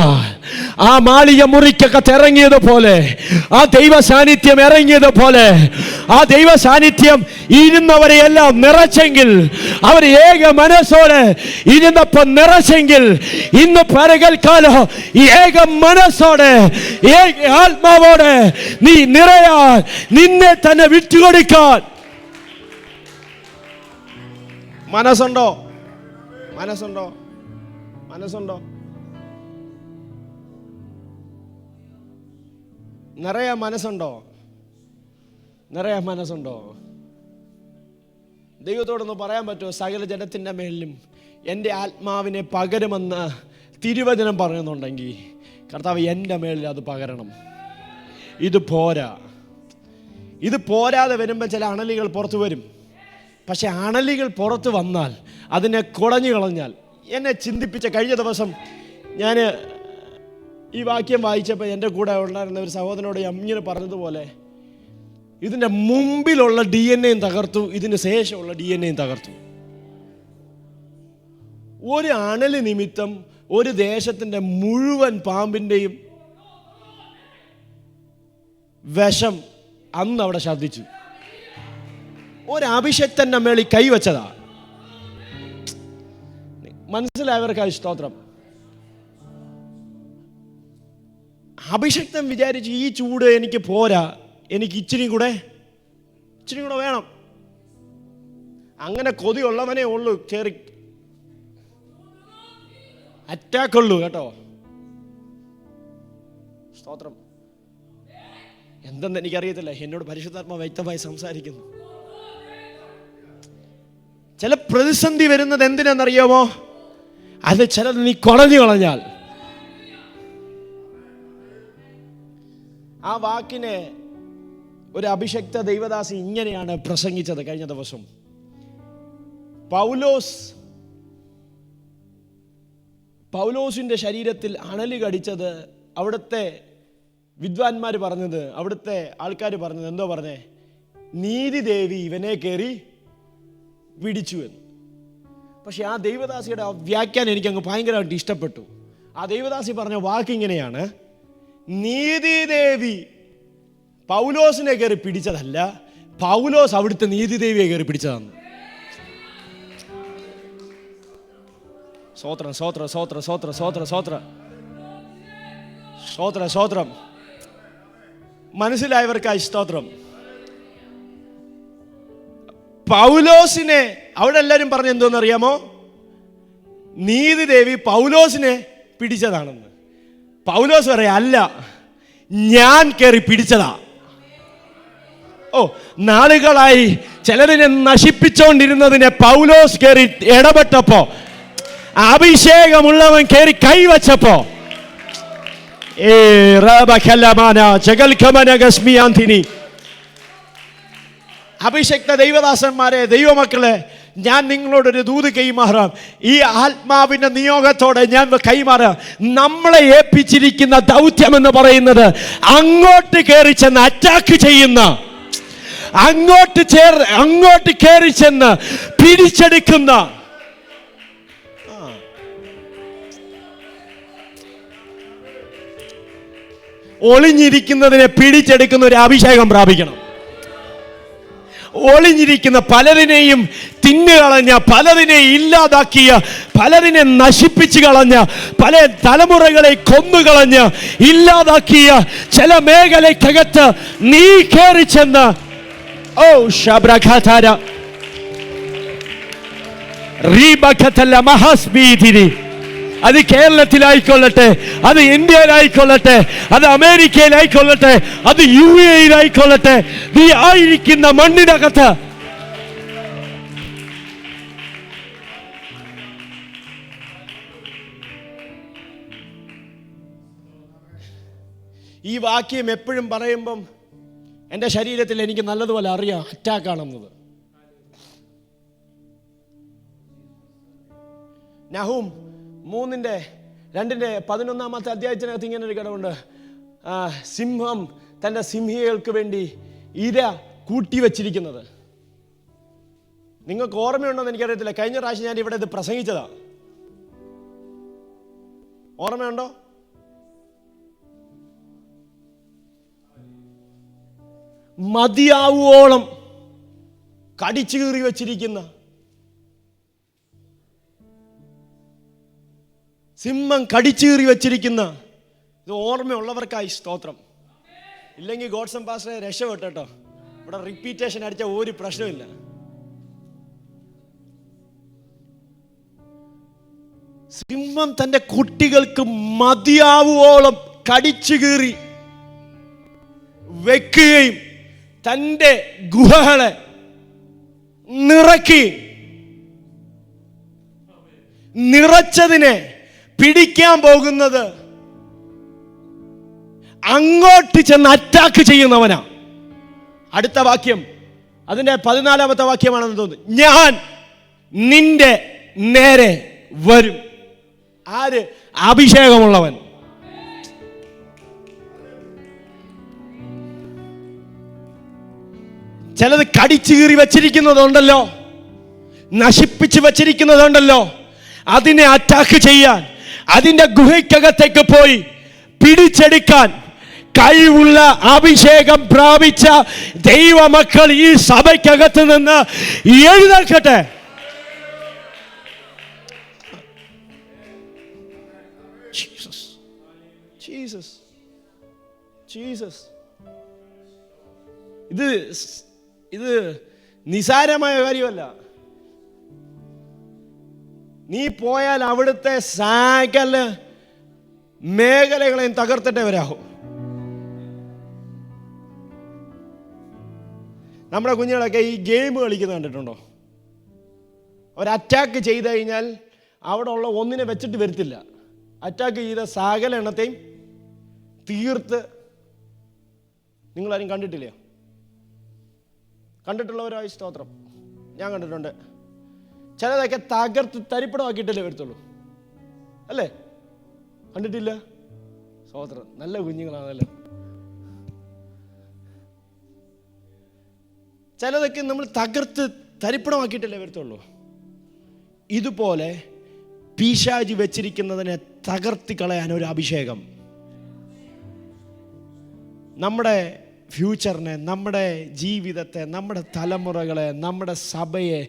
ആ മാളിക മുറിക്കകത്ത് ഇറങ്ങിയതുപോലെ, ആ ദൈവ സാന്നിധ്യം ഇറങ്ങിയതുപോലെ, ആ ദൈവ സാന്നിധ്യം ഇരുന്നവരെയെല്ലാം നിറച്ചെങ്കിൽ, അവർ ഏക മനസ്സോടെ ഇരുന്നപ്പോൾ നിറച്ചെങ്കിൽ, ഇന്ന് പകൽക്കാലം ഈ ഏക മനസ്സോടെ ഏക ആത്മാവോടെ നീ നിറയാൻ, നിന്നെ തന്നെ വിട്ടുകൊടുക്കാൻ മനസ്സുണ്ടോ? നിറയാൻ മനസ്സുണ്ടോ? ദൈവത്തോടൊന്ന് പറയാൻ പറ്റുമോ? സകല ജനത്തിൻ്റെ മേലിലും എൻ്റെ ആത്മാവിനെ പകരുമെന്ന് തിരുവചനം പറയുന്നുണ്ടെങ്കിൽ, കർത്താവ് എൻ്റെ മേലിൽ അത് പകരണം. ഇത് പോരാതെ വരുമ്പോൾ ചില അണലികൾ പുറത്തു വരും. പക്ഷെ അണലികൾ പുറത്ത് വന്നാൽ അതിനെ കുടഞ്ഞു കളഞ്ഞാൽ, എന്നെ ചിന്തിപ്പിച്ച കഴിഞ്ഞ ദിവസം ഞാൻ ഈ വാക്യം വായിച്ചപ്പോൾ എൻ്റെ കൂടെ ഉണ്ടായിരുന്ന ഒരു സഹോദരനോട് ഇങ്ങനെ പറഞ്ഞതുപോലെ, ഇതിൻ്റെ മുമ്പിലുള്ള DNA തകർത്തു, ഇതിന് ശേഷമുള്ള DNA തകർത്തു. ഒരു അണലി നിമിത്തം ഒരു ദേശത്തിൻ്റെ മുഴുവൻ പാമ്പിൻ്റെയും വിഷം അന്ന് അവിടെ ശബ്ദിച്ചു. ഒരു അഭിഷക്തന്റെ മേളിൽ കൈവച്ചതാ. മനസ്സിലായവർക്കായി സ്തോത്രം. അഭിഷക്തൻ വിചാരിച്ചു, ഈ ചൂട് എനിക്ക് പോരാ, എനിക്ക് ഇച്ചിരി കൂടെ വേണം. അങ്ങനെ കൊതിയുള്ളവനേ ഉള്ളൂ കയറി അറ്റാക്കുള്ളൂ കേട്ടോ. സ്തോത്രം. എന്തെന്ന് എനിക്കറിയത്തില്ല, എന്നോട് പരിശുദ്ധാത്മാവ് വ്യക്തമായി സംസാരിക്കുന്നു. ചില പ്രതിസന്ധി വരുന്നത് എന്തിനാണെന്നറിയാമോ? അത് ചിലത് നീ കുടഞ്ഞു കളഞ്ഞാൽ. ആ വാക്കിനെ ഒരു അഭിഷക്ത ദൈവദാസി ഇങ്ങനെയാണ് പ്രസംഗിച്ചത് കഴിഞ്ഞ ദിവസം. പൗലോസിന്റെ ശരീരത്തിൽ അണലി കടിച്ചത് അവിടുത്തെ വിദ്വാൻമാർ പറഞ്ഞത്, അവിടുത്തെ ആൾക്കാർ പറഞ്ഞത് എന്തോ പറഞ്ഞേ, നീതിദേവി ഇവനെ കയറി പിടിച്ചു എന്ന്. പക്ഷെ ആ ദൈവദാസിയുടെ വ്യാഖ്യാനം എനിക്കങ്ങ് ഭയങ്കരമായിട്ട് ഇഷ്ടപ്പെട്ടു. ആ ദൈവദാസി പറഞ്ഞ വാക്കിങ്ങനെയാണ്, നീതിദേവി പൗലോസിനെ കയറി പിടിച്ചതല്ല, പൗലോസ് അവിടുത്തെ നീതിദേവിയെ കയറി പിടിച്ചതാണ്. സ്തോത്രം, സ്തോത്രം, സ്തോത്രം, സ്തോത്രം, സ്തോത്രം, സ്തോത്രം, സ്തോത്രം, സ്തോത്രം. മനസ്സിലായവർക്കായി സ്തോത്രം. പൗലോസിനെ അവിടെ എല്ലാവരും പറഞ്ഞ എന്തോന്നറിയാമോ? നീതിദേവി പൗലോസിനെ പിടിച്ചതാണെന്ന്. പൗലോസ് പറയാ, അല്ല, ഞാൻ കയറി പിടിച്ചതാ. ഓ, നാളുകളായി ചിലതിനെ നശിപ്പിച്ചുകൊണ്ടിരുന്നതിനെ പൗലോസ് കയറി ഇടപെട്ടപ്പോ, അഭിഷേകമുള്ളവൻ കയറി കൈവച്ചപ്പോ, അഭിഷക്ത ദൈവദാസന്മാരെ, ദൈവമക്കളെ, ഞാൻ നിങ്ങളോടൊരു ദൂത് കൈമാറാം. ഈ ആത്മാവിന്റെ നിയോഗത്തോടെ ഞാൻ കൈമാറാം. നമ്മളെ ഏൽപ്പിച്ചിരിക്കുന്ന ദൗത്യം എന്ന് പറയുന്നത് അങ്ങോട്ട് കയറി ചെന്ന് അറ്റാക്ക് ചെയ്യുന്ന, അങ്ങോട്ട് കയറി ചെന്ന് പിടിച്ചെടുക്കുന്ന, ഒളിഞ്ഞിരിക്കുന്നതിനെ പിടിച്ചെടുക്കുന്ന ഒരു അഭിഷേകം പ്രാപിക്കണം. ഒളിഞ്ഞിരിക്കുന്ന പലതിനെയും തിന്നുകളഞ്ഞ, പലതിനെ ഇല്ലാതാക്കിയ, പലതിനെ നശിപ്പിച്ചു കളഞ്ഞ, പല തലമുറകളെ കൊന്നുകളഞ്ഞ് ഇല്ലാതാക്കിയ ചില മേഖലയ്ക്കകത്ത് നീ കയറി ചെന്ന്, ഓ ശബ്രഖാതാര റീബഖതല്ല മഹാസ്മീതിരി, അത് കേരളത്തിലായിക്കൊള്ളട്ടെ, അത് ഇന്ത്യയിലായിക്കൊള്ളട്ടെ, അത് അമേരിക്കയിലായിക്കൊള്ളട്ടെ, അത് യുഎഇയിലായിക്കൊള്ളട്ടെ, നീ ആയിരിക്കുന്ന മണ്ണിനകത്ത് ഈ വാക്യം എപ്പോഴും പറയുമ്പം എൻ്റെ ശരീരത്തിൽ എനിക്ക് നല്ലതുപോലെ അറിയാം അറ്റാക്കാണെന്നത്. നഹൂം 3:2 അധ്യായത്തിനകത്ത് ഇങ്ങനെ ഒരു ഘടമുണ്ട്. സിംഹം തൻ്റെ സിംഹികൾക്ക് വേണ്ടി ഇര കൂട്ടിവെച്ചിരിക്കുന്നത്. നിങ്ങൾക്ക് ഓർമ്മയുണ്ടോന്ന് എനിക്കറിയത്തില്ല. കഴിഞ്ഞ പ്രാവശ്യം ഞാൻ ഇവിടെ ഇത് പ്രസംഗിച്ചതാ. ഓർമ്മയുണ്ടോ? മതിയാവോളം കടിച്ചു കീറി വെച്ചിരിക്കുന്ന സിംഹം, കടിച്ചീറി വെച്ചിരിക്കുന്ന, ഇത് ഓർമ്മയുള്ളവർക്കായി സ്തോത്രം. ഇല്ലെങ്കിൽ ഗോഡ്സൺ പാസ്റ്ററെ രക്ഷപ്പെട്ടു കേട്ടോ. ഇവിടെ റിപ്പീറ്റേഷൻ അടിച്ച ഒരു പ്രശ്നമില്ല. സിംഹം തൻ്റെ കുട്ടികൾക്ക് മതിയാവോളം കടിച്ചു കീറി വെക്കുകയും തൻ്റെ ഗുഹകളെ നിറച്ചതിനെ പിടിക്കാൻ പോകുന്നത് അങ്ങോട്ട് ചെന്ന് അറ്റാക്ക് ചെയ്യുന്നവനാ. അടുത്ത വാക്യം അതിന്റെ 14ാമത്തെ വാക്യമാണെന്ന് തോന്നുന്നു. ഞാൻ നിന്റെ നേരെ വരും. ആര്? അഭിഷേകമുള്ളവൻ. ചിലത് കടിച്ചു കീറി വച്ചിരിക്കുന്നതുണ്ടല്ലോ, നശിപ്പിച്ച് വച്ചിരിക്കുന്നതുണ്ടല്ലോ, അതിനെ അറ്റാക്ക് ചെയ്യാൻ, അതിന്റെ ഗുഹയ്ക്കകത്തേക്ക് പോയി പിടിച്ചെടുക്കാൻ കഴിവുള്ള അഭിഷേകം പ്രാപിച്ച ദൈവമക്കൾ ഈ സഭയ്ക്കകത്ത് നിന്ന് എഴുന്നേൽക്കട്ടെ. ഇത് നിസാരമായ കാര്യമല്ല. നീ പോയാൽ അവിടുത്തെ സകല മേഖലകളെയും തകർത്തിട്ടേ വരാവും. നമ്മുടെ കുഞ്ഞുങ്ങളൊക്കെ ഈ ഗെയിം കളിക്കുന്നത് കണ്ടിട്ടുണ്ടോ? ഒരു അറ്റാക്ക് ചെയ്ത് കഴിഞ്ഞാൽ അവിടെ ഉള്ള ഒന്നിനെ വെച്ചിട്ട് വരത്തില്ല. അറ്റാക്ക് ചെയ്ത സകല എണ്ണത്തെയും തീർത്ത്. നിങ്ങളാരും കണ്ടിട്ടില്ലയോ? കണ്ടിട്ടുള്ളവരായി സ്തോത്രം. ഞാൻ കണ്ടിട്ടുണ്ട്. ചിലതൊക്കെ തകർത്ത് തരിപ്പണമാക്കിയിട്ടല്ലേ വരത്തുള്ളൂ, അല്ലേ? കണ്ടിട്ടില്ല? സ്തോത്രം. നല്ല കുഞ്ഞുങ്ങളാണല്ലോ. ചിലതൊക്കെ നമ്മൾ തകർത്ത് തരിപ്പണമാക്കിയിട്ടല്ലേ വരത്തുള്ളൂ. ഇതുപോലെ പിശാചി വെച്ചിരിക്കുന്നതിനെ തകർത്തി കളയാൻ ഒരു അഭിഷേകം. നമ്മുടെ ഫ്യൂച്ചറിനെ, നമ്മുടെ ജീവിതത്തെ, നമ്മുടെ തലമുറകളെ, നമ്മുടെ സഭയെ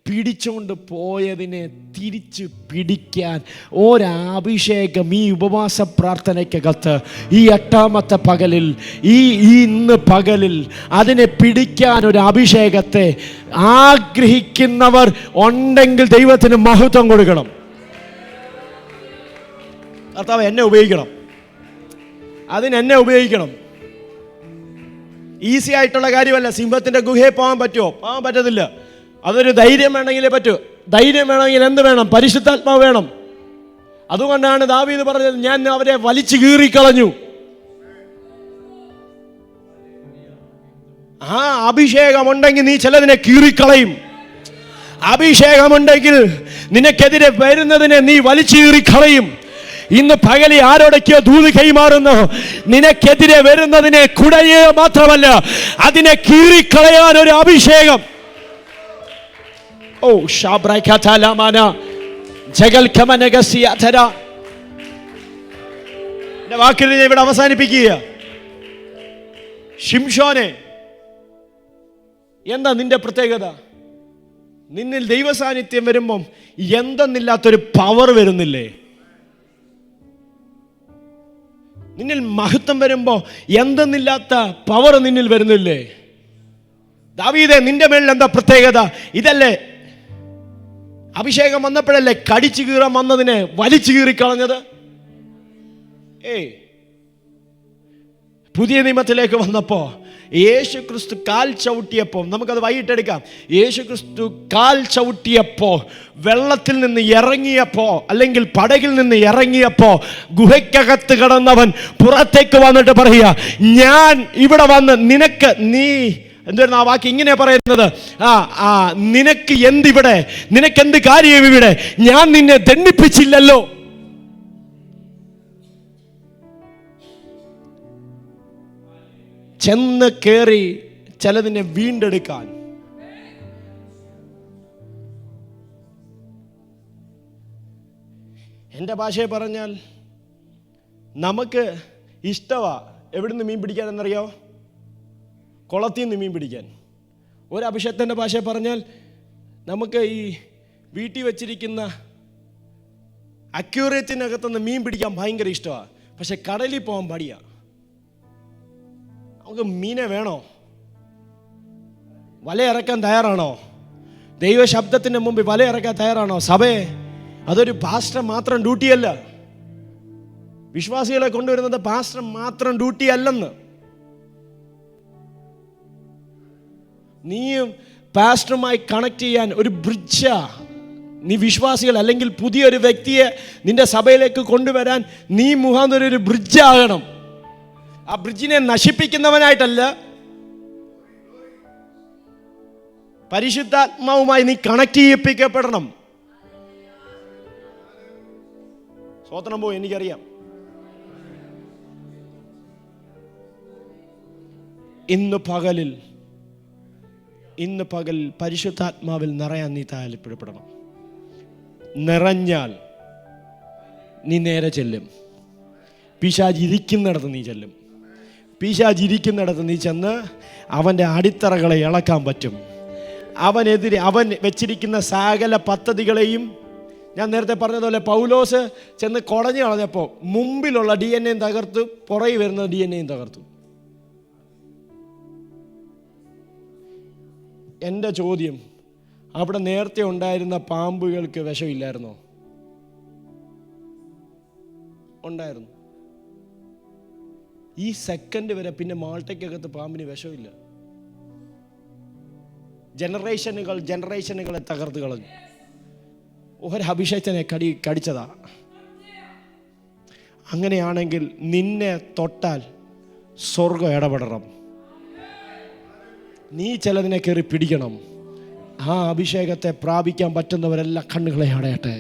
പിടിച്ചുകൊണ്ട് പോയതിനെ തിരിച്ച് പിടിക്കാൻ ഒരഭിഷേകം ഈ ഉപവാസ പ്രാർത്ഥനയ്ക്കകത്ത് ഈ 8ാമത്തെ പകലിൽ, ഇന്ന് പകലിൽ അതിനെ പിടിക്കാൻ ഒരു അഭിഷേകത്തെ ആഗ്രഹിക്കുന്നവർ ഉണ്ടെങ്കിൽ ദൈവത്തിന് മഹത്വം കൊടുക്കണം. കർത്താവ് എന്നെ ഉപയോഗിക്കണം, അതിനെന്നെ ഉപയോഗിക്കണം. ഈസി ആയിട്ടുള്ള കാര്യമല്ല. സിംഹത്തിൻ്റെ ഗുഹയിൽ പോകാൻ പറ്റുമോ? പോകാൻ പറ്റത്തില്ല. അതൊരു ധൈര്യം വേണമെങ്കിലേ പറ്റൂ. ധൈര്യം വേണമെങ്കിൽ എന്ത് വേണം? പരിശുദ്ധാത്മാവ് വേണം. അതുകൊണ്ടാണ് ദാവീദ് പറഞ്ഞത്, ഞാൻ അവരെ വലിച്ചു കീറിക്കളഞ്ഞു. ആ അഭിഷേകമുണ്ടെങ്കിൽ നീ ചിലതിനെ കീറിക്കളയും. അഭിഷേകമുണ്ടെങ്കിൽ നിനക്കെതിരെ വരുന്നതിനെ നീ വലിച്ചു കീറിക്കളയും. ഇന്ന് പകലി ആരോടൊക്കെയോ ദൂത് കൈമാറുന്നു. നിനക്കെതിരെ വരുന്നതിനെ കുടയുക മാത്രമല്ല, അതിനെ കീറിക്കളയാൻ ഒരു അഭിഷേകം. ഓ ഷാബ്രൈഖതലമന ജഗൽകമനഗസിയതര. എൻ്റെ വാക്കിൽ ഞാൻ ഇവിടെ അവസാനിപ്പിക്കുക. ശിംശോനെ, എന്താ നിന്റെ പ്രത്യേകത? നിന്നിൽ ദൈവസാന്നിധ്യം വരുമ്പം എന്തെന്നില്ലാത്തൊരു പവർ വരുന്നില്ലേ? നിന്നിൽ മഹത്വം വരുമ്പോൾ എന്തെന്നില്ലാത്ത പവർ നിന്നിൽ വരുന്നില്ലേ? ദാവീദേ, നിന്റെ മേളിൽ എന്താ പ്രത്യേകത? ഇതല്ലേ അഭിഷേകം വന്നപ്പോഴല്ലേ കടിച്ചു കീറാൻ വന്നതിനെ വലിച്ചു കീറിക്കളഞ്ഞത്? പുതിയ നിയമത്തിലേക്ക് വന്നപ്പോൾ യേശു ക്രിസ്തു കാൽ ചവിട്ടിയപ്പോൾ, നമുക്കത് വൈകിട്ടെടുക്കാം. യേശു ക്രിസ്തു കാൽ ചവിട്ടിയപ്പോൾ, വെള്ളത്തിൽ നിന്ന് ഇറങ്ങിയപ്പോൾ, അല്ലെങ്കിൽ പടകിൽ നിന്ന് ഇറങ്ങിയപ്പോൾ, ഗുഹയ്ക്കകത്ത് കിടന്നവൻ പുറത്തേക്ക് വന്നിട്ട് പറയുക, ഞാൻ ഇവിടെ വന്ന് നിനക്ക്, നീ എന്തായിരുന്നു ആ വാക്ക്? ഇങ്ങനെ പറയുന്നത്, നിനക്ക് എന്തിവിടെ, നിനക്കെന്ത് കാര്യം ഇവിടെ? ഞാൻ നിന്നെ ദണ്ഡിപ്പിച്ചില്ലല്ലോ. ചെന്ന് കയറി ചിലതിനെ വീണ്ടെടുക്കാൻ. എൻ്റെ ഭാഷയെ പറഞ്ഞാൽ നമുക്ക് ഇഷ്ടമാ എവിടുന്ന് മീൻ പിടിക്കാൻ എന്നറിയോ? കുളത്തിൽ നിന്ന് മീൻ പിടിക്കാൻ. ഒരഭിഷേകത്തിൻ്റെ ഭാഷയെ പറഞ്ഞാൽ നമുക്ക് ഈ വീട്ടിൽ വെച്ചിരിക്കുന്ന അക്യൂറേറ്റിനകത്തുനിന്ന് മീൻ പിടിക്കാൻ ഭയങ്കര ഇഷ്ടമാണ്. പക്ഷെ കടലിൽ പോകാൻ പാടിയാ. നമുക്ക് മീനെ വേണോ? വലയിറക്കാൻ തയ്യാറാണോ? ദൈവശബ്ദത്തിൻ്റെ മുമ്പിൽ വലയിറക്കാൻ തയ്യാറാണോ? സഭയെ, അതൊരു പാസ്റ്റർ മാത്രം ഡ്യൂട്ടിയല്ല. വിശ്വാസികളെ കൊണ്ടുവരുന്നത് പാസ്റ്റർ മാത്രം ഡ്യൂട്ടി അല്ലെന്ന്. നീയും പാസ്റ്ററുമായി കണക്ട് ചെയ്യാൻ ഒരു ബ്രിഡ്ജാ. നീ വിശ്വാസികൾ അല്ലെങ്കിൽ പുതിയൊരു വ്യക്തിയെ നിന്റെ സഭയിലേക്ക് കൊണ്ടുവരാൻ നീ മുഖാന്തരം ഒരു ബ്രിഡ്ജാകണം. ആ ബ്രിഡ്ജിനെ നശിപ്പിക്കുന്നവനായിട്ടല്ല, പരിശുദ്ധാത്മാവുമായി നീ കണക്ട് ചെയ്യിപ്പിക്കപ്പെടണം. സ്വതന്ത്രം പോയി, എനിക്കറിയാം. ഇന്ന് പകൽ പരിശുദ്ധാത്മാവിൽ നിറയാൻ നീ താല്പര്യപ്പെടണം. നിറഞ്ഞാൽ നീ നേരെ ചെല്ലും. പിശാച് ഇരിക്കുന്നിടത്ത് നീ ചെല്ലും. പിശാച് ഇരിക്കുന്നിടത്ത് നീ ചെന്ന് അവൻ്റെ അടിത്തറകളെ ഇളക്കാൻ പറ്റും. അവൻ വെച്ചിരിക്കുന്ന സകല പദ്ധതികളെയും, ഞാൻ നേരത്തെ പറഞ്ഞതുപോലെ പൗലോസ് ചെന്ന് കുടഞ്ഞു കളഞ്ഞപ്പോൾ മുമ്പിലുള്ള DNA തകർത്തു, പുറകെ വരുന്ന DNA തകർത്തു. എൻ്റെ ചോദ്യം, അവിടെ നേരത്തെ ഉണ്ടായിരുന്ന പാമ്പുകൾക്ക് വിഷമില്ലായിരുന്നോ? ഉണ്ടായിരുന്നു. ഈ സെക്കൻഡ് വരെ പിന്നെ മാൾട്ടയ്ക്കകത്ത് പാമ്പിന് വിഷമില്ല. ജനറേഷനുകളെ തകർത്ത് കളഞ്ഞു. ഒരഭിഷേകത്തിനെ കടിച്ചതാ. അങ്ങനെയാണെങ്കിൽ നിന്നെ തൊട്ടാൽ സ്വർഗം ഇടപെടണം. നീ ചിലതിനെ കയറി പിടിക്കണം. ആ അഭിഷേകത്തെ പ്രാപിക്കാൻ പറ്റുന്നവരെല്ലാം കണ്ണുകളെ അടയട്ടെ.